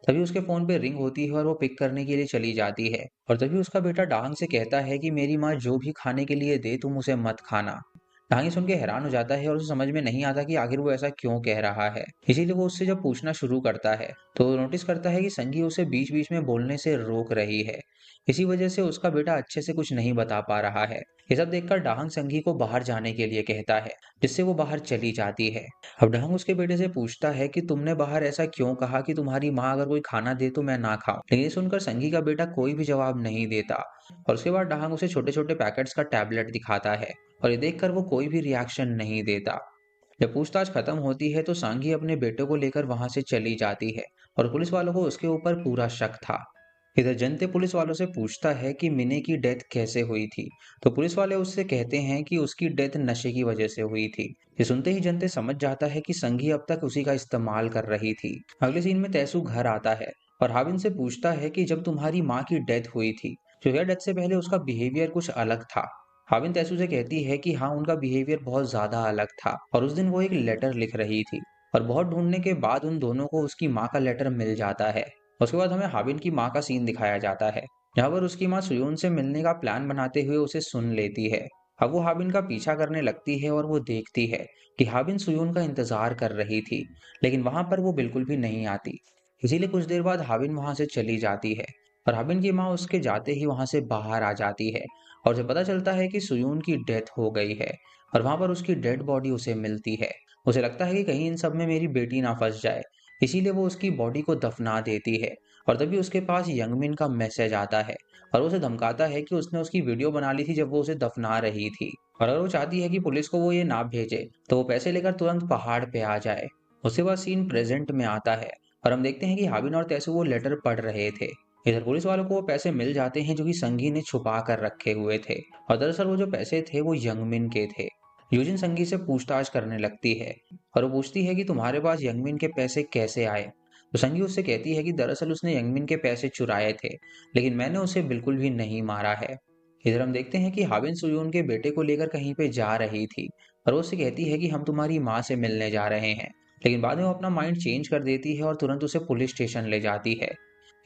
तभी उसके फोन पे रिंग होती है और वो पिक करने के लिए चली जाती है। और तभी उसका बेटा डांग से कहता है कि मेरी माँ जो भी खाने के लिए दे तुम उसे मत खाना। डांग ये सुन के हैरान हो जाता है और उसे समझ में नहीं आता कि आखिर वो ऐसा क्यों कह रहा है। इसीलिए वो उससे जब पूछना शुरू करता है तो नोटिस करता है कि संगी उसे बीच बीच में बोलने से रोक रही है। इसी वजह से उसका बेटा अच्छे से कुछ नहीं बता पा रहा है। ये सब देखकर डाहंग संगी को बाहर जाने के लिए कहता है, जिससे वो बाहर चली जाती है। अब डाहंग उसके बेटे से पूछता है कि तुमने बाहर ऐसा क्यों कहा कि तुम्हारी माँ अगर कोई खाना दे तो मैं ना खाऊं। लेकिन ये सुनकर संगी का बेटा कोई भी जवाब नहीं देता। और उसके बाद डाहंग उसे छोटे छोटे पैकेट्स का टैबलेट दिखाता है और ये देखकर वो कोई भी रिएक्शन नहीं देता। जब पूछताछ खत्म होती है तो सांगी अपने बेटे को लेकर वहां से चली जाती है और पुलिस वालों को उसके ऊपर पूरा शक था। इधर जनते पुलिस वालों से पूछता है कि मिने की डेथ कैसे हुई थी। तो पुलिस वाले उससे कहते हैं कि उसकी डेथ नशे की वजह से हुई थी। ये सुनते ही जनते समझ जाता है कि संगी अब तक उसी का इस्तेमाल कर रही थी। अगले सीन में तैसू घर आता है और हाबिन से पूछता है कि जब तुम्हारी माँ की डेथ हुई थी तो क्या डेथ से पहले उसका बिहेवियर कुछ अलग था। हाबिन तैसू से कहती है कि हाँ, उनका बिहेवियर बहुत ज्यादा अलग था और उस दिन वो एक लेटर लिख रही थी। और बहुत ढूंढने के बाद उन दोनों को उसकी माँ का लेटर मिल जाता है। उसके बाद हमें हाबिन की माँ का सीन दिखाया जाता है, जहाँ पर उसकी माँ सुयून से मिलने का प्लान बनाते हुए उसे सुन लेती है। अब वो हाबिन का पीछा करने लगती है और वो देखती है कि हाबिन सुयून का इंतजार कर रही थी, लेकिन वहां पर वो बिल्कुल भी नहीं आती। इसीलिए कुछ देर बाद हाबिन वहां से चली जाती है और हाबिन की माँ उसके जाते ही वहां से बाहर आ जाती है और उसे पता चलता है कि सुयून की डेथ हो गई है। और वहां पर उसकी डेड बॉडी उसे मिलती है। उसे लगता है कि कहीं इन सब में मेरी बेटी ना फंस जाए, इसीलिए वो उसकी बॉडी को दफना देती है। और तभी उसके पास यंगमिन का मैसेज आता है और वो उसे धमकाता है कि उसने उसकी वीडियो बना ली थी जब वो उसे दफना रही थी, और अगर वो चाहती है कि पुलिस को वो ये ना भेजे तो वो पैसे लेकर तुरंत पहाड़ पे आ जाए। उसके बाद सीन प्रेजेंट में आता है और हम देखते हैं कि हाबिन और तैसू वो लेटर पढ़ रहे थे। इधर पुलिस वालों को वो पैसे मिल जाते हैं जो कि संगी ने छुपा कर रखे हुए थे। और दरअसल वो जो पैसे थे वो यंगमिन के थे। यूजिन संगी से पूछताछ करने लगती है और वो पूछती है कि तुम्हारे पास यंगमिन के पैसे कैसे आए। तो संगी उससे कहती है कि दरअसल उसने यंगमिन के पैसे चुराए थे, लेकिन मैंने उसे बिल्कुल भी नहीं मारा है। इधर हम देखते हैं कि हाबिन सुयून के बेटे को लेकर कहीं पे जा रही थी और वो उससे कहती है कि हम तुम्हारी माँ से मिलने जा रहे हैं, लेकिन बाद में वो अपना माइंड चेंज कर देती है और तुरंत उसे पुलिस स्टेशन ले जाती है।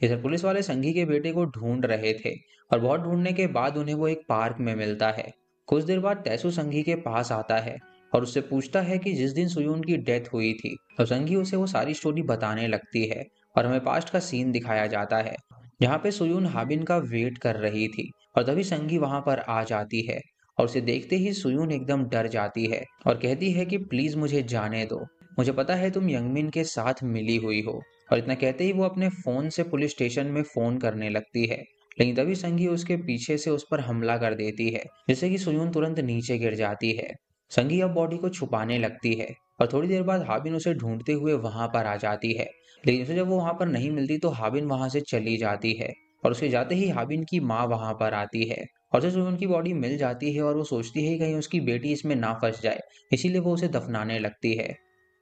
इधर पुलिस वाले संगी के बेटे को ढूंढ रहे थे और बहुत ढूंढने के बाद उन्हें वो एक पार्क में मिलता है। कुछ देर बाद तैसू संगी के पास आता है और उससे पूछता है कि जिस दिन सुयून की डेथ हुई थी तो संगी उसे वो सारी स्टोरी बताने लगती है और हमें पास्ट का सीन दिखाया जाता है जहाँ पे सुयून हाबिन का वेट कर रही थी और तभी संगी वहां पर आ जाती है और उसे देखते ही सुयून एकदम डर जाती है और कहती है कि प्लीज मुझे जाने दो, मुझे पता है तुम यंगमिन के साथ मिली हुई हो। और इतना कहते ही वो अपने फोन से पुलिस स्टेशन में फोन करने लगती है, लेकिन तभी संगी उसके पीछे से उस पर हमला कर देती है जिससे कि सुयून तुरंत नीचे गिर जाती है। संगी अब बॉडी को छुपाने लगती है और थोड़ी देर बाद हाबिन उसे ढूंढते हुए वहां पर आ जाती है, लेकिन उसे जब वो वहां पर नहीं मिलती तो हाबिन वहां से चली जाती है और उसके जाते ही हाबिन की माँ वहां पर आती है और जब उनकी बॉडी मिल जाती है और वो सोचती है कहीं उसकी बेटी इसमें ना फंस जाए, इसीलिए वो उसे दफनाने लगती है।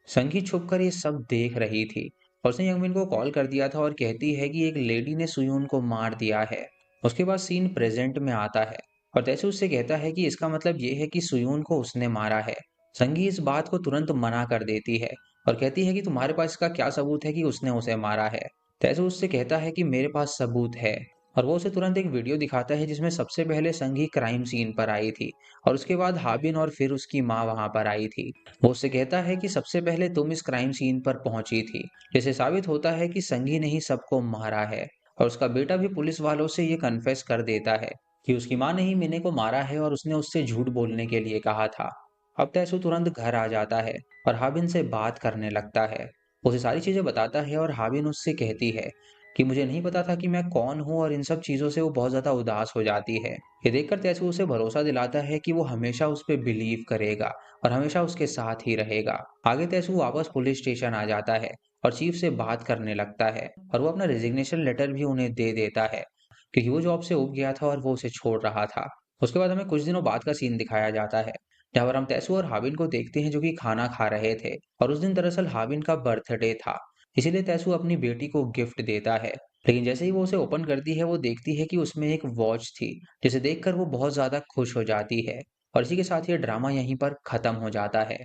संगी छुपकर ये सब देख रही थी और उसने यंगमिन को कॉल कर दिया था और कहती है कि एक लेडी ने सुयून को मार दिया है। उसके बाद सीन प्रेजेंट में आता है और तैसू उससे कहता है कि इसका मतलब ये है कि सुयून को उसने मारा है। संगी इस बात को तुरंत मना कर देती है और कहती है कि तुम्हारे पास इसका क्या सबूत है कि उसने उसे मारा है। तैसू उससे कहता है कि मेरे पास सबूत है और वो उसे तुरंत एक वीडियो दिखाता है जिसमें सबसे पहले संगी क्राइम सीन पर आई थी और उसके बाद हाबिन और फिर उसकी माँ वहां पर आई थी। वो उससे कहता है कि सबसे पहले तुम इस क्राइम सीन पर पहुंची थी, जिससे साबित होता है कि संगी ने ही सबको मारा है। और उसका बेटा भी पुलिस वालों से ये कन्फेस कर देता है कि उसकी माँ ने ही मिने को मारा है और उसने उससे झूठ बोलने के लिए कहा था। अब तैसू तुरंत घर आ जाता है और हाबिन से बात करने लगता है, उसे सारी चीजें बताता है और हाबिन उससे कहती है कि मुझे नहीं पता था कि मैं कौन हूँ और इन सब चीजों से वो बहुत ज्यादा उदास हो जाती है। ये देखकर तैसू उसे भरोसा दिलाता है कि वो हमेशा उस पर बिलीव करेगा और हमेशा उसके साथ ही रहेगा। आगे तैसू वापस पुलिस स्टेशन आ जाता है और चीफ से बात करने लगता है और वो अपना रेजिग्नेशन लेटर भी उन्हें दे देता है क्योंकि वो जॉब से उब गया था और वो उसे छोड़ रहा था। उसके बाद हमें कुछ दिनों बाद का सीन दिखाया जाता है जहाँ पर हम तैसू और हाबिन को देखते हैं जो कि खाना खा रहे थे और उस दिन दरअसल हाबिन का बर्थडे था, इसीलिए तैसू अपनी बेटी को गिफ्ट देता है। लेकिन जैसे ही वो उसे ओपन करती है वो देखती है कि उसमें एक वॉच थी, जिसे देखकर वो बहुत ज्यादा खुश हो जाती है। और इसी के साथ ये ड्रामा यहीं पर खत्म हो जाता है।